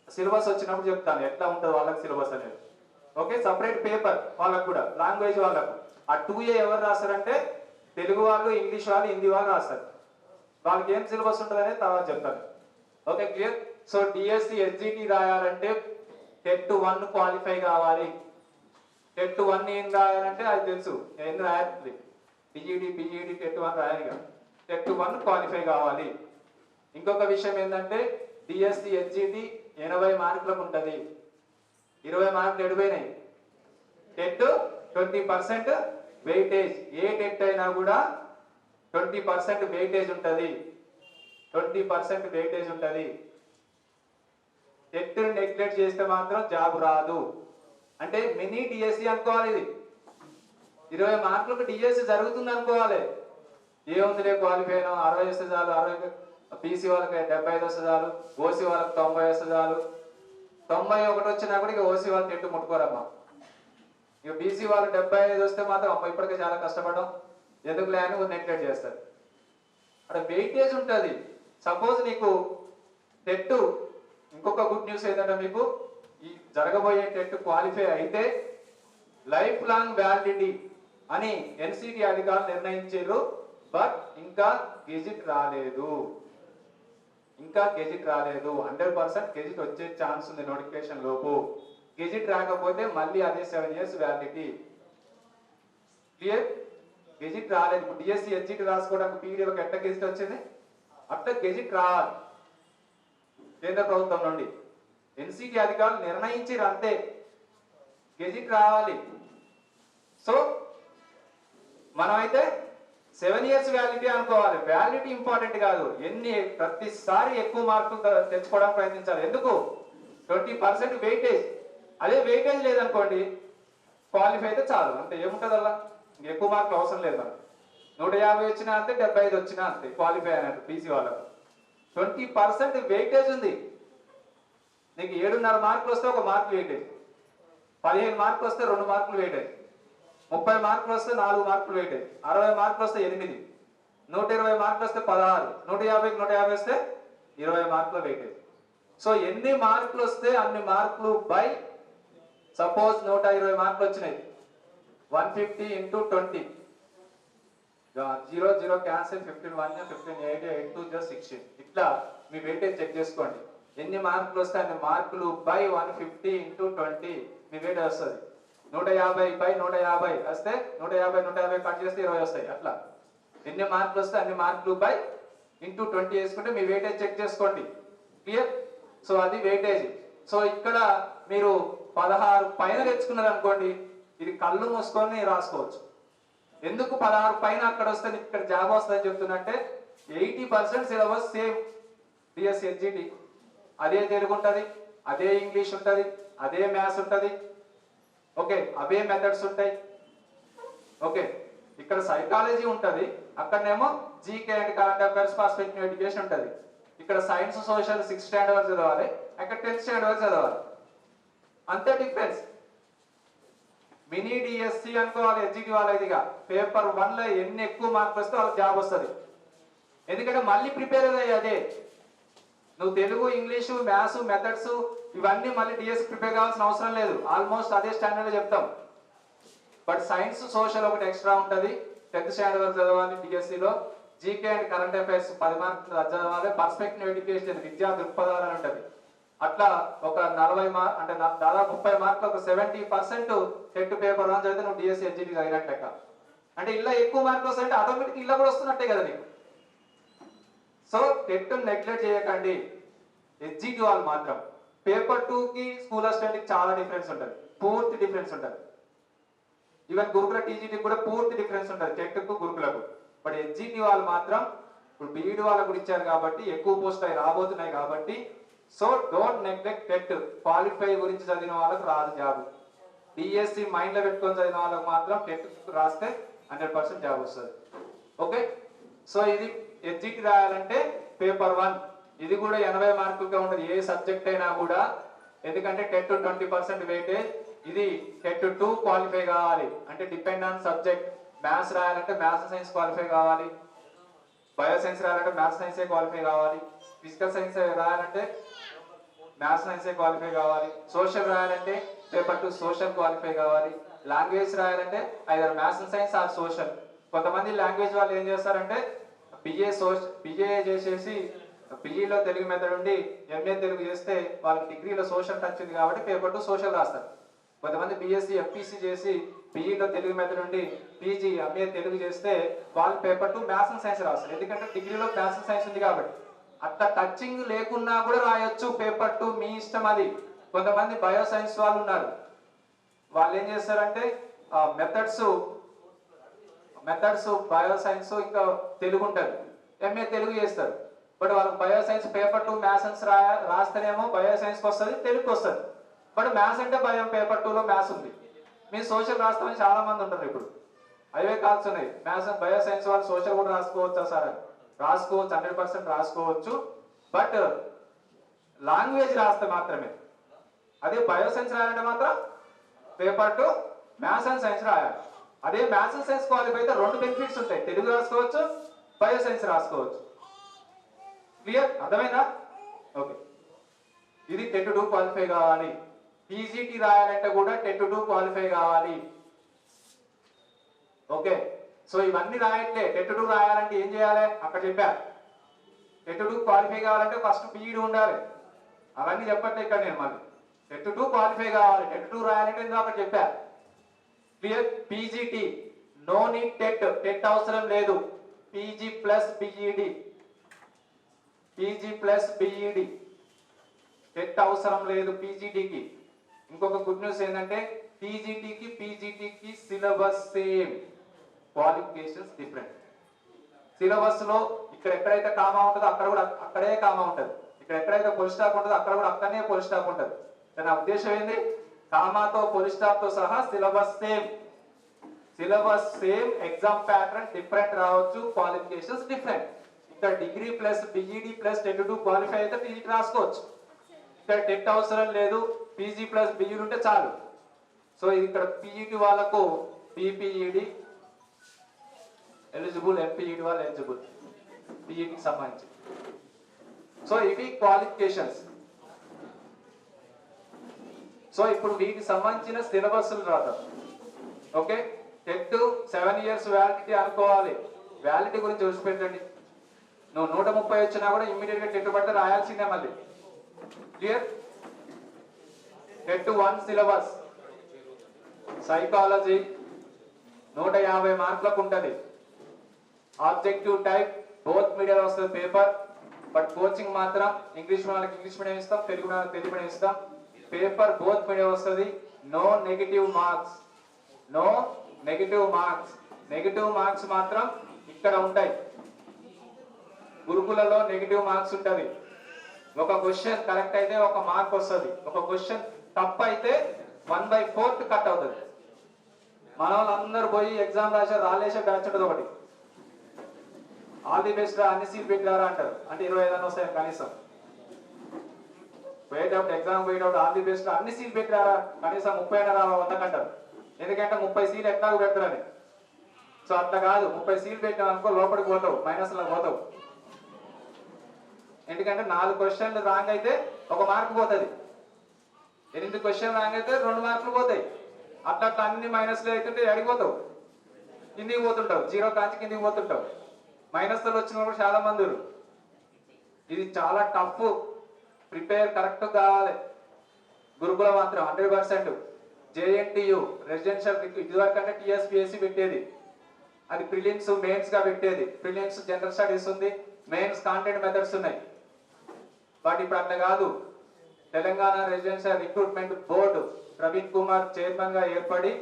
సిలబస్ వచ్చినప్పుడు చెప్తాను ఎట్లా ఉంటుంది వాళ్ళకి సిలబస్ అనేది. ఓకే, సపరేట్ పేపర్ వాళ్ళకు కూడా లాంగ్వేజ్ వాళ్ళకు. ఆ 2A ఎవరు రాస్తారంటే తెలుగు వాళ్ళు, ఇంగ్లీష్ వాళ్ళు, హిందీ వాళ్ళు రాస్తారు. వాళ్ళకి ఏం సిలబస్ ఉంటుంది అనేది తర్వాత చెప్తాను. Okay, clear. So DSC HGT రాయాలంటే టెట్ 1 క్వాలిఫై కావాలి. టెట్ 1 ఏం రాయాలంటే అది తెలుసు, ఏం రాయాలి, పిఈడి టెట్ 1 రాయాలిగా, టెట్ 1 క్వాలిఫై కావాలి. ఇంకొక విషయం ఏంటంటే డిఎస్సి హెచ్జిటి 80 మార్కులకు ఉంటుంది, 20 మార్కులు ఎడిపోయినాయి. టెట్ 20% వెయిటేజ్, ఏ టెట్ అయినా కూడా 20% వెయిటేజ్ ఉంటుంది, 20% వెయిటేజ్ ఉంటుంది. టెట్ నెగ్లెక్ట్ చేస్తే మాత్రం జాబ్ రాదు. అంటే మినీ డిఎస్సి అనుకోవాలి, ఇది 20 మార్కులకు డిఎస్సి జరుగుతుంది అనుకోవాలి. ఏముందిలే క్వాలిఫై అయినా 60 వస్తే చాలు, 60 పీసీ వాళ్ళకి 75 వస్తే చాలు, ఓసీ వాళ్ళకి 90 వస్తే చాలు. 91 వచ్చినా కూడా ఇక ఓసీ వాళ్ళు టెట్ ముట్టుకోరమ్మా. ఇక బీసీ వాళ్ళు 75 వస్తే మాత్రం అమ్మ ఇప్పటికే చాలా కష్టపడడం ఎందుకు అని నెగ్లెక్ట్ చేస్తారు. అక్కడ వెయిటేజ్ ఉంటుంది. సపోజ్ నీకు టెట్, ఇంకొక గుడ్ న్యూస్ ఏంటంటే మీకు ఈ జరగబోయే టెట్ క్వాలిఫై అయితే లైఫ్ లాంగ్ వ్యాలిడిటీ అని ఎన్సిటి అధికారులు నిర్ణయించారు. బట్ ఇంకా గెజిట్ రాలేదు, 100% గెజిట్ వచ్చే ఛాన్స్ ఉంది నోటిఫికేషన్ లోపు. గెజిట్ రాకపోతే మళ్ళీ అదే 7 years వ్యాలిడిటీ. క్లియర్? గెజిట్ రాలేదు. ఇప్పుడు డిఎస్సి హెచ్జిటి రాసుకోవడానికి పీడీఎఫ్ ఎట్లా గెజిట్ వచ్చింది, అట్లా గెజిట్ రావాలి కేంద్ర ప్రభుత్వం నుండి. ఎన్సిటి అధికారులు నిర్ణయించారు అంతే, గెజిట్ రావాలి. సో మనమైతే 7 years వ్యాలిడిటీ అనుకోవాలి. వ్యాలిడిటీ ఇంపార్టెంట్ కాదు, ప్రతిసారి ఎక్కువ మార్కులు తెచ్చుకోవడానికి ప్రయత్నించాలి. ఎందుకు? 20% వెయిటేజ్. అదే వెయిటేజ్ లేదనుకోండి క్వాలిఫై అయితే చాలు, అంతే. ఏముంటుంది అలా, ఎక్కువ మార్కులు అవసరం లేదు. మనకు 150 వచ్చినా అంతే, 75 వచ్చినా అంతే క్వాలిఫై అయినట్టు పీసీ వాళ్ళకు. 20% వెయిటేజ్ ఉంది. నీకు 7.5 మార్కులు వస్తే 1 మార్క్ వెయిటేజ్, 15 మార్కులు వస్తే 2 మార్కులు వెయిటేజ్, 30 మార్కులు వస్తే 4 మార్కులు వెయిటేజ్, 60 మార్కులు వస్తే 8, 120 మార్కులు వస్తే 16, 150కి 150 వస్తే 20 మార్కుల వెయిటేజ్. సో ఎన్ని మార్కులు వస్తే అన్ని మార్కులు బై, సపోజ్ 120 మార్కులు వచ్చినాయి, 150 into 20, 0 0 క్యాన్సిల్, 15 1 15 8 8 2 just 16. ఇట్లా మీ వెయిటేజ్ చెక్ చేసుకోండి. ఎన్ని మార్కులు వస్తే అన్ని మార్కులు బై 150 into 20 మీ వెయిటేజ్ వస్తుంది. 150 బై 150 వస్తే 150 కట్ చేస్తే 20 వస్తాయి. అట్లా ఎన్ని మార్కులు వస్తే అన్ని మార్కులు బై ఇంటూ 20 వేసుకుంటే మీ వెయిటేజ్ చెక్ చేసుకోండి. క్లియర్? సో అది వెయిటేజ్. సో ఇక్కడ మీరు 16 పైన తెచ్చుకున్నారు అనుకోండి, ఇది కళ్ళు మూసుకొని రాసుకోవచ్చు. ఎందుకు 16 పైన అక్కడ వస్తే ఇక్కడ జాబ్ వస్తుందని చెప్తున్నట్టే 80% సిలబస్ సేమ్ డిఎస్సి హెచ్జిటి. అదే తెలుగు ఉంటుంది, అదే ఇంగ్లీష్ ఉంటుంది, అదే మ్యాథ్స్ ఉంటుంది. ఓకే, అవే మెథడ్స్ ఉంటాయి. ఓకే, ఇక్కడ సైకాలజీ ఉంటుంది, అక్కడనేమో GK and current affairs, perspective education ఉంటుంది. ఇక్కడ సైన్స్ సోషల్ 6th standard వరకు చదవాలి, అక్కడ 10th standard వరకు చదవాలి. అంతే డిఫరెన్స్. మినీ డిఎస్సి అనుకోవాలి హెచ్జిటి వాళ్ళదిగా. పేపర్ 1 లో ఎన్ని ఎక్కువ మార్కులు వస్తే వాళ్ళకి జాబ్ వస్తుంది. ఎందుకంటే మళ్ళీ ప్రిపేర్ అయ్యాయి అదే. నువ్వు తెలుగు, ఇంగ్లీషు, మ్యాథ్స్, మెథడ్స్ ఇవన్నీ మళ్ళీ డిఎస్సి ప్రిపేర్ కావాల్సిన అవసరం లేదు. ఆల్మోస్ట్ అదే స్టాండర్డ్ చెప్తాం. బట్ సైన్స్ సోషల్ ఒకటి ఎక్స్ట్రా ఉంటుంది, 10th standard వరకు చదవాలి డిఎస్సిలో. జీకే అండ్ కరెంట్ అఫైర్స్ 10 మార్కులు చదవాలి. పర్స్పెక్టివ్ ఎడ్యుకేషన్ విద్యా దృక్పథాలు అని ఉంటుంది. అట్లా ఒక 40 అంటే దాదాపు 30 మార్కులు, ఒక 70% టెట్ పేపర్ 1 చదివితే నువ్వు డిఎస్సి హెచ్జిటి చదివినట్టు లెక్క. అంటే ఇలా ఎక్కువ మార్కులు వస్తాయంటే ఆటోమేటిక్ ఇలా కూడా వస్తున్నట్టే కదా నీకు. సో టెట్ నెగ్లెక్ట్ చేయకండి. హెచ్జిటి వాళ్ళు మాత్రం పేపర్ 2కి స్కూల్ అసిస్టెంట్కి చాలా డిఫరెన్స్ ఉంటుంది, పూర్తి డిఫరెన్స్ ఉంటుంది. ఈవెన్ గురుకుల టీజీటీకి కూడా పూర్తి డిఫరెన్స్ ఉంటుంది టెట్కు గురుకులకు. బట్ హెచ్జిటి వాళ్ళు మాత్రం ఇప్పుడు బీఈడి వాళ్ళకు కూడా ఇచ్చారు కాబట్టి ఎక్కువ పోస్ట్ అవి రాబోతున్నాయి కాబట్టి. So don't neglect TET. Qualify గురించి చదివిన వాళ్ళకు రాదు జాబ్. డిఎస్సి మైండ్ లో పెట్టుకొని చదివిన వాళ్ళకు మాత్రం టెట్ రాస్తే 100% జాబ్ వస్తుంది. ఓకే, సో ఇది హెచ్జిటి రాయాలంటే పేపర్ 1 ఇది కూడా 80 మార్కులుగా ఉంటుంది ఏ సబ్జెక్ట్ అయినా కూడా. ఎందుకంటే టెట్ 20% వెయిటేజ్. ఇది టెట్ 2 క్వాలిఫై కావాలి అంటే డిపెండ్ ఆన్ సబ్జెక్ట్. మ్యాథ్స్ రాయాలంటే మ్యాథ్స్ సైన్స్ క్వాలిఫై కావాలి, బయో సైన్స్ రాయాలంటే మ్యాథ్స్ సైన్సే క్వాలిఫై కావాలి, ఫిజికల్ సైన్స్ రాయాలంటే మ్యాథ్స్ సైన్సే క్వాలిఫై కావాలి, సోషల్ రాయాలంటే పేపర్ 2 సోషల్ క్వాలిఫై కావాలి, లాంగ్వేజ్ రాయాలంటే either maths science or social. కొంతమంది లాంగ్వేజ్ వాళ్ళు ఏం చేస్తారంటే బిఏ చేసేసి బిఈలో తెలుగు మెథడ్ ఉండి ఎంఏ తెలుగు చేస్తే వాళ్ళకి డిగ్రీలో సోషల్ టచ్ ఉంది కాబట్టి పేపర్ 2 సోషల్ రాస్తారు. కొంతమంది బీఎస్సీ ఎంపీసీ చేసి బీఈలో తెలుగు మెథడ్ నుండి పీజీ ఎంఏ తెలుగు చేస్తే వాళ్ళు పేపర్ 2 మ్యాథ్స్ అండ్ సైన్స్ రాస్తారు, ఎందుకంటే డిగ్రీలో మ్యాథ్స్ అండ్ సైన్స్ ఉంది కాబట్టి. అట్లా టచింగ్ లేకున్నా కూడా రాయొచ్చు పేపర్ 2, మీ ఇష్టం అది. కొంతమంది బయో సైన్స్ వాళ్ళు ఉన్నారు, వాళ్ళు ఏం చేస్తారంటే మెథడ్స్ బయో సైన్స్ ఇంకా తెలుగు ఉంటుంది, ఎంఏ తెలుగు చేస్తారు. బట్ వాళ్ళకి bio science paper 2 maths science రాస్తేనేమో బయో సైన్స్కి వస్తుంది, తెలుగుకి వస్తుంది. బట్ మ్యాథ్స్ అంటే బయో పేపర్ 2లో మ్యాథ్స్ ఉంది. మీరు సోషల్ రాస్తామని చాలా మంది ఉంటారు, ఇప్పుడు అవే కాల్స్ ఉన్నాయి. మ్యాథ్స్ బయో సైన్స్ వాళ్ళు సోషల్ కూడా రాసుకోవచ్చా సార్? రాసుకోవచ్చు, 100% రాసుకోవచ్చు. బట్ లాంగ్వేజ్ రాస్తే మాత్రమే. అదే బయో సైన్స్ రాయాలంటే మాత్రం పేపర్ 2 మ్యాథ్స్ అండ్ సైన్స్ రాయాలి. అదే మ్యాథ్స్ అండ్ సైన్స్ క్వాలిఫై అయితే 2 బెనిఫిట్స్ ఉంటాయి, తెలుగు రాసుకోవచ్చు, బయో సైన్స్ రాసుకోవచ్చు. క్లియర్? అర్థమైందా? ఓకే. ఇది టెట్ 2 క్వాలిఫై కావాలి. పీజీటీ రాయాలంటే కూడా టెట్ 2 క్వాలిఫై కావాలి. ఓకే. సో ఇవన్నీ రాయట్లే. టెట్ 2 రాయాలంటే ఏం చేయాలి అక్కడ చెప్పా. టెట్ 2 క్వాలిఫై కావాలంటే ఫస్ట్ పీఈడి ఉండాలి. అవన్నీ చెప్పట్లే ఇక్కడ నేను. మళ్ళీ టెట్ 2 క్వాలిఫై కావాలి, టెట్ 2 రాయాలంటే ఎందుకు అక్కడ చెప్పా. Clear? PGT no need TET, TET అవసరం లేదు. PG plus BEd, PG plus BEd, TET అవసరం లేదు పీజీటీకి. ఇంకొక గుడ్ న్యూస్ ఏంటంటే పీజీటీకి syllabus same, qualifications different. Syllabus లో ఇక్కడ ఎక్కడైతే కామా ఉంటుందో అక్కడ కూడా అక్కడే కామా ఉంటుంది, ఇక్కడ ఎక్కడైతే ఫుల్ స్టాప్ ఉంటుందో అక్కడ కూడా అక్కడనే ఫుల్ స్టాప్ ఉంటుంది. నా ఉద్దేశం ఏంది, కామాతో ఫుల్ స్టాప్ తో సహా syllabus same. Syllabus same, exam pattern different రావచ్చు, క్వాలిఫికేషన్స్ డిఫరెంట్. ఇక్కడ degree plus BEd plus TET 2 qualify అయితే పీజీ రాసుకోవచ్చు. ఇక్కడ టెట్ అవసరం లేదు, పీజీ ప్లస్ బిఈడి ఉంటే చాలు. సో ఇది ఇక్కడ పీఈడి వాళ్ళకు పీపీఈడి ఎలిజిబుల్, ఎంపీఈడి వాళ్ళు ఎలిజిబుల్ పీఈడికి సంబంధించి. సో ఇవి క్వాలిఫికేషన్స్. సో ఇప్పుడు వీటికి సంబంధించిన సిలబస్లు రాద్దాం. ఓకే. టెట్ 7 years వ్యాలిడిటీ అనుకోవాలి. వ్యాలిడిటీ గురించి చూసిపెట్టండి. నువ్వు 130 వచ్చినా కూడా ఇమ్మీడియట్ గా టెట్ పడితే రాయాల్సిందే మళ్ళీ. క్లియర్? టెట్ 1 సిలబస్ సైకాలజీ 150 మార్కులకు ఉంటుంది. ఆబ్జెక్టివ్ టైప్ బోత్ మీడియం వస్తుంది పేపర్. బట్ కోచింగ్ మాత్రం ఇంగ్లీష్ వాళ్ళకి ఇంగ్లీష్ మీడియం ఇస్తాం, తెలుగు వాళ్ళకి తెలుగు మీడియం ఇస్తాం. పేపర్ బోత్ మీడియం వస్తుంది. No negative marks, no negative marks. Negative marks మాత్రం ఇక్కడ ఉంటాయి. గురుకులలో నెగిటివ్ మార్క్స్ ఉంటుంది. ఒక క్వశ్చన్ కరెక్ట్ అయితే 1 మార్క్ వస్తుంది, ఒక క్వశ్చన్ తప్పు అయితే 1/4 కట్ అవుతుంది. మన వాళ్ళందరూ పోయి ఎగ్జామ్ రాశారు, రాలేసే బ్యాచ్ ఉంటుంది ఒకటి. ఆల్ ది బెస్ట్ రా, అన్ని సీట్ పెట్టారా అంటారు. అంటే 25 వస్తాయి కనీసం. పోయేటప్పుడు ఎగ్జామ్ పోయేటప్పుడు ఆల్ ది బెస్ట్ రా, అన్ని సీట్ పెట్టారా, కనీసం 30 రావా 100 అంటారు. ఎందుకంటే 30 సీట్లు ఎట్లా పెడతారని. సో అట్లా కాదు, 30 సీట్లు పెట్టావు అనుకో లోపలికి పోతావు, మైనస్లో పోతావు. ఎందుకంటే 4 క్వశ్చన్లు రాంగ్ అయితే 1 మార్క్ పోతుంది, 8 క్వశ్చన్ రాంగ్ అయితే 2 మార్కులు పోతాయి. అట్లా అన్ని మైనస్లు అవుతుంటే అడిగిపోతావు, కిందికి పోతుంటావు, 0 కాంచి కిందికి పోతుంటావు. మైనస్లు వచ్చిన కూడా చాలా మంది. ఇది చాలా టఫ్, ప్రిపేర్ కరెక్ట్ కావాలి. గురుకుల మాత్రం 100%. జేఎన్టీయు రెసిడెన్షియల్ ఇదివరకు అంటే టీఎస్పీఎస్సీ పెట్టేది, అది ప్రిలిమ్స్ మెయిన్స్ గా పెట్టేది. ప్రిలిమ్స్ జనరల్ స్టడీస్ ఉంది, మెయిన్స్ కాంటెంట్ మెథడ్స్ ఉన్నాయి. బట్ ఇప్పుడు అట్లా కాదు. Telangana residential recruitment board Praveen Kumar chairman గా ఏర్పడి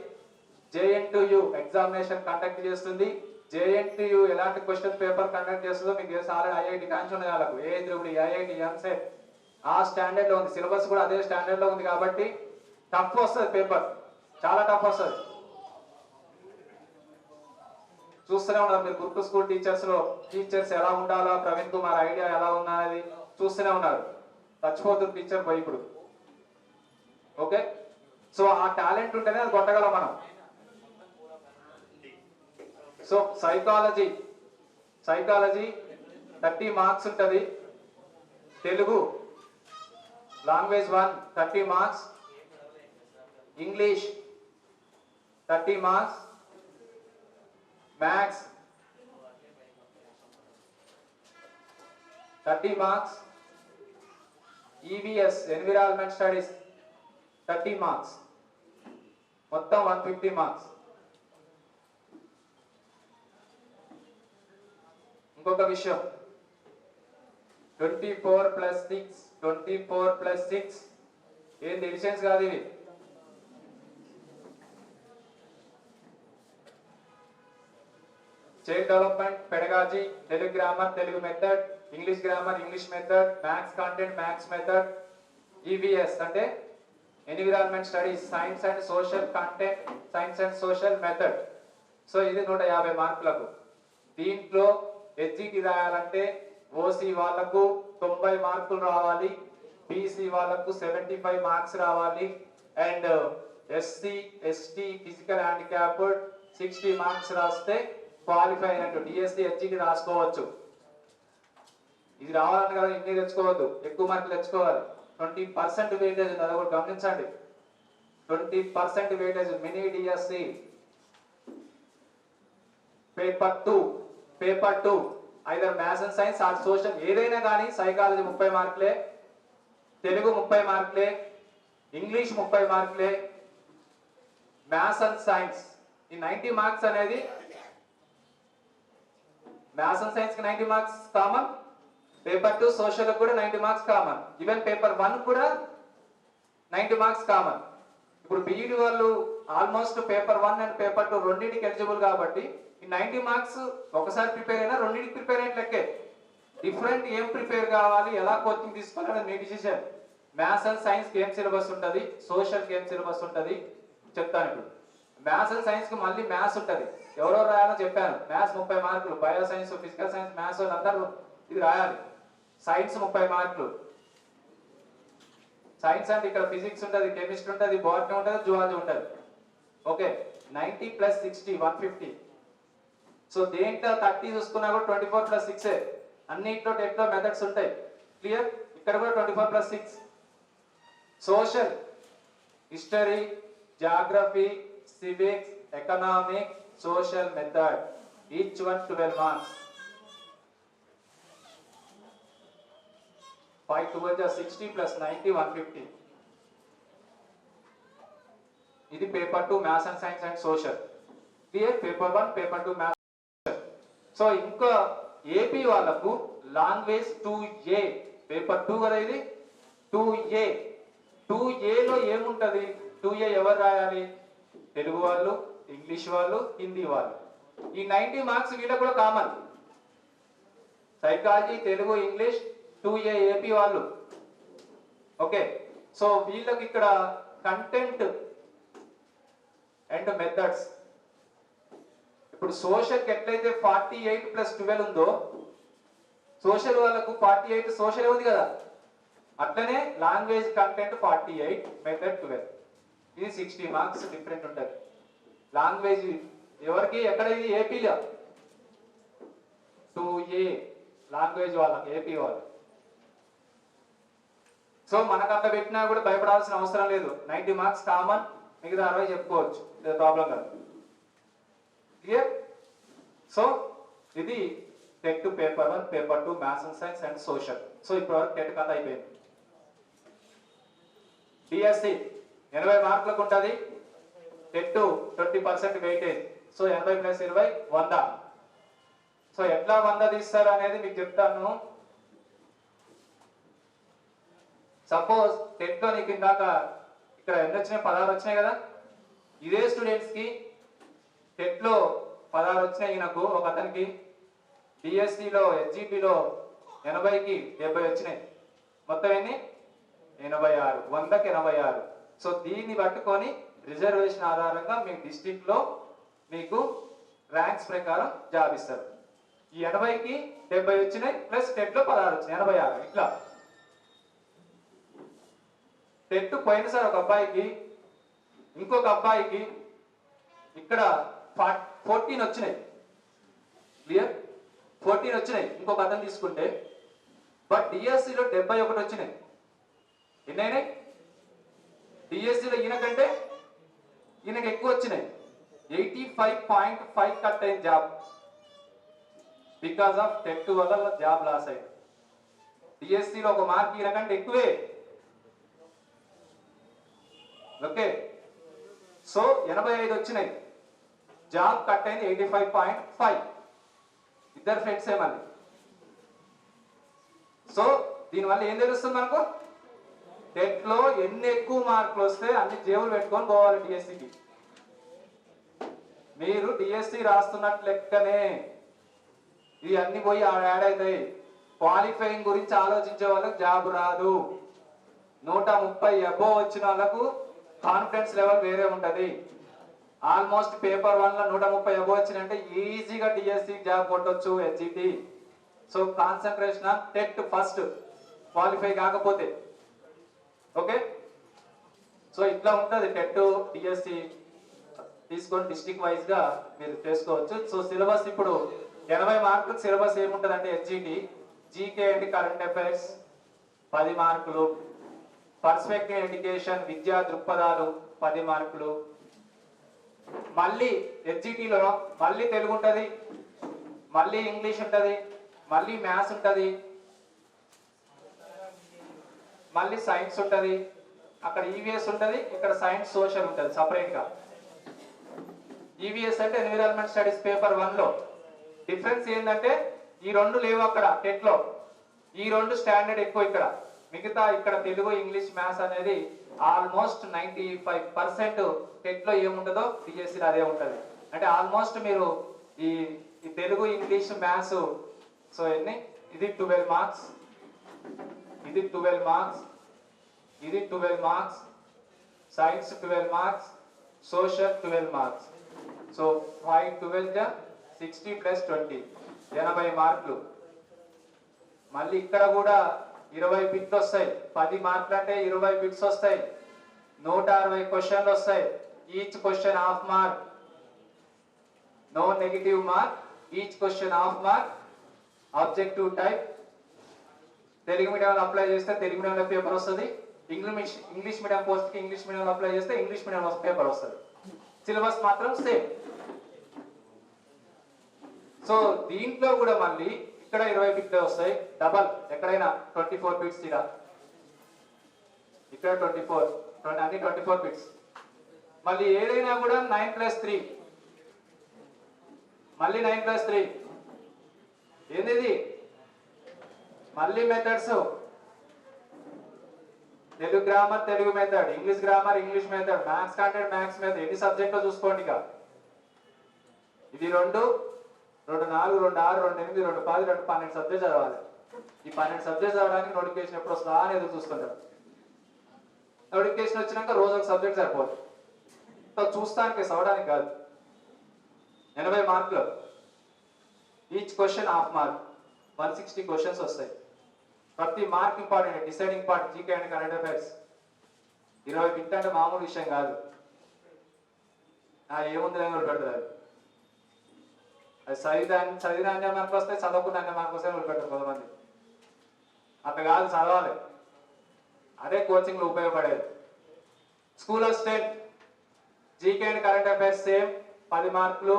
జేఎన్టీయు ఎగ్జామినేషన్ కండక్ట్ చేస్తుంది. జేఎన్టీయు ఎలాంటి క్వశ్చన్ పేపర్ కండక్ట్ చేస్తుందో మీకు తెలుసు. ఆల్రెడీ ఐఐటి కాంచున్న వాళ్ళకు ఏఐత్రిబుల్, ఐఐటి, ఎంసెట్ ఆ స్టాండర్డ్ లో ఉంది. సిలబస్ కూడా అదే స్టాండర్డ్ లో ఉంది కాబట్టి టఫ్ వస్తుంది, పేపర్ చాలా టఫ్ వస్తుంది. చూస్తూనే ఉన్నారు మీరు గురుకుల స్కూల్ టీచర్స్ ఎలా ఉండాలా, ప్రవీణ్ కుమార్ ఐడియా ఎలా ఉన్నది చూస్తూనే ఉన్నారు. చచ్చిపోతుంది టీచర్ పోయి ఇప్పుడు. ఓకే. సో ఆ టాలెంట్ ఉంటేనే అది కొట్టగలం మనం. సో సైకాలజీ 30 మార్క్స్ ఉంటుంది. Telugu language 1 30 marks. English 30 marks. Maths 30 marks. EVS environment studies 30 marks. మొత్తం 150 మార్క్స్. ఇంకొక విషయం, 24+6 ఏంది ఎడిషన్స్ కాదు ఇవి. Child development, pedagogy, Telugu grammar, Telugu method, English grammar, English method, maths content, maths method, EVS అంటే environment studies, science and social content, science and social method. So ఇది 150 మార్కులకు. దీంట్లో హెచ్జిటి రాయాలంటే ఓసీ వాళ్ళకు 90 మార్కులు రావాలి, బీసీ వాళ్ళకు 75 మార్క్స్ రావాలి, and SC ST physical handicapped 60 marks రాస్తే క్వాలిఫై అయినట్టు. డిఎస్సి హెచ్జిటి రాసుకోవచ్చు. ఇది రావాలని కదా ఇన్ని తెచ్చుకోవద్దు, ఎక్కువ మార్కులు తెచ్చుకోవాలి. 20% వెయిటేజ్ ఉంది, అది కూడా గమనించండి. 20% weightage mini DSC. Paper 2 either maths and science or social, ఏదైనా కానీ సైకాలజీ 30 మార్కులే, తెలుగు 30 మార్కులే, ఇంగ్లీష్ 30 మార్కులే, మ్యాథ్స్ అండ్ సైన్స్ ఈ 90 మార్క్స్ అనేది మ్యాథ్స్ అండ్ సైన్స్ కి 90 మార్క్స్ కామన్, పేపర్ 2 సోషల్ కూడా 90 మార్క్స్ కామన్, ఈవెన్ పేపర్ 1 కూడా 90 మార్క్స్ కామన్. ఇప్పుడు బీఈడి వాళ్ళు ఆల్మోస్ట్ పేపర్ 1 అండ్ పేపర్ 2 రెండింటికి ఎలిజిబుల్ కాబట్టి ఈ 90 మార్క్స్ ఒకసారి ప్రిపేర్ అయినా రెండింటికి ప్రిపేర్ అయిన లెక్కే. డిఫరెంట్ ఏం ప్రిపేర్ కావాలి, ఎలా కోచింగ్ తీసుకోవాలని మీ డిసిషన్. మ్యాథ్స్ అండ్ సైన్స్ కి ఏం సిలబస్ ఉంటుంది, సోషల్ కి ఏం సిలబస్ ఉంటుంది చెప్తాను. ఇప్పుడు మ్యాథ్స్ అండ్ సైన్స్ కి మళ్ళీ మ్యాథ్స్ ఉంటుంది, ఎవరో రాయాలో చెప్పాను. మ్యాథ్స్ 30 మార్కులు, bio science, physical science, maths అందరూ ఇది రాయాలి. సైన్స్ 30 మార్కులు. సైన్స్ అంటే ఇక్కడ ఫిజిక్స్ ఉంటుంది, కెమిస్ట్రీ ఉంటుంది, బాటనీ ఉంటుంది, జువాలజీ ఉంటుంది. ఓకే, 90+60 150. సో దేంట్లో 30 చూసుకున్నా కూడా 24+6 అన్నిట్లో టెట్లో మెథడ్స్ ఉంటాయి. క్లియర్? ఇక్కడ కూడా 24+6. Social, history, geography, civics, economics, social method, each one 12 marks. 5 12 is 60 plus 90 150. ఇది paper 2 maths and science and social. Clear? Paper 1 paper 2 maths. So ఇంకా ఏపీ వాళ్ళకు లాంగ్వేజ్ 2A పేపర్ 2 కదా ఇది 2A. 2A లో ఏముంటది? 2A ఎవరు రాయాలి? తెలుగు వాళ్ళు, ఇంగ్లీష్ వాళ్ళు, హిందీ వాళ్ళు. ఈ 90 మార్క్స్ వీళ్ళకి కూడా common. Psychology, Telugu, English 2A AP వాళ్ళు. ఓకే, సో వీళ్ళకి ఇక్కడ కంటెంట్ అండ్ మెథడ్స్. ఇప్పుడు సోషల్ కి ఎట్లయితే 48+12 ఉందో, సోషల్ వాళ్ళకు 48 సోషల్ ఉంది కదా, అట్లనే లాంగ్వేజ్ కంటెంట్ 48, మెథడ్ 12. ఇది 60 మార్క్స్ డిఫరెంట్ ఉంటుంది. లాంగ్వేజ్ ఎవరికి ఎక్కడ? ఇది ఏపీలో 2A లాంగ్వేజ్ వాళ్ళకి, ఏపీ వాళ్ళు. సో మనకు అట్లా పెట్టినా కూడా భయపడాల్సిన అవసరం లేదు. 90 మార్క్స్ కామన్, మిగతా 60 చెప్పుకోవచ్చు, ప్రాబ్లం కాదు. క్లియర్? సో ఇది TET paper 1 paper 2 maths and science and social. So ఇప్పటివరకు టెట్ కథ అయిపోయింది. డిఎస్సి 80 మార్కులకు ఉంటుంది. TET 20% weightage. సో 80+20 100. సో ఎట్లా 100 తీస్తారు అనేది మీకు చెప్తాను. సపోజ్ టెట్ లో నీకు ఇందాక ఇక్కడ ఎన్ని వచ్చినాయి? 16 వచ్చినాయి కదా. ఇదే స్టూడెంట్స్ కి టెట్ లో 16 వచ్చినాయి. నాకు ఒక అతనికి డిఎస్సిలో హెచ్జిపిలో 80కి 70 వచ్చినాయి. మొత్తం ఎన్ని? 86. 100కి 86. సో దీన్ని పట్టుకొని రిజర్వేషన్ ఆధారంగా మీ డిస్ట్రిక్ట్ లో మీకు ర్యాంక్స్ ప్రకారం జాబ్ ఇస్తారు. ఈ 80కి 70 వచ్చినాయి, ప్లస్ టెట్ లో 16 వచ్చినాయి, 86. ఇట్లా టెట్ పోయినసారి ఒక అబ్బాయికి, ఇంకొక అబ్బాయికి ఇక్కడ 14 వచ్చినాయి. క్లియర్? 14 వచ్చినాయి ఇంకొక అతను తీసుకుంటే. బట్ డిఎస్సిలో 71 వచ్చినాయి. ఎన్నైనాయి? డిఎస్సిలో ఈయన కంటే ఈయనకి ఎక్కువ వచ్చినాయి. 85.5 కట్ అయింది జాబ్. బికాస్ ఆఫ్ టెట్ వల్ల జాబ్ లాస్ అయింది. డిఎస్సిలో ఒక మార్క్ ఈయన కంటే ఎక్కువే. ఓకే, సో 85 వచ్చినాయి, జాబ్ కట్ అయింది 85.5. ఇద్దరు ఫ్రెండ్సే మళ్ళీ. సో దీనివల్ల ఏం తెలుస్తుంది మనకు? టెట్లో ఎన్ని ఎక్కువ మార్కులు వస్తే అన్ని జేబులు పెట్టుకొని పోవాలి డిఎస్సికి. మీరు డిఎస్సి రాస్తున్నట్లు లెక్కనే ఇవి అన్ని పోయి యాడ్ అవుతాయి. క్వాలిఫైయింగ్ గురించి ఆలోచించే వాళ్ళకి జాబ్ రాదు. 130 అబోవ్ వచ్చిన వాళ్ళకు కాన్ఫిడెన్స్ లెవెల్ వేరే ఉంటది. ఆల్మోస్ట్ పేపర్ 1 లో 130 అబోవ్ వచ్చినంటే ఈజీగా డిఎస్సి జాబ్ కొట్టొచ్చు HGT. So concentration on TET first, qualify కాకపోతే. ఓకే, సో ఇట్లా ఉంటుంది టెట్ డిఎస్సి తీసుకొని డిస్ట్రిక్ట్ వైజ్ గా మీరు చేసుకోవచ్చు. సో సిలబస్ ఇప్పుడు 80 మార్కులకు సిలబస్ ఏముంటుంది అంటే HGT, GK and current affairs 10 మార్కులు, పర్స్పెక్టివ్ ఎడ్యుకేషన్ విద్యా దృక్పథాలు 10 మార్కులు, మళ్ళీ హెచ్జిటిలో మళ్ళీ తెలుగు ఉంటుంది, మళ్ళీ ఇంగ్లీష్ ఉంటుంది, మళ్ళీ మ్యాథ్స్ ఉంటుంది, మళ్ళీ సైన్స్ ఉంటుంది, అక్కడ ఈవీఎస్ ఉంటుంది, ఇక్కడ సైన్స్ సోషల్ ఉంటుంది సపరేట్ గా. ఈవీఎస్ అంటే ఎన్విరాన్మెంట్ స్టడీస్ పేపర్ 1 లో. డిఫరెన్స్ ఏంటంటే ఈ రెండు లేవు అక్కడ టెట్ లో, ఈ రెండు స్టాండర్డ్ ఎక్కువ ఇక్కడ. మిగతా ఇక్కడ తెలుగు ఇంగ్లీష్ మ్యాథ్స్ అనేది ఆల్మోస్ట్ 95% టెట్ లో ఏముంటుందో డిఎస్సిలో అదే ఉంటుంది. అంటే ఆల్మోస్ట్ మీరు ఈ తెలుగు ఇంగ్లీష్ మ్యాథ్స్, సో ఎన్ని, ఇది 12 మార్క్స్, ఇది 12 మార్క్స్, ఇది 12 marks, science 12 marks, social 12 marks. So 5 12 జా 60 ప్లస్ 20 80 మార్కులు. మళ్ళీ ఇక్కడ కూడా 20 బిట్లు వస్తాయి. 10 మార్కులు అంటే 20 బిట్స్ వస్తాయి. 160 క్వశ్చన్లు వస్తాయి. Each question half mark, no negative mark, each question half mark, objective type. Telugu మీడియంలో అప్లై చేస్తే తెలుగు మీడియంలో పేపర్ వస్తుంది. ఇంగ్లీష్ మీడియం పోస్ట్ కి ఇంగ్లీష్ మీడియంలో అప్లై చేస్తే ఇంగ్లీష్ మీడియం పేపర్ వస్తుంది. సిలబస్ మాత్రం సేమ్. సో దీంట్లో కూడా మళ్ళీ ఇక్కడ 20 బిట్లు వస్తాయి, డబల్ ఎక్కడైనా 24 బిట్స్, ఇక్కడ 24, అన్ని 24 బిట్స్. మళ్ళీ ఏదైనా కూడా 9+3, మళ్ళీ 9+3 ఏంది ఇది? మళ్ళీ methods, Telugu grammar Telugu method, English grammar English method, maths content maths method. ఎన్ని సబ్జెక్టులో చూసుకోండి ఇక. ఇది 2 2 4 2 6 2 8 2 10 2 12 సబ్జెక్ట్ చదవాలి. ఈ 12 సబ్జెక్ట్ చదవడానికి నోటిఫికేషన్ ఎప్పుడు వస్తుందా అని ఎదురు చూస్తుంటారు. నోటిఫికేషన్ వచ్చినాక రోజు ఒక సబ్జెక్ట్ సరిపోదు. చూస్తానికి చదవడానికి కాదు. 80 మార్కులు, each question half mark, 160 questions వస్తాయి. ప్రతి mark important, deciding part GK and current affairs. 20 bit అంటే మామూలు విషయం కాదు. ఏముంది అని పెడతారు. అది చదివిన అన్ని మార్కులు వస్తాయి, చదవకుండా అన్ని మార్కులు వస్తాయి పెట్టారు కొంతమంది. అట్లా కాదు, చదవాలి. అదే కోచింగ్ లో ఉపయోగపడేది. School assistant GK and current affairs same 10 మార్కులు.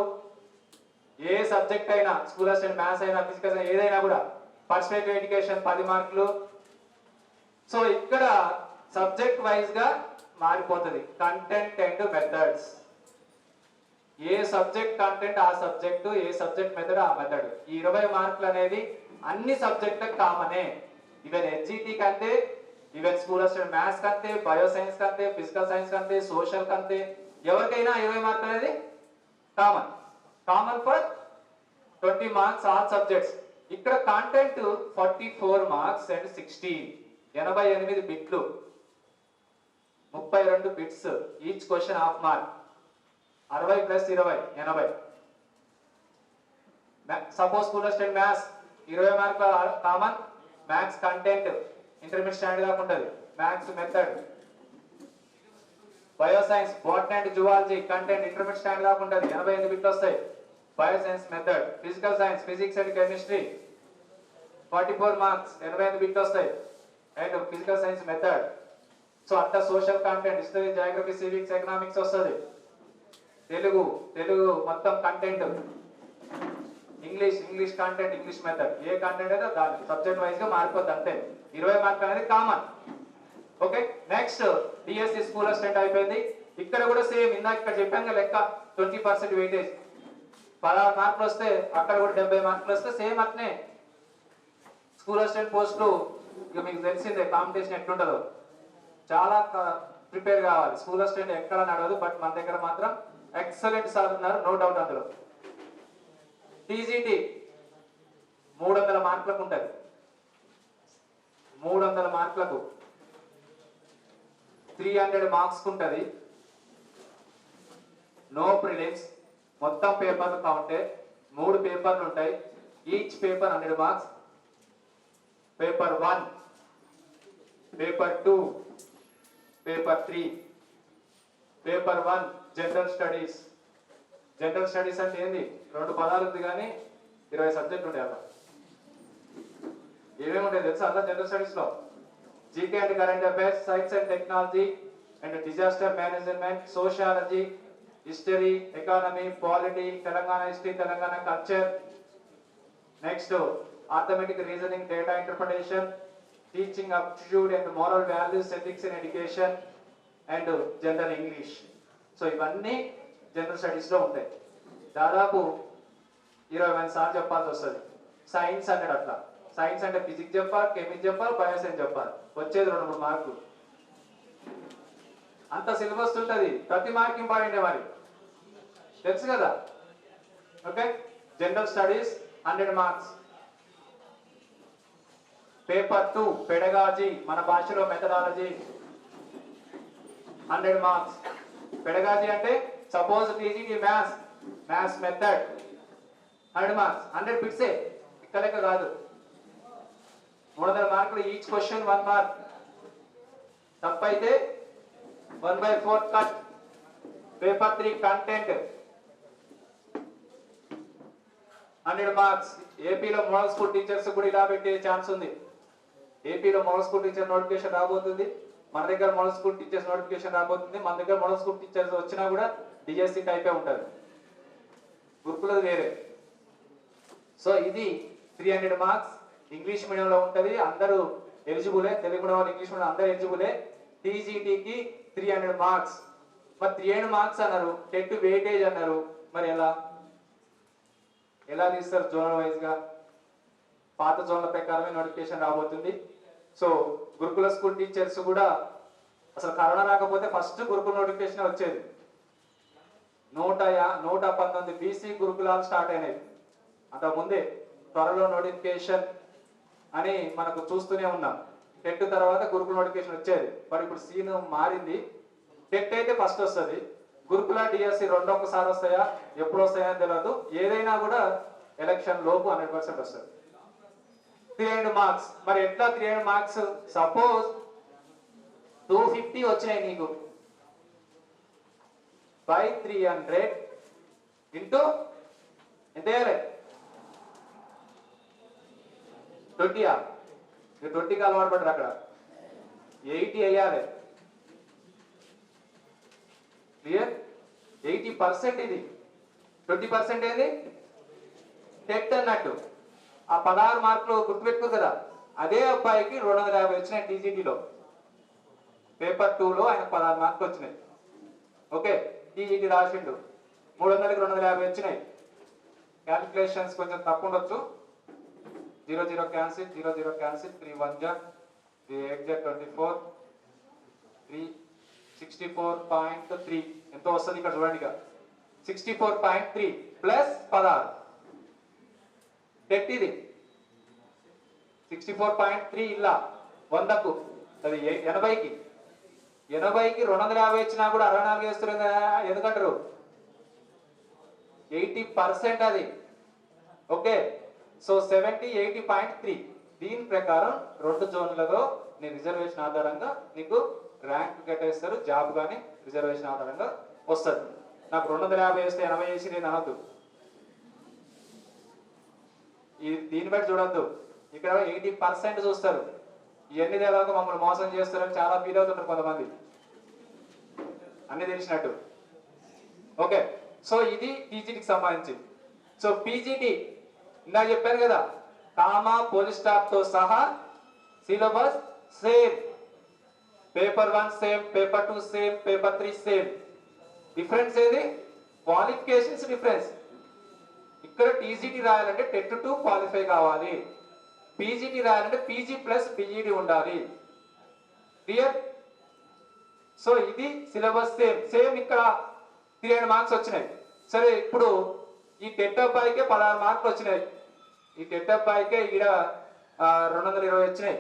ఏ సబ్జెక్ట్ అయినా, స్కూల్ అసిస్టెంట్ మ్యాథ్స్ అయినా ఫిజికల్స్ అయినా ఏదైనా కూడా. పర్స్పెక్టివ్ ఎడ్యుకేషన్ 10 మార్కులు. సో ఇక్కడ సబ్జెక్ట్ వైజ్ గా మారిపోతుంది content and methods. A subject content ఆ సబ్జెక్టు, ఏ సబ్జెక్ట్ మెథడ్ ఆ మెథడ్. ఈ 20 మార్కులు అనేది అన్ని సబ్జెక్టులకు కామనే. ఈవెన్ హెచ్జిటి కంటే, ఈవెన్ స్కూల్ అసిస్టెంట్ మ్యాథ్స్ కంటే, బయో సైన్స్ కంటే, ఫిజికల్ సైన్స్ కంటే, సోషల్ కంటే ఎవరికైనా 20 మార్కులు అనేది common. Common for 20 marks all subjects. ఇక్కడ కంటెంట్ 44 మార్క్స్ అండ్ 16, 88 బిట్లు, 32 bits, each question half mark, 60 plus 20 80. Suppose school assistant maths 20 మార్కుల common. Maths content intermediate standard దాకా ఉంటుంది. Maths method. Bio science botany and zoology content intermediate standard దాకా ఉంటుంది. 88 బిట్లు వస్తాయి. Bio science method. Physical science physics and chemistry 44 marks, 88 బిట్లు వస్తాయి. And physical science method. So అట్లా social content, history, geography, civics, economics వస్తుంది. తెలుగు మొత్తం content. English content English method. ఏ కంటెంట్ అయితే దాని సబ్జెక్ట్ వైజ్ గా మారిపోద్ది అంతే. 20 మార్కులు అనేది common. Okay, next DSC school assistant అయిపోయింది. ఇక్కడ కూడా సేమ్ ఇందాక ఇక్కడ చెప్పాం కదా లెక్క 20% వెయిటేజ్ 16 మార్కులు వస్తే అక్కడ కూడా 70 మార్కులు వస్తే సేమ్ అట్నే స్కూల్ అసిస్టెంట్ పోస్టులు ఇక మీకు తెలిసిందే కాంపిటీషన్ ఎట్లుంటుందో చాలా ప్రిపేర్ కావాలి. స్కూల్ అసిస్టెంట్ ఎక్కడ నడవదు, బట్ మన దగ్గర మాత్రం ఎక్సలెంట్ సార్ ఉన్నారు, నో డౌట్ అందులో. టీజీటీ 300 మార్కులకు ఉంటుంది, 300 మార్కులకు 300 మార్క్స్ ఉంటుంది. నో ప్రిలిమ్స్, మొత్తం పేపర్లు కౌంటే 3 పేపర్లు ఉంటాయి, each paper 100 marks. Paper 1, paper 2, paper 3. Paper 1 general studies. General studies అంటే ఏంది? 2 పదాలు ఉంది కానీ 20 సబ్జెక్టులు ఉంటాయి అలా. ఏమేమి ఉంటాయి తెలుసా అలా జనరల్ స్టడీస్ లో? GK and current affairs, science and technology and disaster management, sociology, history, economy, polity, Telangana history, Telangana culture. Next arithmetic, reasoning, data interpretation, teaching aptitude and moral values, ethics in education and general English. So ఇవన్నీ general studies లో ఉంటాయి. దాదాపు 20 మంది సార్లు చెప్పాల్సి వస్తుంది. Science అంటే అట్లా, సైన్స్ అంటే ఫిజిక్స్ చెప్పాలి, కెమిస్ట్రీ చెప్పాలి, బయోసైన్స్ చెప్పాలి, వచ్చేది 2-3 మార్కులు. అంత సిలబస్ ఉంటుంది, ప్రతి మార్క్ ఇంపార్టెంట్ మరి తెలుసు కదా. Okay, general studies 100 marks. Paper 2 pedagogy, మన భాషలో మెథడాలజీ, 100 మార్క్స్. పెడగాజీ అంటే suppose TGT maths method 100 marks, 100 బిట్సే, ఇక్కడ లెక్క కాదు. 300 మార్కులు, ఈచ్ క్వశ్చన్ 1 మార్క్, తప్పైతే 1/4 కట్. Paper 3 content 100 marks. ఏపీలో మోడల్ స్కూల్ టీచర్స్ కూడా ఇలా పెట్టే ఛాన్స్ ఉంది. ఏపీలో మోడల్ స్కూల్ టీచర్ నోటిఫికేషన్ రాబోతుంది, మన దగ్గర మోడల్ స్కూల్ టీచర్స్ నోటిఫికేషన్ రాబోతుంది. మన దగ్గర మోడల్ స్కూల్ టీచర్స్ వచ్చినా కూడా డిఎస్సి టైపే ఉంటుంది, గురుకులది వేరే. సో ఇది 300 మార్క్స్. ఇంగ్లీష్ మీడియంలో ఉంటుంది, అందరూ ఎలిజిబులే. తెలుగు మీడియం వాళ్ళు, ఇంగ్లీష్ మీడియం అందరూ ఎలిజిబులే. టీజీటీకి 300 మార్క్స్. మరి 300 మార్క్స్ అన్నారు, టెట్ వెయిటేజ్ అన్నారు, మరి ఎలా తీస్తారు? జోనల్ వైజ్ గా పాత జోన్ల ప్రకారమే నోటిఫికేషన్ రాబోతుంది. సో గురుకుల స్కూల్ టీచర్స్ కూడా అసలు కరోనా రాకపోతే ఫస్ట్ గురుకుల నోటిఫికేషన్ వచ్చేది. 119 బీసీ గురుకులాలు స్టార్ట్ అయినాయి అంతకుముందే. త్వరలో నోటిఫికేషన్ అని మనకు చూస్తూనే ఉన్నాం. టెట్ తర్వాత గురుకుల నోటిఫికేషన్ వచ్చేది, మరి ఇప్పుడు సీన్ మారింది. టెట్ అయితే ఫస్ట్ వస్తుంది, గురుకుల డిఎస్సి 2 ఒక్కసారి వస్తాయా, ఎప్పుడు వస్తాయా అని తెలియదు. ఏదైనా కూడా ఎలక్షన్ లోపు 100% వస్తుంది. 300 మార్క్స్. మరి ఎట్లా 300 మార్క్స్? సపోజ్ 250 వచ్చినాయి నీకు, బై 300 ఇంటూ ఎంత వేయాలి? 20. 20కి అలవాటు పడ్డారు, అక్కడ 80 వేయాలి. క్లియర్? 80% ఇది, 20% ఏది టెట్ అన్నట్టు. ఆ 16 మార్కులు గుర్తుపెట్టుకోరు కదా, అదే అబ్బాయికి 250 వచ్చినాయి టీజీటీలో. పేపర్ 2లో ఆయన 16 మార్కులు వచ్చినాయి. ఓకే, టీజీటీ రాసిండు, 300కి 250 వచ్చినాయి. క్యాలిక్యులేషన్స్ కొంచెం తప్పు ఉండొచ్చు. 0 క్యాన్సిల్, 0 క్యాన్సిల్, 3 1 జా 3 8 జా 24, 3 64.3 ఎంతో వస్తుంది ఇక్కడ చూడండి. 64.3 ప్లస్ 16 టెట్ ఇది 64.3 ఇలా 100కు అది 80కి 250 వచ్చినా కూడా 64 వేస్తారు ఎందుకంటారు? 80% అది. Okay, so 70 80.3. దీని ప్రకారం 2 జోన్లలో నీ రిజర్వేషన్ ఆధారంగా నీకు ర్యాంక్ కట్టేస్తారు, జాబ్ కానీ రిజర్వేషన్ ఆధారంగా వస్తుంది. నాకు 250 వేస్తే 80 వేసి నేను అనొద్దు, దీన్ని బట్టి చూడొద్దు. ఇక్కడ 80% చూస్తారు. ఇవన్నీ తెలియక మమ్మల్ని మోసం చేస్తారని చాలా ఫీల్ అవుతుంటారు కొంతమంది, అన్ని తెలిసినట్టు. ఓకే, సో ఇది పీజీటీకి సంబంధించి. సో పీజీటీ ఇందా చెప్పాను కదా, కామా పోలీస్ స్టాప్ తో సహా syllabus same. Paper 1 same, paper 2 same, paper 3 same. Difference ఏది? Qualifications difference. ఇక్కడ టీజీటీ రాయాలంటే టెట్ 2 క్వాలిఫై కావాలి, పీజీటీ రాయాలంటే పీజీ ప్లస్ బీఈడి ఉండాలి. క్లియర్? సో ఇది సిలబస్ సేమ్ ఇక్కడ 300 మార్క్స్ వచ్చినాయి. సరే ఇప్పుడు ఈ టెట్ అబ్బాయికే 16 మార్కులు వచ్చినాయి, ఈ టెట్ అబ్బాయికే ఈడ 220 వచ్చినాయి.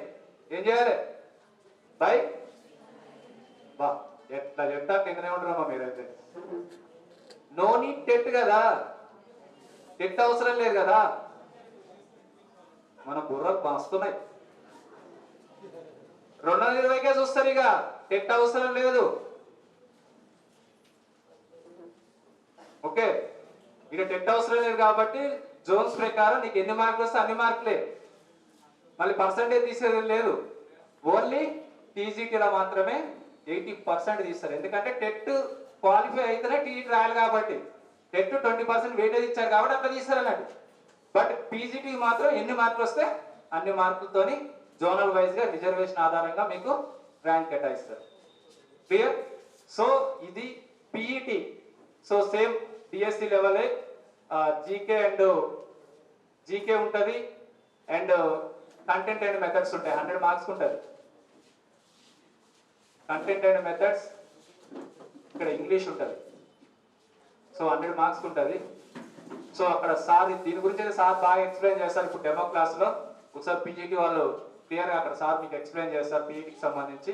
ఏం చేయాలి బై? బా ఎట్లా చెప్తా కిందనే ఉంటారమ్మా మీరైతే. నో నీడ్ టెట్ కదా, టెట్ అవసరం లేదు కదా, మన బుర్రకు వస్తున్నాయి. 220కే చూస్తారు, ఇక టెట్ అవసరం లేదు. ఓకే, ఇక టెట్ అవసరం లేదు కాబట్టి జోన్స్ ప్రకారం నీకు ఎన్ని మార్కులు వస్తే అన్ని మార్కులే, మళ్ళీ పర్సంటేజ్ తీసేది లేదు. ఓన్లీ టీజీటీలో మాత్రమే 80% తీస్తారు. ఎందుకంటే టెట్ క్వాలిఫై అయితేనే టీజీటీ రాయాలి కాబట్టి, టెట్ 20% వెయిటేజ్ ఇచ్చారు కాబట్టి అట్లా తీస్తారు అన్నట్టు. బట్ పీజీటీ మాత్రం ఎన్ని మార్కులు వస్తే అన్ని మార్కులతోని జోనల్ వైజ్ గా రిజర్వేషన్ ఆధారంగా మీకు ర్యాంక్ కేటాయిస్తారు. క్లియర్? సో ఇది పీఈటీ. సో సేమ్ డిఎస్సి లెవెలే, జీకే ఉంటుంది అండ్ కంటెంట్ అండ్ మెథడ్స్ ఉంటాయి. 100 మార్క్స్ ఉంటుంది కంటెంట్ అండ్ మెథడ్స్. ఇక్కడ ఇంగ్లీష్ ఉంటుంది, సో 100 మార్క్స్ ఉంటుంది. సో అక్కడ సార్ దీని గురించి అయితే సార్ బాగా ఎక్స్ప్లెయిన్ చేస్తారు. ఇప్పుడు డెమో క్లాస్లో ఒకసారి పీజీటీ వాళ్ళు క్లియర్గా అక్కడ సార్ మీకు ఎక్స్ప్లెయిన్ చేస్తారు పీఈటీకి సంబంధించి.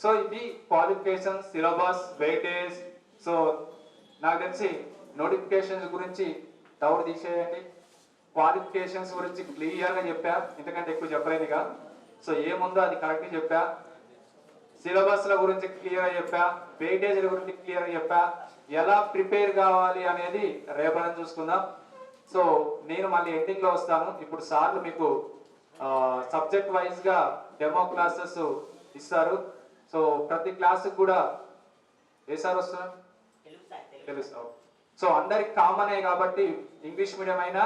సో ఇది క్వాలిఫికేషన్, సిలబస్, వెయిటేజ్. సో నాకు తెలిసి నోటిఫికేషన్స్ గురించి డౌట్ తీసేయండి. క్వాలిఫికేషన్స్ గురించి క్లియర్గా చెప్పా, ఇంతకంటే ఎక్కువ చెప్పలేదుగా. సో ఏముందో అది కరెక్ట్గా చెప్పా. సిలబస్ల గురించి క్లియర్గా చెప్పా, వెయిటేజ్ల గురించి క్లియర్గా చెప్పా. ఎలా ప్రిపేర్ కావాలి అనేది రేపటి చూసుకుందాం. సో నేను మళ్ళీ ఎండింగ్లో వస్తాను. ఇప్పుడు సార్లు మీకు సబ్జెక్ట్ వైజ్గా డెమో క్లాసెస్ ఇస్తారు. సో ప్రతి క్లాస్కి కూడా ఏ సార్ వస్తున్నారు? తెలుసు. సో అందరికి కామనే కాబట్టి ఇంగ్లీష్ మీడియం అయినా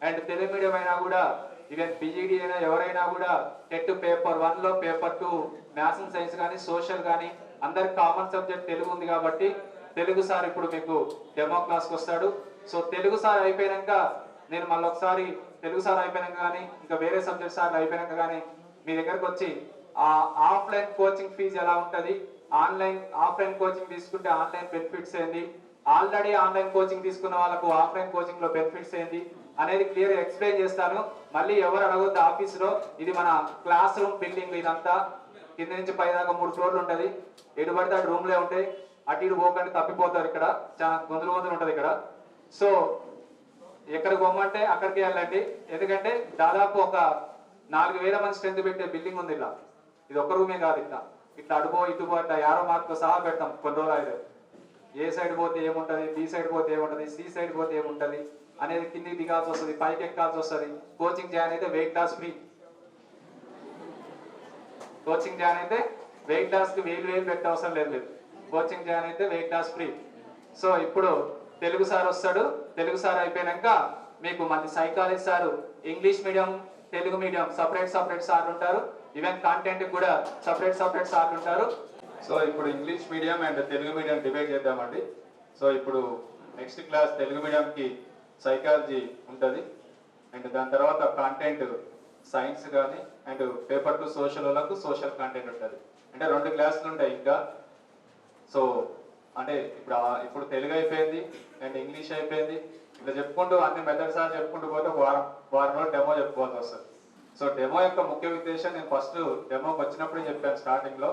అండ్ తెలుగు మీడియం అయినా కూడా, ఈవెన్ పీజీడీ అయినా ఎవరైనా కూడా టెట్ పేపర్ 1లో పేపర్ 2 మ్యాథ్స్ అండ్ సైన్స్ కానీ సోషల్ కానీ అందరికి కామన్ సబ్జెక్ట్ తెలుగు ఉంది కాబట్టి తెలుగు సార్ ఇప్పుడు మీకు డెమో క్లాస్కి వస్తాడు. సో తెలుగు సార్ అయిపోయాక నేను మళ్ళీ ఒకసారి తెలుగు సార్ అయిపోయాక కానీ ఇంకా వేరే సబ్జెక్ట్ సార్ అయిపోయాక కానీ మీ దగ్గరకు వచ్చి ఆఫ్లైన్ కోచింగ్ ఫీజు ఎలా ఉంటుంది, ఆఫ్లైన్ కోచింగ్ తీసుకుంటే ఆన్లైన్ బెనిఫిట్స్ ఏంది, ఆల్రెడీ ఆన్లైన్ కోచింగ్ తీసుకున్న వాళ్ళకు ఆఫ్లైన్ కోచింగ్ లో బెనిఫిట్స్ ఏంది అనేది క్లియర్ ఎక్స్ప్లెయిన్ చేస్తాను. మళ్ళీ ఎవరు అడగొద్దు ఆఫీసులో. ఇది మన క్లాస్ రూమ్ బిల్డింగ్, ఇదంతా కింద నుంచి పై దాకా 3 ఫ్లోర్లు ఉంటుంది. ఎటు పడితే అటు రూమ్లే ఉంటాయి, అటు ఇటు పోకండి తప్పిపోతారు. ఇక్కడ చాలా గొంతులు ఉంటుంది ఇక్కడ. సో ఎక్కడికి పోమంటే అక్కడికి వెళ్ళండి. ఎందుకంటే దాదాపు ఒక 4000 మంది స్ట్రెంత్ పెట్టే బిల్డింగ్ ఉంది ఇలా. ఇది ఒక రూమే కాదు, ఇట్లా అడుగో ఇటుపో అట్లా 50 మార్కులు సహా పెడతాం కొన్ని రోజులు అయితే. ఏ సైడ్ పోతే ఏముంటుంది, బి సైడ్ పోతే ఏముంటుంది, సి సైడ్ పోతే ఏముంటుంది అనేది కిందికి దిగాల్సి వస్తుంది, పైకి ఎక్కాల్సి వస్తుంది. కోచింగ్ జాయిన్ అయితే weight loss free. Coaching join అయితే వెయిట్ లాస్కి 1000 పెట్టే అవసరం లేదు. కోచింగ్ జాయిన్ అయితే వెయిట్ లాస్ ఫ్రీ. సో ఇప్పుడు తెలుగు సార్ వస్తాడు. తెలుగు సార్ అయిపోయాక మీకు మంది psychology sir, English medium, Telugu medium separate సార్లు ఉంటారు. ఈవెన్ కాంటెంట్ కూడా సపరేట్ సార్లు ఉంటారు. సో ఇప్పుడు English medium and Telugu medium divide చేద్దామండి. సో ఇప్పుడు నెక్స్ట్ క్లాస్ తెలుగు మీడియంకి సైకాలజీ ఉంటుంది అండ్ దాని తర్వాత కాంటెంట్ సైన్స్ కానీ అండ్ పేపర్ 2 సోషల్ వాళ్ళకు సోషల్ కాంటెంట్ ఉంటుంది. అంటే 2 క్లాసులు ఉంటాయి ఇంకా. సో అంటే ఇప్పుడు తెలుగు అయిపోయింది అండ్ ఇంగ్లీష్ అయిపోయింది. ఇట్లా చెప్పుకుంటూ అన్ని మెథడ్స్ చెప్పుకుంటూ పోతే వారం రోజులు డెమో చెప్పుకోవాల్సి వస్తుంది. సో డెమో యొక్క ముఖ్య ఉద్దేశం నేను ఫస్ట్ డెమోకి వచ్చినప్పుడే చెప్పాను స్టార్టింగ్లో.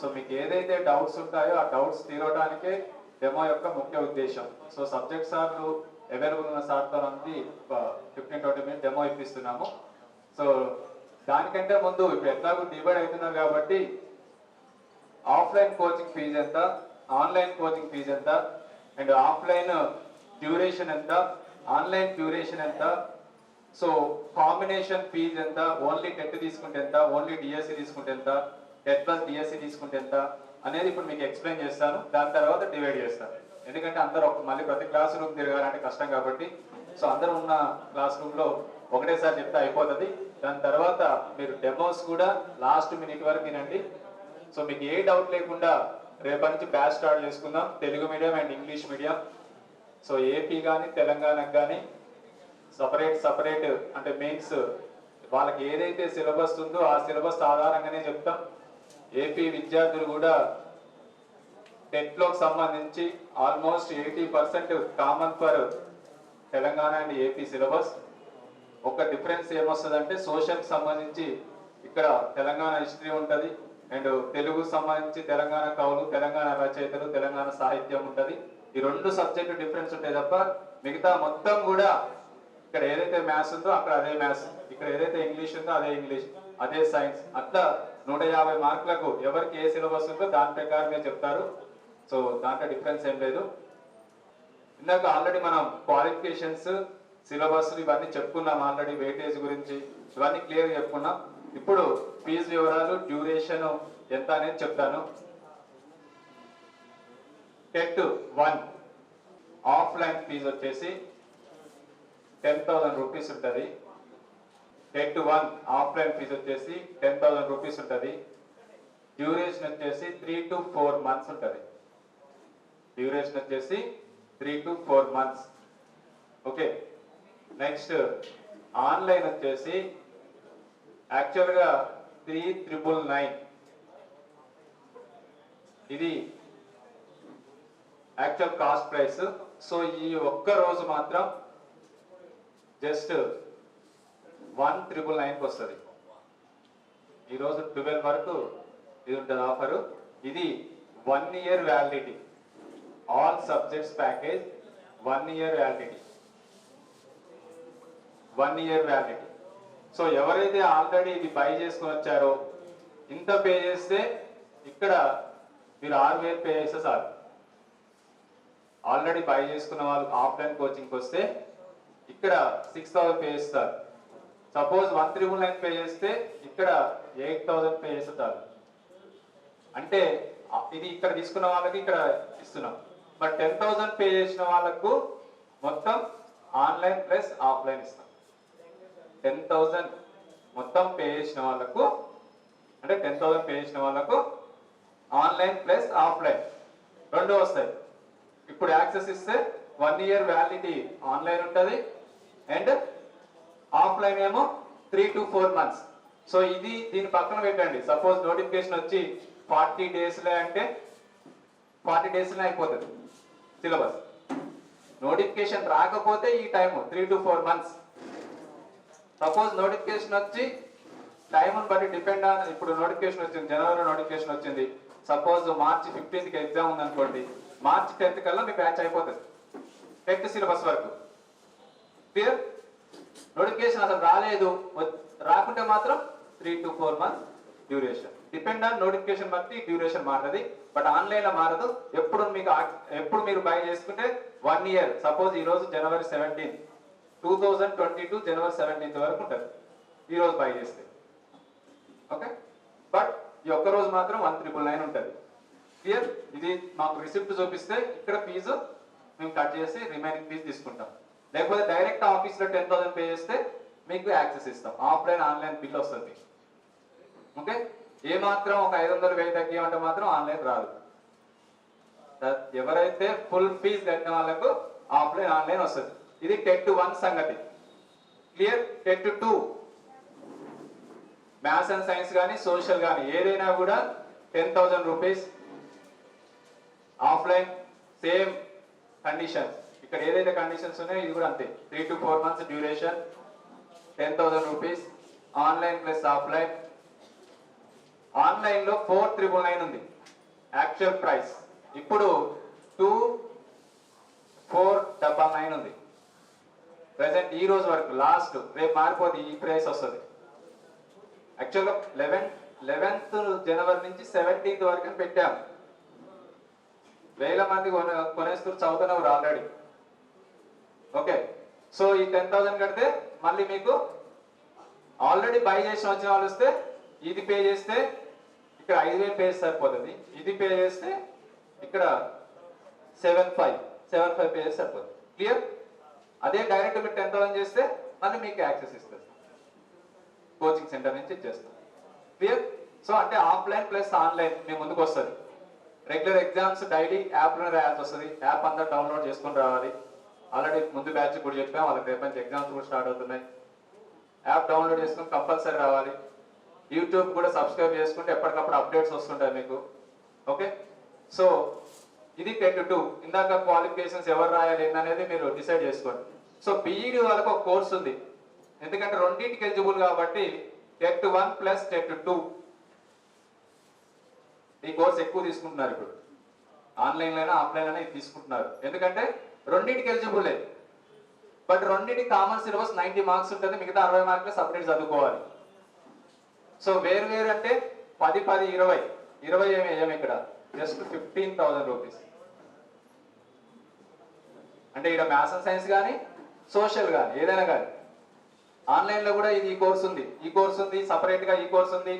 సో మీకు ఏదైతే డౌట్స్ ఉంటాయో ఆ డౌట్స్ తీరడానికే డెమో యొక్క ముఖ్య ఉద్దేశం. సో సబ్జెక్ట్ సార్లు అవైలబుల్ ఉన్న సార్తో 15-20 మినిట్స్ డెమో ఇప్పిస్తున్నాము. సో దానికంటే ముందు ఇప్పుడు ఎట్లాగో డివైడ్ అవుతున్నారు కాబట్టి ఆఫ్లైన్ కోచింగ్ ఫీజు ఎంత, ఆన్లైన్ కోచింగ్ ఫీజు ఎంత అండ్ ఆఫ్లైన్ డ్యూరేషన్ ఎంత, ఆన్లైన్ డ్యూరేషన్ ఎంత, సో కాంబినేషన్ ఫీజు ఎంత, ఓన్లీ టెట్ తీసుకుంటే ఎంత, ఓన్లీ డిఎస్సి తీసుకుంటే ఎంత, టెట్ ప్లస్ డిఎస్సి తీసుకుంటే ఎంత అనేది ఇప్పుడు మీకు ఎక్స్ప్లెయిన్ చేస్తాను. దాని తర్వాత డివైడ్ చేస్తాను. ఎందుకంటే అందరూ మళ్ళీ ప్రతి క్లాస్ రూమ్ తిరగాలంటే కష్టం కాబట్టి సో అందరూ ఉన్న క్లాస్ రూమ్లో ఒకటేసారి చెప్తే అయిపోతుంది. దాని తర్వాత మీరు డెమోస్ కూడా లాస్ట్ మినిట్ వరకు వినండి. సో మీకు ఏ డౌట్ లేకుండా రేపటి నుంచి బ్యాచ్ స్టార్ట్ చేసుకుందాం, Telugu medium and English medium. So AP కానీ తెలంగాణకు కానీ సపరేట్ అంటే మెయిన్స్ వాళ్ళకి ఏదైతే సిలబస్ ఉందో ఆ సిలబస్ ఆధారంగానే చెప్తాం. ఏపీ విద్యార్థులు కూడా టెట్లోకి సంబంధించి almost 80% common for Telangana and AP syllabus. ఒక డిఫరెన్స్ ఏమొస్తుందంటే సోషల్కి సంబంధించి ఇక్కడ తెలంగాణ హిస్టరీ ఉంటుంది అండ్ తెలుగు సంబంధించి తెలంగాణ కవులు, తెలంగాణ రచయితలు, తెలంగాణ సాహిత్యం ఉంటుంది. ఈ 2 సబ్జెక్టు డిఫరెన్స్ ఉంటాయి తప్ప మిగతా మొత్తం కూడా ఇక్కడ ఏదైతే మ్యాథ్స్ ఉందో అక్కడ అదే మ్యాథ్స్, ఇక్కడ ఏదైతే ఇంగ్లీష్ ఉందో అదే ఇంగ్లీష్, అదే సైన్స్. అట్లా 150 మార్కులకు ఎవరికి ఏ సిలబస్ ఉందో దాని ప్రకారమే చెప్తారు. సో దాంట్లో డిఫరెన్స్ ఏం లేదు. ఇందాక ఆల్రెడీ మనం క్వాలిఫికేషన్స్, సిలబస్ ఇవన్నీ చెప్పుకున్నాం ఆల్రెడీ, వెయిటేజ్ గురించి ఇవన్నీ క్లియర్ చెప్పుకున్నాం. ఇప్పుడు ఫీజు వివరాలు, డ్యూరేషన్ ఎంత అనేది చెప్తాను. టెట్ 1 ఆఫ్లైన్ ఫీజు వచ్చేసి 10,000 రూపీస్ ఉంటుంది. టెట్ 1 ఆఫ్లైన్ ఫీజు వచ్చేసి 10,000 రూపీస్ ఉంటుంది. డ్యూరేషన్ వచ్చేసి 3 to 4 months ఉంటుంది. డ్యూరేషన్ వచ్చేసి 3 to 4 months. Okay, next online వచ్చేసి యాక్చువల్గా 3,999. ఇది యాక్చువల్ కాస్ట్ ప్రైస్. సో ఈ ఒక్క రోజు మాత్రం జస్ట్ 1,999కి వస్తుంది. ఈరోజు 12 వరకు ఇది ఉంటుంది ఆఫరు. ఇది 1 year validity, all subjects package 1 year validity, 1 year validity. So ఎవరైతే ఆల్రెడీ ఇది బై చేసుకుని వచ్చారో ఇంత పే చేస్తే ఇక్కడ మీరు 6,000 పే చేస్తే చాలు. ఆల్రెడీ బై చేసుకున్న వాళ్ళు ఆఫ్లైన్ కోచింగ్కి వస్తే ఇక్కడ 6,000 పే చేస్తారు. సపోజ్ 1,999 పే చేస్తే ఇక్కడ 8,000 పే చేస్తే చాలు. అంటే ఇది ఇక్కడ తీసుకున్న వాళ్ళకి ఇక్కడ ఇస్తున్నాం. బట్ 10,000 పే చేసిన వాళ్ళకు మొత్తం ఆన్లైన్ ప్లస్ ఆఫ్లైన్ ఇస్తాం. 10,000 మొత్తం పే చేసిన వాళ్ళకు అంటే 10,000 పే చేసిన వాళ్ళకు ఆన్లైన్ ప్లస్ ఆఫ్లైన్ 2 వస్తాయి. ఇప్పుడు యాక్సెస్ ఇస్తే 1 year వ్యాలిడిటీ ఆన్లైన్ ఉంటుంది అండ్ ఆఫ్లైన్ ఏమో 3 to 4 months. సో ఇది దీని పక్కన పెట్టండి. సపోజ్ నోటిఫికేషన్ వచ్చి 40 daysలో అంటే 40 daysలో అయిపోతుంది సిలబస్. నోటిఫికేషన్ రాకపోతే ఈ time 3 to 4 months. Suppose notification వచ్చి టైంని బట్టి డిపెండ్ ఆన్, ఇప్పుడు నోటిఫికేషన్ వచ్చింది జనవరిలో నోటిఫికేషన్ వచ్చింది, సపోజ్ మార్చి 15కి ఎగ్జామ్ ఉంది అనుకోండి, మార్చి 10th కల్లా మీ బ్యాచ్ అయిపోతుంది టెట్ సిలబస్ వరకు. క్లియర్? నోటిఫికేషన్ అసలు రాలేదు, రాకుంటే మాత్రం 3 to 4 months duration. Depend on notification బట్టి డ్యూరేషన్ మారుతుంది. బట్ ఆన్లైన్లో మారదు. ఎప్పుడు మీరు బై చేసుకుంటే 1 year, సపోజ్ ఈరోజు January 17, 2022 January 17th వరకు ఉంటుంది ఈరోజు బై చేస్తే. ఓకే, బట్ ఈ ఒక్క రోజు మాత్రం 1,999 ఉంటుంది. క్లియర్? ఇది మాకు రిసిప్ట్ చూపిస్తే ఇక్కడ ఫీజు మేము కట్ చేసి రిమైనింగ్ ఫీజు తీసుకుంటాం. లేకపోతే డైరెక్ట్ ఆఫీస్లో 10,000 పే చేస్తే మీకు యాక్సెస్ ఇస్తాం. ఆఫ్లైన్ ఆన్లైన్ బిల్ వస్తుంది. ఓకే, ఏ మాత్రం ఒక 500-1000 తగ్గిమంటే మాత్రం ఆన్లైన్ రాదు. ఎవరైతే ఫుల్ ఫీజు కట్టిన వాళ్ళకు ఆఫ్లైన్ ఆన్లైన్ వస్తుంది. ఇది టెట్ 1 సంగతి. Clear? TET 2 maths and science కానీ సోషల్ కానీ ఏదైనా కూడా 10,000 రూపీస్ ఆఫ్లైన్. సేమ్ కండిషన్స్, ఇక్కడ ఏదైతే కండిషన్స్ ఉన్నాయో ఇది కూడా అంతే. 3 to 4 months duration, 10,000 rupees online plus offline. ఆన్లైన్లో 4,999 ఉంది యాక్చువల్ ప్రైస్. ఇప్పుడు 2,499 ఉంది ప్రెసెంట్ ఈ రోజు వరకు. లాస్ట్ రేపు మారిపోతే ఈ ప్రైస్ వస్తుంది. యాక్చువల్గా 11th January నుంచి 17th వరకు అని పెట్టాము. 1000 మంది కొనేస్తారు, చదువుతున్నారు ఆల్రెడీ. ఓకే, సో ఈ 10,000 కడితే మళ్ళీ మీకు ఆల్రెడీ బై చేసి వచ్చిన వాళ్ళు వస్తే ఇది పే చేస్తే ఇక్కడ 5,000 పే సరిపోతుంది. ఇది పే చేస్తే ఇక్కడ 7,500 పే చేస్తే సరిపోతుంది. క్లియర్? అదే డైరెక్ట్ మీరు 10,000 చేస్తే మళ్ళీ మీకు యాక్సెస్ ఇస్తుంది, కోచింగ్ సెంటర్ నుంచి ఇచ్చేస్తాం. క్లియర్? సో అంటే ఆఫ్లైన్ ప్లస్ ఆన్లైన్ మీ ముందుకు వస్తుంది. రెగ్యులర్ ఎగ్జామ్స్ డైలీ యాప్లోనే రాయాల్సి వస్తుంది. యాప్ అంతా డౌన్లోడ్ చేసుకొని రావాలి. ఆల్రెడీ ముందు బ్యాచ్ కూడా చెప్పాం, వాళ్ళకి రేపు నుంచి ఎగ్జామ్స్ కూడా స్టార్ట్ అవుతున్నాయి. యాప్ డౌన్లోడ్ చేసుకొని కంపల్సరీ రావాలి. యూట్యూబ్ కూడా సబ్స్క్రైబ్ చేసుకుంటే ఎప్పటికప్పుడు అప్డేట్స్ వస్తుంటాయి మీకు. ఓకే, సో ఇది టెట్ 2. ఇందాక క్వాలిఫికేషన్స్ ఎవరు రాయాలి ఏందనేది మీరు డిసైడ్ చేసుకోండి. సో బీఈడి వాళ్ళకు ఒక కోర్స్ ఉంది, ఎందుకంటే రెండింటికి ఎలిజిబుల్ కాబట్టి టెట్ 1 ప్లస్ టెట్ 2 ఈ కోర్స్ ఎక్కువ తీసుకుంటున్నారు. ఇప్పుడు ఆన్లైన్ అయినా ఆఫ్లైన్ అయినా ఇది తీసుకుంటున్నారు, ఎందుకంటే రెండింటికి ఎలిజిబుల్. బట్ రెండింటికి కామన్ సిలబస్ 90 మార్క్స్ ఉంటుంది, మిగతా 60 మార్కులు సపరేట్ చదువుకోవాలి. సో వేరు వేరు అంటే 10, 10, 20 ఏమి ఇక్కడ జస్ట్ 15,000 రూపీస్. అంటే ఇక్కడ మ్యాథ్స్ అండ్ సైన్స్ కానీ సోషల్ కానీ ఏదైనా కానీ. ఆన్లైన్లో కూడా ఇది ఈ కోర్స్ ఉంది, ఈ కోర్స్ ఉంది సపరేట్గా, ఈ కోర్స్ ఉంది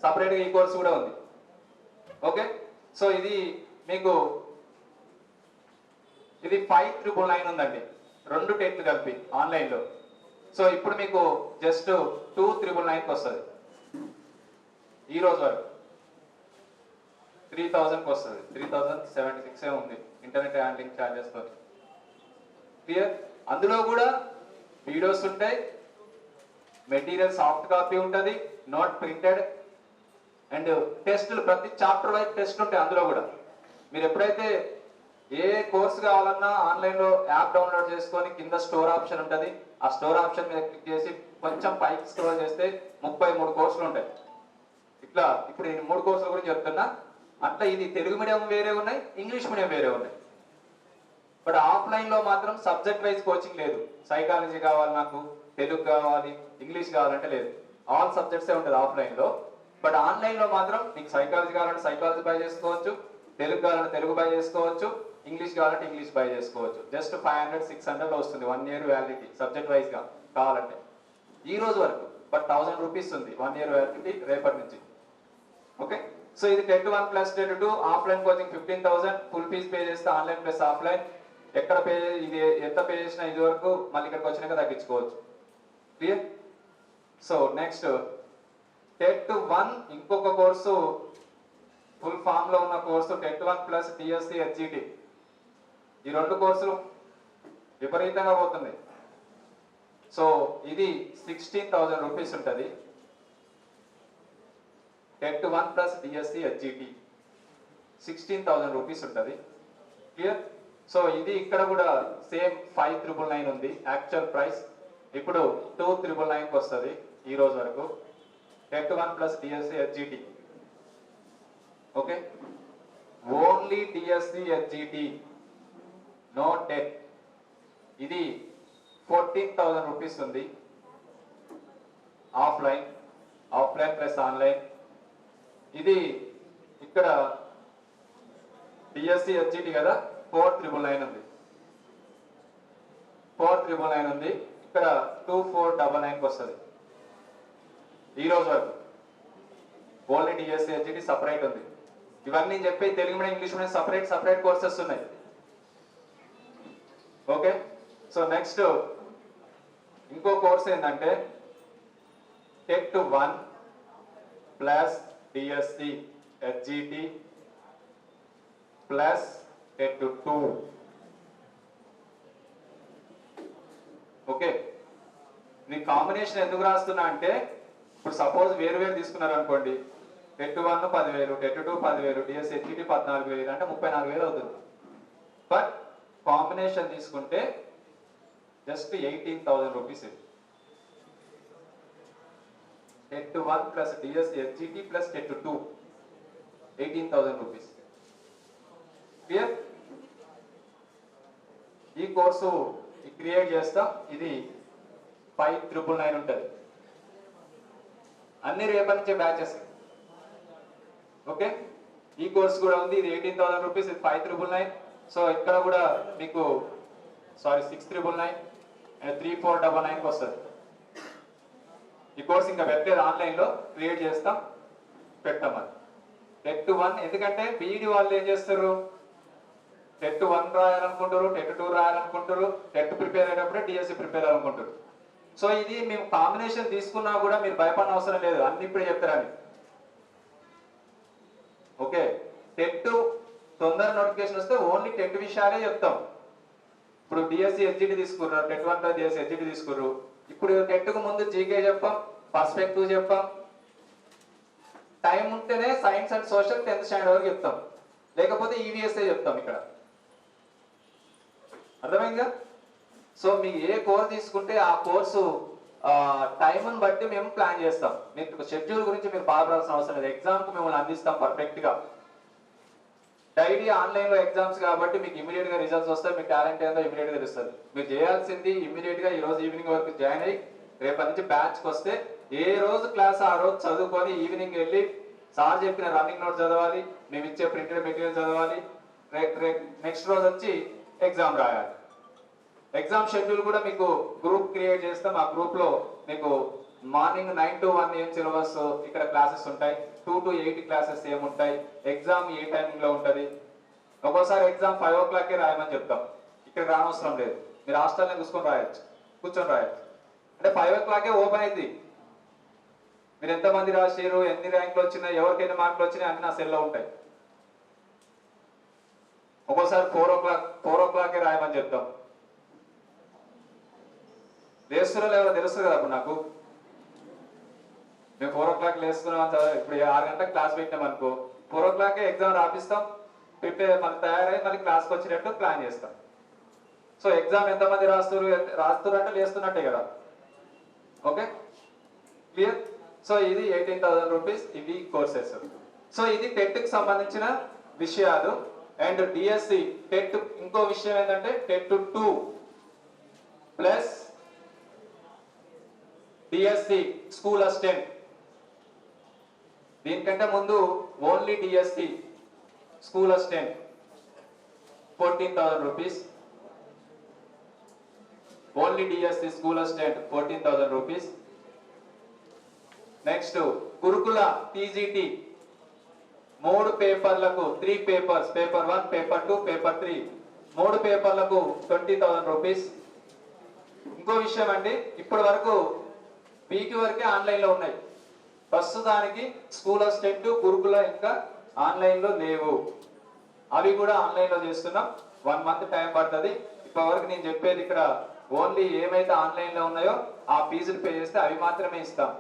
సపరేట్గా, ఈ కోర్స్ కూడా ఉంది. ఓకే, సో ఇది మీకు ఇది 5,999 ఉందండి, 2 టెట్లు కలిపి ఆన్లైన్లో. సో ఇప్పుడు మీకు జస్ట్ 2,999కి వస్తుంది. ఈ రోజు వరకు 3,000కి వస్తుంది, 3,076 ఉంది ఇంటర్నెట్ హ్యాండ్లింగ్ ఛార్జెస్ తో. క్లియర్? అందులో కూడా వీడియోస్ ఉంటాయి, మెటీరియల్ సాఫ్ట్ కాపీ ఉంటుంది, నోట్ ప్రింటెడ్, అండ్ టెస్టులు ప్రతి చాప్టర్ వైజ్ టెస్ట్ ఉంటాయి అందులో కూడా. మీరు ఎప్పుడైతే ఏ కోర్స్ కావాలన్నా ఆన్లైన్లో యాప్ డౌన్లోడ్ చేసుకొని కింద స్టోర్ ఆప్షన్ ఉంటుంది, ఆ స్టోర్ ఆప్షన్ మీద క్లిక్ చేసి కొంచెం పైకి స్క్రోల్ చేస్తే 33 కోర్సులు ఉంటాయి. ఇట్లా ఇప్పుడు నేను 3 కోర్సుల గురించి చెప్తున్నా. అట్లా ఇది తెలుగు మీడియం వేరే ఉన్నాయి, ఇంగ్లీష్ మీడియం వేరే ఉన్నాయి. బట్ ఆఫ్లైన్లో మాత్రం సబ్జెక్ట్ వైజ్ కోచింగ్ లేదు. సైకాలజీ కావాలి నాకు, తెలుగు కావాలి, ఇంగ్లీష్ కావాలంటే లేదు, ఆల్ సబ్జెక్ట్సే ఉంటుంది ఆఫ్లైన్లో. బట్ ఆన్లైన్లో మాత్రం నీకు సైకాలజీ కావాలంటే సైకాలజీ బై చేసుకోవచ్చు, తెలుగు కావాలంటే తెలుగు బై చేసుకోవచ్చు, ఇంగ్లీష్ కావాలంటే ఇంగ్లీష్ బై చేసుకోవచ్చు. జస్ట్ 500-600 వస్తుంది 1 year వ్యాలిడిటీ సబ్జెక్ట్ వైజ్గా కావాలంటే ఈ రోజు వరకు. బట్ 1,000 రూపీస్ ఉంది 1 year వ్యాలిడిటీ రేపటి నుంచి. ఓకే, సో ఇది TET 1 plus TET 2 offline coaching 15,000 full fees pay చేస్తే ఆన్లైన్ ప్లస్ ఆఫ్లైన్. ఎక్కడ పే ఇది ఎంత పే చేసినా ఇది వరకు మళ్ళీ ఇక్కడికి వచ్చినాక తగ్గించుకోవచ్చు. క్లియర్? సో నెక్స్ట్ టెట్ 1 ఇంకొక కోర్సు, ఫుల్ ఫామ్ లో ఉన్న course TET 1 plus TSC HGT. ఈ 2 కోర్సులు విపరీతంగా పోతుంది. సో ఇది 16,000 రూపీస్ ఉంటుంది. TET 1 plus TSC HGT 16,000 rupees ఉంటుంది. క్లియర్? సో ఇది ఇక్కడ కూడా సేమ్ 5,999 ఉంది యాక్చువల్ ప్రైస్. ఇప్పుడు 2,999కి వస్తుంది ఈ రోజు వరకు. TET 1 plus TSC HGT. Okay, only TSC HGT, no TET. ఇది 14,000 రూపీస్ ఉంది ఆఫ్లైన్ ప్లస్ ఆన్లైన్. ఇది ఇక్కడ టిఎస్సి హెచ్జిటి కదా 4,999 ఉంది, 4,999 ఉంది. ఇక్కడ 2,499కి వస్తుంది ఈ రోజు వరకు. ఓన్లీ టిఎస్సి హెచ్జిటి సపరేట్ ఉంది. ఇవన్నీ చెప్పి Telugu medium English medium separate courses ఉన్నాయి. ఓకే, సో నెక్స్ట్ ఇంకో కోర్స్ ఏంటంటే TET 1 plus TSC HGT plus TET 2. Okay, నీ కాంబినేషన్ ఎందుకు రాస్తున్నా అంటే ఇప్పుడు సపోజ్ వేరు తీసుకున్నారు అనుకోండి, టెట్ 1 10,000, టెట్ 2 10,000, టిఎస్సి హెచ్జిటి 14,000 అంటే 34,000 అవుతుంది. బట్ కాంబినేషన్ తీసుకుంటే just 18,000 rupees. TET 1 plus TSC HGT plus TET 2 18,000 rupees. Clear? ఈ కోర్సు క్రియేట్ చేస్తాం. ఇది 5,999 ఉంటుంది. అన్ని రేపటి నుంచే బ్యాచెస్. ఓకే, ఈ కోర్స్ కూడా ఉంది. ఇది 18,000 రూపీస్, ఇది 5,999. సో ఇక్కడ కూడా మీకు 6,999 అండ్ 3,499కి వస్తుంది. ఈ కోర్స్ ఇంకా పెట్టలేదు, ఆన్లైన్లో క్రియేట్ చేస్తాం, పెట్టాం. అది టెట్ 1 ఎందుకంటే బీఈడి వాళ్ళు ఏం చేస్తారు, టెట్ 1 రాయాలనుకుంటారు, టెట్ 2 రాయాలనుకుంటారు, టెట్ ప్రిపేర్ అయ్యేటప్పుడే టిఎస్సి ప్రిపేర్ అవ్వాలనుకుంటారు. సో ఇది మేము కాంబినేషన్ తీసుకున్నా కూడా మీరు భయపడిన అవసరం లేదు, అన్ని ఇప్పుడే చెప్తారని. ఓకే, టెట్ తొందర నోటిఫికేషన్ వస్తే ఓన్లీ టెట్ విషయాలే చెప్తాం. ఇప్పుడు డిఎస్సి ఎస్జిటి తీసుకుర్రు, టెట్ 1 డిఎస్సి ఎస్జిటి తీసుకుర్రు. ఇప్పుడు టెట్కు ముందు జీకే చెప్పాం, పర్స్పెక్టివ్ చెప్పాం. టైం ఉంటేనే science and social 10th standard వరకు చెప్తాం, లేకపోతే ఈవీఎస్ఏ చెప్తాం ఇక్కడ. అర్థమైందా? సో మీకు ఏ కోర్స్ తీసుకుంటే ఆ కోర్సు టైంని బట్టి మేము ప్లాన్ చేస్తాం. మీకు షెడ్యూల్ గురించి మీరు బాధపడాల్సిన అవసరం లేదు. ఎగ్జామ్కి మిమ్మల్ని అందిస్తాం పర్ఫెక్ట్గా. డైలీ ఆన్లైన్లో ఎగ్జామ్స్ కాబట్టి మీకు ఇమీడియట్గా రిజల్ట్స్ వస్తాయి. మీ టాలెంట్ ఏందో ఇమీడియట్గా తెలుస్తుంది. మీరు చేయాల్సింది ఇమీడియట్గా ఈ రోజు ఈవినింగ్ వరకు జాయిన్ అయ్యి రేపటి నుంచి బ్యాచ్కి వస్తే ఏ రోజు క్లాస్ ఆ రోజు చదువుకొని ఈవినింగ్ వెళ్ళి సార్ చెప్పిన రన్నింగ్ నోట్ చదవాలి, మేము ఇచ్చే ప్రింటెడ్ మెటీరియల్ చదవాలి. నెక్స్ట్ రోజు వచ్చి ఎగ్జామ్ రాయాలి. ఎగ్జామ్ షెడ్యూల్ కూడా మీకు గ్రూప్ క్రియేట్ చేస్తాం. ఆ గ్రూప్ లో మీకు మార్నింగ్ 9 to 1 ఏం సిలబస్ ఇక్కడ క్లాసెస్ ఉంటాయి, 2 to 8 క్లాసెస్ ఏముంటాయి, ఎగ్జామ్ ఏ టైమింగ్ లో ఉంటది. ఒక్కోసారి ఎగ్జామ్ 5 o'clock రాయమని చెప్తాం. ఇక్కడ రానవసరం లేదు, మీరు హాస్టల్ని చూసుకొని రాయొచ్చు, కూర్చొని రాయొచ్చు. అంటే 5 o'clock ఓపెన్ అయింది. మీరు ఎంతమంది రాశారు, ఎన్ని ర్యాంకులు వచ్చినాయి, ఎవరికి ఎన్ని మార్కులు వచ్చినాయి అన్ని నా సెల్లో ఉంటాయి. ఒక్కోసారి 4 o'clock రాయమని చెప్తాం. లేస్తున్నా ఎవరో తెలుస్తుంది కదా. అప్పుడు నాకు మేము 4 o'clock లేస్తున్నాం. ఇప్పుడు 6 గంటలకు క్లాస్ పెట్టినాం అనుకో, 4 o'clock ఎగ్జామ్ రాపిస్తాం. ప్రిపేర్ మళ్ళీ తయారై మళ్ళీ క్లాస్కి వచ్చినట్టు ప్లాన్ చేస్తాం. సో ఎగ్జామ్ ఎంతమంది రాస్తున్నారు అంటే లేస్తున్నట్టే కదా. Okay, clear? సో ఇది 18,000 రూపీస్, ఇవి కోర్సెస్. సో ఇది టెట్కి సంబంధించిన విషయాలు. అండ్ డిఎస్సి టెట్ ఇంకో విషయం ఏంటంటే TET 2 plus DSC school assistant. దీనికంటే ముందు only DSC school assistant 14,000 rupees. Only DSC school assistant 14,000 rupees. Next Gurukula TGT 3 పేపర్లకు 3 పేపర్స్, పేపర్ 1, పేపర్ 2, పేపర్ 3, 3 పేపర్లకు 20,000 రూపీస్. ఇంకో విషయం అండి, ఇప్పటి వరకు వీక్ వరకే ఆన్లైన్లో ఉన్నాయి. ప్రస్తుతానికి స్కూల్ అసిస్టెంట్ గురుకుల ఇంకా ఆన్లైన్లో లేవు. అవి కూడా ఆన్లైన్లో చేస్తున్నాం. 1 month టైం పడుతుంది. ఇప్పటి వరకు నేను చెప్పేది ఇక్కడ ఓన్లీ ఏమైతే ఆన్లైన్లో ఉన్నాయో ఆ ఫీజులు పే చేస్తే అవి మాత్రమే ఇస్తాం.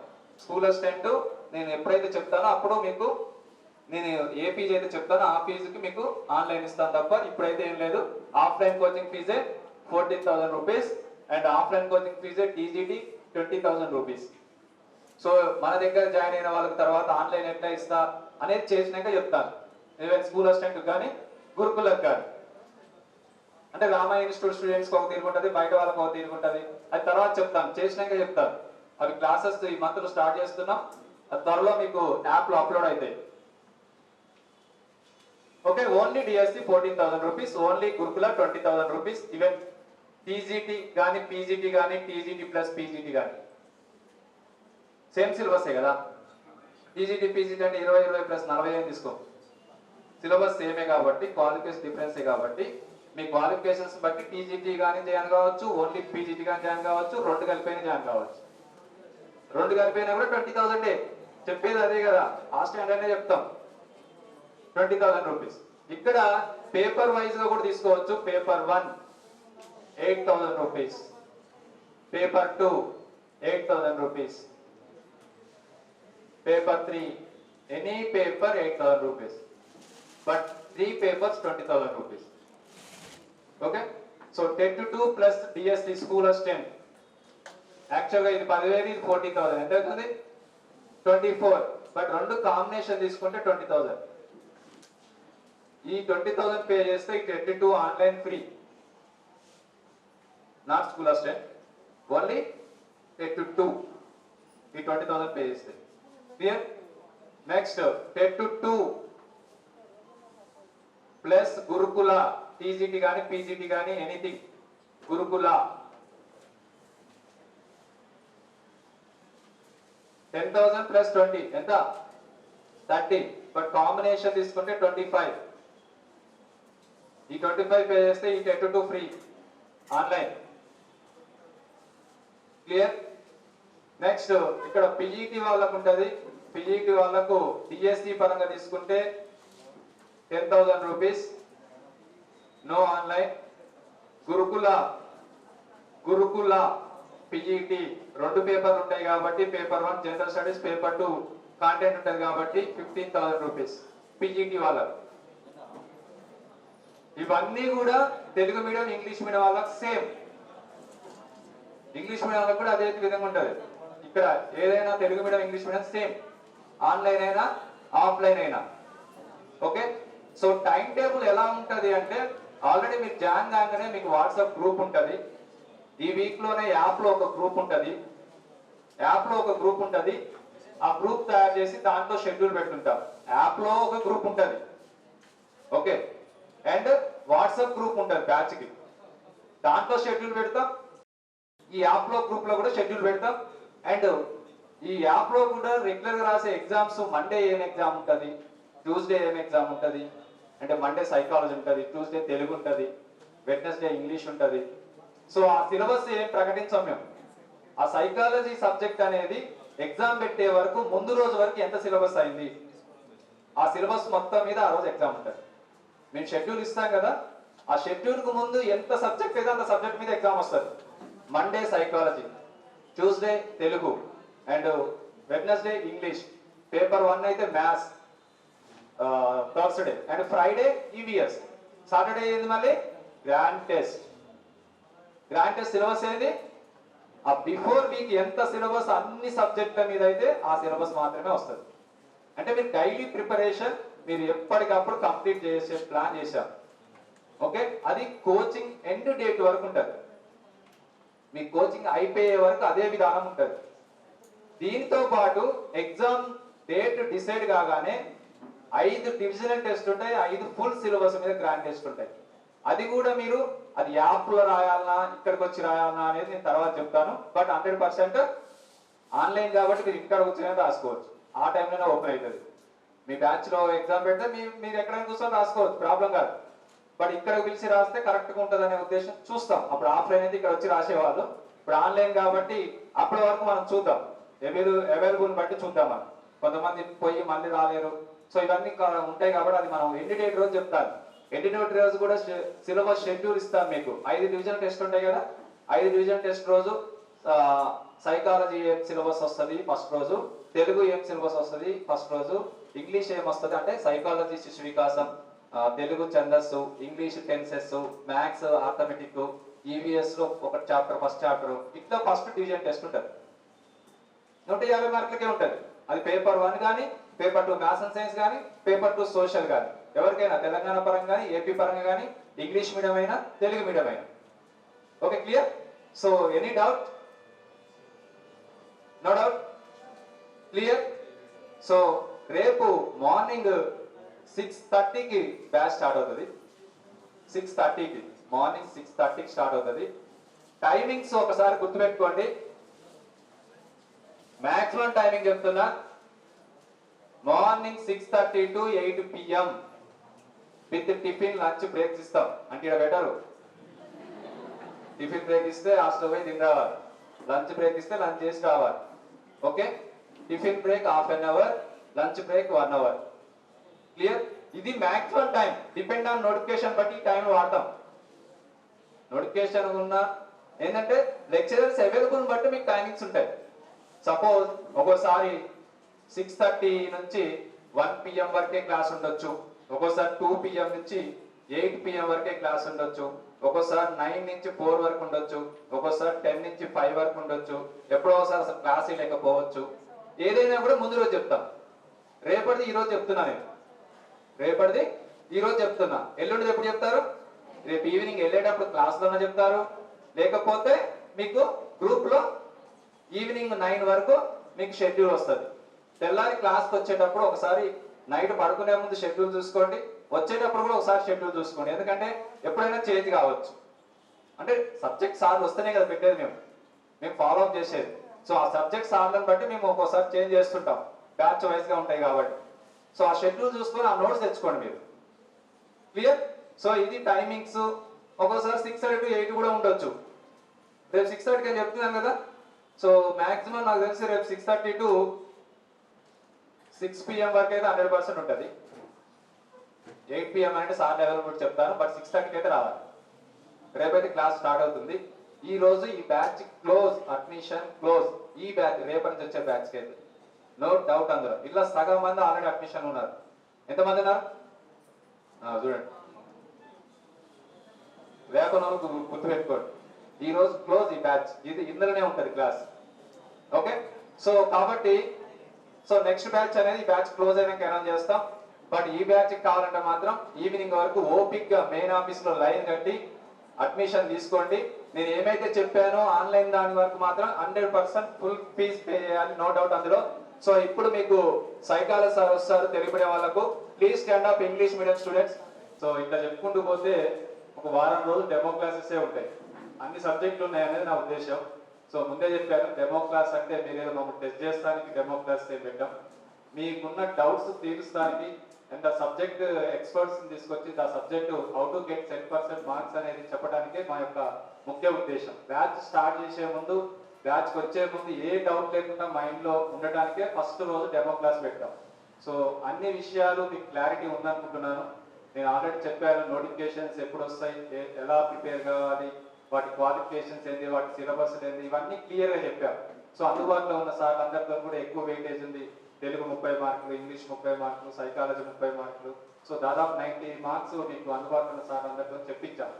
స్కూల్ అసిస్టెంట్ నేను ఎప్పుడైతే చెప్తానో అప్పుడు మీకు నేను ఏ ఫీజు అయితే చెప్తానో ఆ ఫీజుకి మీకు ఆన్లైన్ ఇస్తాను తప్ప ఇప్పుడైతే ఏం లేదు. ఆఫ్లైన్ కోచింగ్ ఫీజే 14,000 రూపీస్ అండ్ ఆఫ్లైన్ కోచింగ్ ఫీజే టీజీటీ 20,000 రూపీస్. సో మన దగ్గర జాయిన్ అయిన వాళ్ళకి తర్వాత ఆన్లైన్ ఎట్లా ఇస్తా అనేది చేసినాక చెప్తాను. ఈవెన్ స్కూల్ అసిస్టెంట్ కానీ గురుకులకు కానీ. అంటే రామాయ ఇన్స్టిట్యూట్ స్టూడెంట్స్కి ఒక తీరు ఉంటుంది, బయట వాళ్ళకి ఒక తీరు ఉంటుంది. అది తర్వాత చెప్తాను, చేసినాక చెప్తాను. అవి క్లాసెస్ ఈ మంత్లో స్టార్ట్ చేస్తున్నాం. అది త్వరలో మీకు యాప్లో అప్లోడ్ అవుతాయి. Okay, only DSC 14,000 rupees, only గురుకుల 20,000 రూపీస్. ఈవెన్ టీజీటీ కానీ పీజీటీ కానీ టీజీటీ ప్లస్ పీజీటీ కానీ సేమ్ సిలబసే కదా. టీజీటీ పీజీటీ అంటే 20 ప్లస్ 40 అని తీసుకో. సిలబస్ సేమే కాబట్టి క్వాలిఫికేషన్ డిఫరెన్సే కాబట్టి మీ క్వాలిఫికేషన్స్ బట్టి టీజీటీ కానీ జాయిన్ కావచ్చు, ఓన్లీ పీజీటీ కానీ జాయిన్ కావచ్చు, 2 కలిపైన జాయిన్ కావచ్చు. 2 కలిపైనా కూడా 20,000. చెప్పేది అదే కదా, ఆ స్టాండర్డ్ చెప్తాం 20,000 రూపీస్. ఇక్కడ పేపర్ వైజ్ గా కూడా తీసుకోవచ్చు. Paper 1 8,000 rupees, paper 2 8,000 rupees, paper 3 any paper 8,000 rupees, but 3 papers 20,000 rupees. Okay, so TET 2 plus DSC school assistant యాక్చువల్గా ఇది 10,000, ఇది 14,000. ఎంత అవుతుంది? 24. బట్ 2 కాంబినేషన్ తీసుకుంటే 20,000. ఈ 20,000 పే చేస్తే ఈ TET 2 online free, not school assistant, only TET 2 ఈ 20,000 పే చేస్తే. క్లియర్? నెక్స్ట్ టెట్ 2 ప్లస్ గురుకుల టీజీటీ కానీ పీజీటీ కానీ ఎనీథింగ్ గురుకుల 10,000 ప్లస్ 20 ఎంత? 30. బట్ కాంబినేషన్ తీసుకుంటే 25. ఈ 25 పే చేస్తే ఈ TET 2 free online. Clear? Next ఇక్కడ పీజీటీ వాళ్ళకు ఉంటుంది. పీజీటీ వాళ్ళకు డిఎస్సి పరంగా తీసుకుంటే 10,000 rupees. No online. గురుకుల పిఈటి 2 పేపర్లు ఉంటాయి కాబట్టి paper 1 general studies, paper 2 content ఉంటుంది కాబట్టి 15,000 రూపీస్ పిఈటి వాళ్ళకు. ఇవన్నీ కూడా తెలుగు మీడియం ఇంగ్లీష్ మీడియం వాళ్ళకి సేమ్. ఇంగ్లీష్ మీడియం వాళ్ళకి కూడా అదే విధంగా ఉంటుంది. ఇక్కడ ఏదైనా Telugu medium English medium same, online అయినా ఆఫ్లైన్ అయినా. ఓకే, సో టైం టేబుల్ ఎలా ఉంటుంది అంటే ఆల్రెడీ మీరు జాయిన్ కాగానే మీకు వాట్సాప్ గ్రూప్ ఉంటుంది. ఈ వీక్ లోనే యాప్ లో ఒక గ్రూప్ ఉంటుంది. ఆ గ్రూప్ తయారు చేసి దాంట్లో షెడ్యూల్ పెడుతుంటాం. యాప్ లో ఒక గ్రూప్ ఉంటుంది. ఓకే, అండ్ వాట్సాప్ గ్రూప్ ఉంటుంది బ్యాచ్ కి, దాంట్లో షెడ్యూల్ పెడతాం. ఈ యాప్ లో గ్రూప్ లో కూడా షెడ్యూల్ పెడతాం. అండ్ ఈ యాప్ లో కూడా రెగ్యులర్ గా రాసే ఎగ్జామ్స్, మండే ఏం ఎగ్జామ్ ఉంటుంది, ట్యూస్డే ఏం ఎగ్జామ్ ఉంటుంది అంటే మండే సైకాలజీ ఉంటుంది, ట్యూస్డే తెలుగు ఉంటుంది, వెడ్నెస్డే ఇంగ్లీష్ ఉంటుంది. సో ఆ సిలబస్ ఏం ప్రకటించాం మేము. ఆ సైకాలజీ సబ్జెక్ట్ అనేది ఎగ్జామ్ పెట్టే వరకు ముందు రోజు వరకు ఎంత సిలబస్ అయింది, ఆ సిలబస్ మొత్తం మీద ఆ రోజు ఎగ్జామ్ ఉంటుంది. మేము షెడ్యూల్ ఇస్తాం కదా, ఆ షెడ్యూల్ కు ముందు ఎంత సబ్జెక్ట్ అయితే అంత సబ్జెక్ట్ మీద ఎగ్జామ్ వస్తుంది. Monday psychology, Tuesday Telugu, and Wednesday English, paper 1 అయితే maths, Thursday and Friday EVS, Saturday ఏంది మళ్ళీ గ్రాండ్ టెస్ట్. సిలబస్ ఏంది, ఆ బిఫోర్ వీక్ ఎంత సిలబస్ అన్ని సబ్జెక్టుల మీద అయితే ఆ సిలబస్ మాత్రమే వస్తుంది. అంటే మీరు డైలీ ప్రిపరేషన్ మీరు ఎప్పటికప్పుడు కంప్లీట్ చేసే ప్లాన్ చేశారు. ఓకే, అది కోచింగ్ ఎండ్ డేట్ వరకు ఉంటుంది. మీ కోచింగ్ అయిపోయే వరకు అదే విధానం ఉంటుంది. దీంతో పాటు ఎగ్జామ్ డేట్ డిసైడ్ కాగానే 5 డివిజనల్ టెస్ట్ ఉంటాయి, 5 ఫుల్ సిలబస్ మీద గ్రాండ్ టెస్ట్ ఉంటాయి. అది కూడా మీరు అది యాప్ లో రాయాలన్నా ఇక్కడికి వచ్చి రాయాలన్నా అనేది నేను తర్వాత చెప్తాను. బట్ 100% ఆన్లైన్ కాబట్టి మీరు ఇక్కడ కూర్చొని రాసుకోవచ్చు. ఆ టైంలోనే ఓపెన్ అవుతుంది. మీ బ్యాచ్ లో ఎగ్జామ్ పెడితే మీరు ఎక్కడైనా కూర్చొని రాసుకోవచ్చు, ప్రాబ్లం కాదు. బట్ ఇక్కడ పిలిచి రాస్తే కరెక్ట్ గా ఉంటుంది అనే ఉద్దేశం చూస్తాం. అప్పుడు ఆఫ్లైన్ అయితే ఇక్కడ వచ్చి రాసేవాళ్ళు, ఇప్పుడు ఆన్లైన్ కాబట్టి అప్పటి వరకు మనం చూద్దాం, అవైలబుల్ బట్టి చూద్దాం. మనం కొంతమంది పోయి మళ్ళీ రాలేరు. సో ఇవన్నీ ఉంటాయి కాబట్టి అది మనం ఎండ్ డేట్ రోజు చెప్తాను. ఎండ్ డేట్ రోజు కూడా సిలబస్ షెడ్యూల్ ఇస్తాను మీకు. 5 డివిజన్ టెస్ట్ ఉంటాయి కదా, 5 డివిజన్ టెస్ట్ రోజు సైకాలజీ ఏం సిలబస్ వస్తుంది ఫస్ట్ రోజు, తెలుగు ఏం సిలబస్ వస్తుంది ఫస్ట్ రోజు, ఇంగ్లీష్ ఏం వస్తుంది అంటే సైకాలజీ శిశు వికాసం, తెలుగు ఛందస్సు, English tenses, maths arithmetic, EVS లో ఒక చాప్టర్ ఫస్ట్ చాప్టర్, ఇట్లా ఫస్ట్ డివిజన్ టెస్ట్ ఉంటుంది. 150 మార్కులకే ఉంటుంది. అది పేపర్ 1 కానీ, పేపర్ 2 మ్యాథ్స్ అండ్ సైన్స్ కానీ, పేపర్ 2 సోషల్ కానీ, ఎవరికైనా తెలంగాణ పరంగా కానీ, ఏపీ పరంగా కానీ, ఇంగ్లీష్ మీడియం అయినా తెలుగు మీడియం అయినా. Okay, clear? So any doubt? No doubt? Clear? So రేపు మార్నింగ్ 6:30కి బ్యాచ్ స్టార్ట్ అవుతుంది. 6:30కి మార్నింగ్ 6:30కి స్టార్ట్ అవుతుంది. టైమింగ్స్ ఒకసారి గుర్తుపెట్టుకోండి. మాక్సిమం టైమింగ్ చెప్తున్నా, morning 6:30 to 8 PM with tiffin lunch breaks ఇస్తాం. అంటే ఇక్కడ బెటర్, టిఫిన్ బ్రేక్ ఇస్తే హాస్టల్ పోయి తిని రావాలి, లంచ్ బ్రేక్ ఇస్తే లంచ్ చేసి రావాలి. Okay, tiffin break ½ an hour, lunch break 1 hour. Clear? ఇది maximum time. Depend on notification బట్టి టైం వాడతాం. నోటిఫికేషన్ ఉన్న ఏంటంటే లెక్చరర్స్ అవైలబుల్ బట్టి మీకు టైమింగ్స్ ఉంటాయి. సపోజ్ ఒక్కోసారి 6:30 నుంచి 1 PM వరకే క్లాస్ ఉండొచ్చు, ఒక్కోసారి 2 PM నుంచి 8 PM వరకే క్లాస్ ఉండొచ్చు, ఒక్కోసారి 9 నుంచి 4 వరకు ఉండొచ్చు, ఒక్కోసారి 10 నుంచి 5 వరకు ఉండొచ్చు, ఎప్పుడో ఒకసారి అసలు క్లాస్ లేకపోవచ్చు. ఏదైనా కూడా ముందు రోజు చెప్తాం. రేపటిది ఈ రోజు చెప్తున్నా నేను, రేపటిది ఈ రోజు చెప్తున్నా. ఎల్లుండి ఎప్పుడు చెప్తారు? రేపు ఈవినింగ్ వెళ్ళేటప్పుడు క్లాస్లోనే చెప్తారు, లేకపోతే మీకు గ్రూప్ లో ఈవినింగ్ 9 వరకు మీకు షెడ్యూల్ వస్తుంది. తెల్లారి క్లాస్కి వచ్చేటప్పుడు ఒకసారి నైట్ పడుకునే ముందు షెడ్యూల్ చూసుకోండి, వచ్చేటప్పుడు కూడా ఒకసారి షెడ్యూల్ చూసుకోండి. ఎందుకంటే ఎప్పుడైనా చేంజ్ కావచ్చు. అంటే సబ్జెక్ట్ సార్లు వస్తేనే కదా పెట్టేది, మేము ఫాలో అప్ చేసేది. సో ఆ సబ్జెక్ట్ సార్లను బట్టి మేము ఒక్కోసారి చేంజ్ చేస్తుంటాం, బ్యాచ్ వైజ్గా ఉంటాయి కాబట్టి. సో ఆ షెడ్యూల్ చూసుకొని ఆ నోట్స్ తెచ్చుకోండి మీరు. క్లియర్? సో ఇది టైమింగ్స్. ఒక్కోసారి 6:30 to 8 కూడా ఉండొచ్చు. రేపు 6:30కి అని చెప్తున్నాను కదా. సో మాక్సిమం నాకు తెలిసి రేపు 6:30 to 6 PM వరకు అయితే 100% ఉంటుంది. 8 PM అంటే సార్ అవైలబుల్ చెప్తాను, బట్ 6:30కి అయితే రావాలి. రేపైతే క్లాస్ స్టార్ట్ అవుతుంది. ఈ రోజు ఈ బ్యాచ్ క్లోజ్, అడ్మిషన్ క్లోజ్. ఈ బ్యాచ్ రేపటి నుంచి వచ్చే బ్యాచ్కి అయితే నో డౌట్ అందులో. ఇలా సగం మంది ఆల్రెడీ అడ్మిషన్ ఉన్నారు. ఎంతమంది ఉన్నారు చూడండి, వేపన గుర్తుపెట్టుకోండి. ఈ రోజు క్లోజ్ ఈ బ్యాచ్, ఇది ఇందులోనే ఉంటుంది క్లాస్. ఓకే, సో కాబట్టి సో నెక్స్ట్ బ్యాచ్ అనేది ఈ బ్యాచ్ క్లోజ్ అయినాక అనౌన్స్ చేస్తాం. బట్ ఈ బ్యాచ్ కావాలంటే మాత్రం ఈవినింగ్ వరకు ఓపిక్ గా మెయిన్ ఆఫీస్ లో లైన్ కట్టి అడ్మిషన్ తీసుకోండి. నేను ఏమైతే చెప్పానో ఆన్లైన్ దాని వరకు మాత్రం 100% ఫుల్ ఫీజ్ పే చేయాలి, నో డౌట్ అందులో. సో ఇప్పుడు మీకు సైకాలజీ సార్ వస్తారు తెలుగుపడే వాళ్ళకు. Please stand up English medium students. So ఇట్లా చెప్పుకుంటూ పోతే ఒక వారం రోజులు డెమో క్లాసెసే ఉంటాయి, అన్ని సబ్జెక్టులు ఉన్నాయి అనేది నా ఉద్దేశం. సో ముందే చెప్పాను, డెమో క్లాస్ అంటే మీరు ఏదో మమ్మల్ని టెస్ట్ చేస్తానికి డెమో క్లాస్ పెట్టాం. మీకున్న డౌట్స్ తీరుస్తానికి అండ్ ఆ సబ్జెక్ట్ ఎక్స్పర్ట్స్ తీసుకొచ్చి ఆ subject how to get 10% marks అనేది చెప్పడానికే మా యొక్క ముఖ్య ఉద్దేశం. బ్యాచ్ స్టార్ట్ చేసే ముందు, బ్యాచ్కి వచ్చే ముందు ఏ డౌట్ లేకుండా మైండ్లో ఉండటానికే ఫస్ట్ రోజు డెమో క్లాస్ పెట్టాం. సో అన్ని విషయాలు మీకు క్లారిటీ ఉందనుకుంటున్నాను. నేను ఆల్రెడీ చెప్పాను నోటిఫికేషన్స్ ఎప్పుడు వస్తాయి, ఎలా ప్రిపేర్ కావాలి, వాటి క్వాలిఫికేషన్స్ ఏంటి, వాటి సిలబస్ ఏంటి, ఇవన్నీ క్లియర్గా చెప్పాం. సో అందుబాటులో ఉన్న సార్ అందరితో కూడా ఎక్కువ వెయిటేజ్ ఉంది. తెలుగు 30 మార్కులు, ఇంగ్లీష్ 30 మార్కులు, సైకాలజీ 30 మార్కులు. సో దాదాపు 90 మార్క్స్ మీకు అందుబాటులో ఉన్న సార్ అందరితో చెప్పించాం.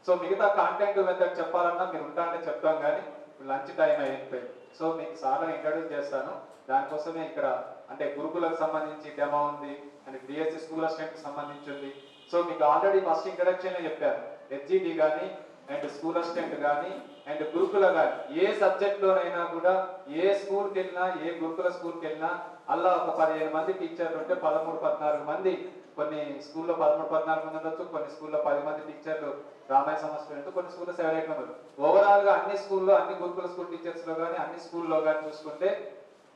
సో మిగతా కాంటెంట్ మెథడ్ చెప్పాలన్నా మీరు ఉంటానే చెప్తాం, కానీ లంచ్ టైం అయిపోయింది. సో మీకు సార్ని ఇంట్రడ్యూస్ చేస్తాను. దానికోసమే ఇక్కడ అంటే గురుకులకు సంబంధించి డెమో ఉంది అండ్ డిఎస్సి స్కూల్ అసిస్టెంట్కి సంబంధించి ఉంది. సో మీకు ఆల్రెడీ ఫస్ట్ ఇంట్రడక్షన్లో చెప్పారు, హెచ్జిటి కానీ అండ్ స్కూల్ అసిస్టెంట్ కానీ అండ్ గురుకుల కానీ ఏ సబ్జెక్ట్లోనైనా కూడా ఏ స్కూల్కి వెళ్ళినా, ఏ గురుకుల స్కూల్కి వెళ్ళినా అలా ఒక 15 మంది టీచర్లు ఉంటే 13-14 మంది, కొన్ని స్కూల్లో 13-14 మంది ఉండొచ్చు, కొన్ని స్కూల్లో 10 మంది టీచర్లు రామాయ సంస్థ, కొన్ని స్కూల్లో 7-8 మంది. ఓవరాల్ గా అన్ని స్కూల్లో, అన్ని గురుకుల స్కూల్ టీచర్స్ లో కానీ అన్ని స్కూల్లో కానీ చూసుకుంటే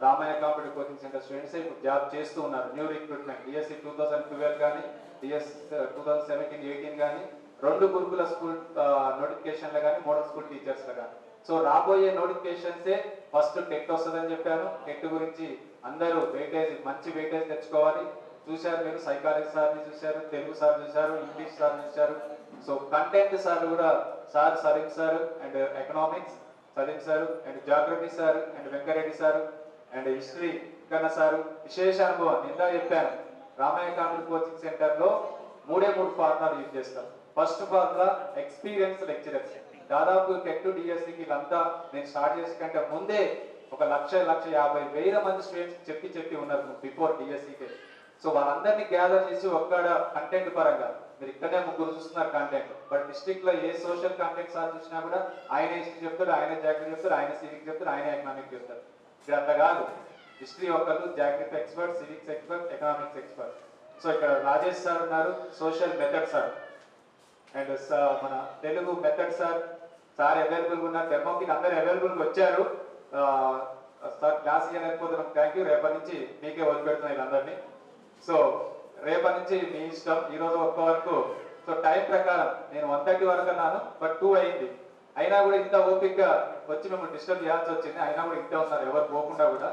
రామాయ కాంపిటేటివ్ కోచింగ్ సెంటర్ స్టూడెంట్స్ ఇప్పుడు జాబ్ చేస్తూ ఉన్నారు. న్యూ రిక్రూట్మెంట్ డిఎస్సి 2012 కానీ డిఎస్ 2017-18 కానీ 2 గురుకుల స్కూల్ నోటిఫికేషన్లు కానీ మోడల్ స్కూల్ టీచర్స్ కానీ. సో రాబోయే నోటిఫికేషన్సే ఫస్ట్ టెట్ వస్తుందని చెప్పాను. టెట్ గురించి అందరూ వెయిటేజ్, మంచి వెయిటేజ్ తెచ్చుకోవాలి. చూశారు మీరు, సైకాలజీ సార్ని చూశారు, తెలుగు సార్ చూశారు, ఇంగ్లీష్ సార్ చూశారు. సో కంటెంట్ సార్ కూడా sir Salim sir and economics Salim sir and geography sir and Venkareddy sir and history Kanna sir విశేష అనుభవం. నిందా చెప్పాను, రామాయ కాంపిటేటివ్ కోచింగ్ సెంటర్ లో 3 ఫార్ములాలు యూజ్ చేస్తాం. First formula experience lecturers. దాదాపు టెట్ డిఎస్సికి వీళ్ళంతా నేను స్టార్ట్ చేసే కంటే ముందే 1,50,000 మంది స్టూడెంట్స్ చెప్పి ఉన్నారు బిఫోర్ డిఎస్సికి. సో వాళ్ళందరినీ గ్యాదర్ చేసి ఒక్కడ కంటెంట్ పరంగా మీరు ఇక్కడనే 3 చూస్తున్నారు కంటెంట్, బట్ డిస్ట్రిక్ట్ లో ఏ సోషల్ కంటెంట్ సార్ చూసినా కూడా ఆయన హిస్టరీ చెప్తారు, ఆయన జాగ్రఫీ చెప్తారు, ఆయన సివిక్ చెప్తారు, ఆయన ఎకనామిక్ చెప్తారు. ఇక్కడ అట్లా కాదు, హిస్టరీ ఒకళ్ళు, geography expert, civics expert, economics expert. So ఇక్కడ రాజేష్ సార్ ఉన్నారు, సోషల్ మెథడ్ సార్ అండ్ మన తెలుగు మెథడ్ సార్ అవైలబుల్ ఉన్నారు. డెమోకి అందరు అవైలబుల్ వచ్చారు. సార్ క్లాస్ ఇవ్వలేకపోతే థ్యాంక్ యూ. రేపటి నుంచి మీకే వదిలిపెడుతున్నాయి వీళ్ళందరినీ. సో రేపటి నుంచి మీ ఇష్టం. ఈరోజు ఒక్క వరకు సో టైం ప్రకారం నేను 1:30 వరకు అన్నాను, బట్ 2 అయింది. అయినా కూడా ఇంత ఓపిక్గా వచ్చి మిమ్మల్ని డిస్టర్బ్ చేయాల్సి వచ్చింది. అయినా కూడా ఇంతే ఉన్నారు, ఎవరు పోకుండా కూడా.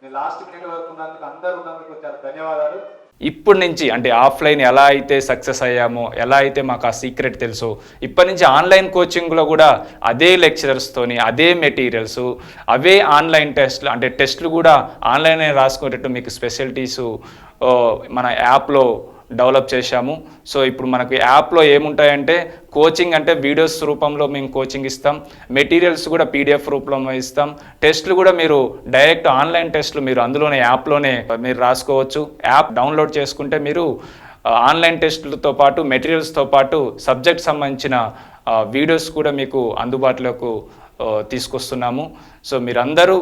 నేను లాస్ట్ మినిట్ వరకు ఉన్నందుకు, అందరూ ఉన్నందుకు చాలా ధన్యవాదాలు. ఇప్పటి నుంచి అంటే ఆఫ్లైన్ ఎలా అయితే సక్సెస్ అయ్యామో, ఎలా అయితే మాకు ఆ సీక్రెట్ తెలుసో, ఇప్పటి నుంచి ఆన్లైన్ కోచింగ్లో కూడా అదే లెక్చరర్స్తోని, అదే మెటీరియల్స్, అవే ఆన్లైన్ టెస్ట్లు, అంటే టెస్ట్లు కూడా ఆన్లైన్ రాసుకునేటట్టు మీకు స్పెషాలిటీసు మన యాప్లో డెవలప్ చేశాము. సో ఇప్పుడు మనకి యాప్లో ఏముంటాయంటే కోచింగ్ అంటే వీడియోస్ రూపంలో మేము కోచింగ్ ఇస్తాం, మెటీరియల్స్ కూడా పీడిఎఫ్ రూపంలో ఇస్తాం, టెస్ట్లు కూడా మీరు డైరెక్ట్ ఆన్లైన్ టెస్ట్లు మీరు అందులోనే యాప్లోనే మీరు రాసుకోవచ్చు. యాప్ డౌన్లోడ్ చేసుకుంటే మీరు ఆన్లైన్ టెస్టులతో పాటు మెటీరియల్స్తో పాటు సబ్జెక్ట్ సంబంధించిన వీడియోస్ కూడా మీకు అందుబాటులోకి తీసుకొస్తున్నాము. సో మీరందరూ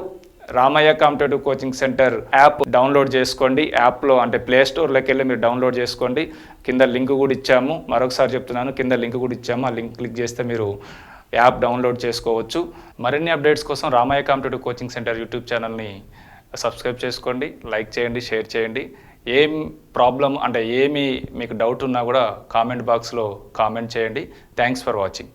Ramayya competitive coaching centre app download చేసుకోండి. యాప్లో అంటే ప్లే స్టోర్లోకి వెళ్ళి మీరు డౌన్లోడ్ చేసుకోండి. కింద లింక్ కూడా ఇచ్చాము, మరొకసారి చెప్తున్నాను, కింద లింక్ కూడా ఇచ్చాము. ఆ లింక్ క్లిక్ చేస్తే మీరు యాప్ డౌన్లోడ్ చేసుకోవచ్చు. మరిన్ని అప్డేట్స్ కోసం Ramayya competitive coaching centre YouTube ఛానల్ని సబ్స్క్రైబ్ చేసుకోండి, లైక్ చేయండి, షేర్ చేయండి. ఏం ప్రాబ్లం అంటే ఏమి మీకు డౌట్ ఉన్నా కూడా కామెంట్ బాక్స్లో కామెంట్ చేయండి. Thanks for watching.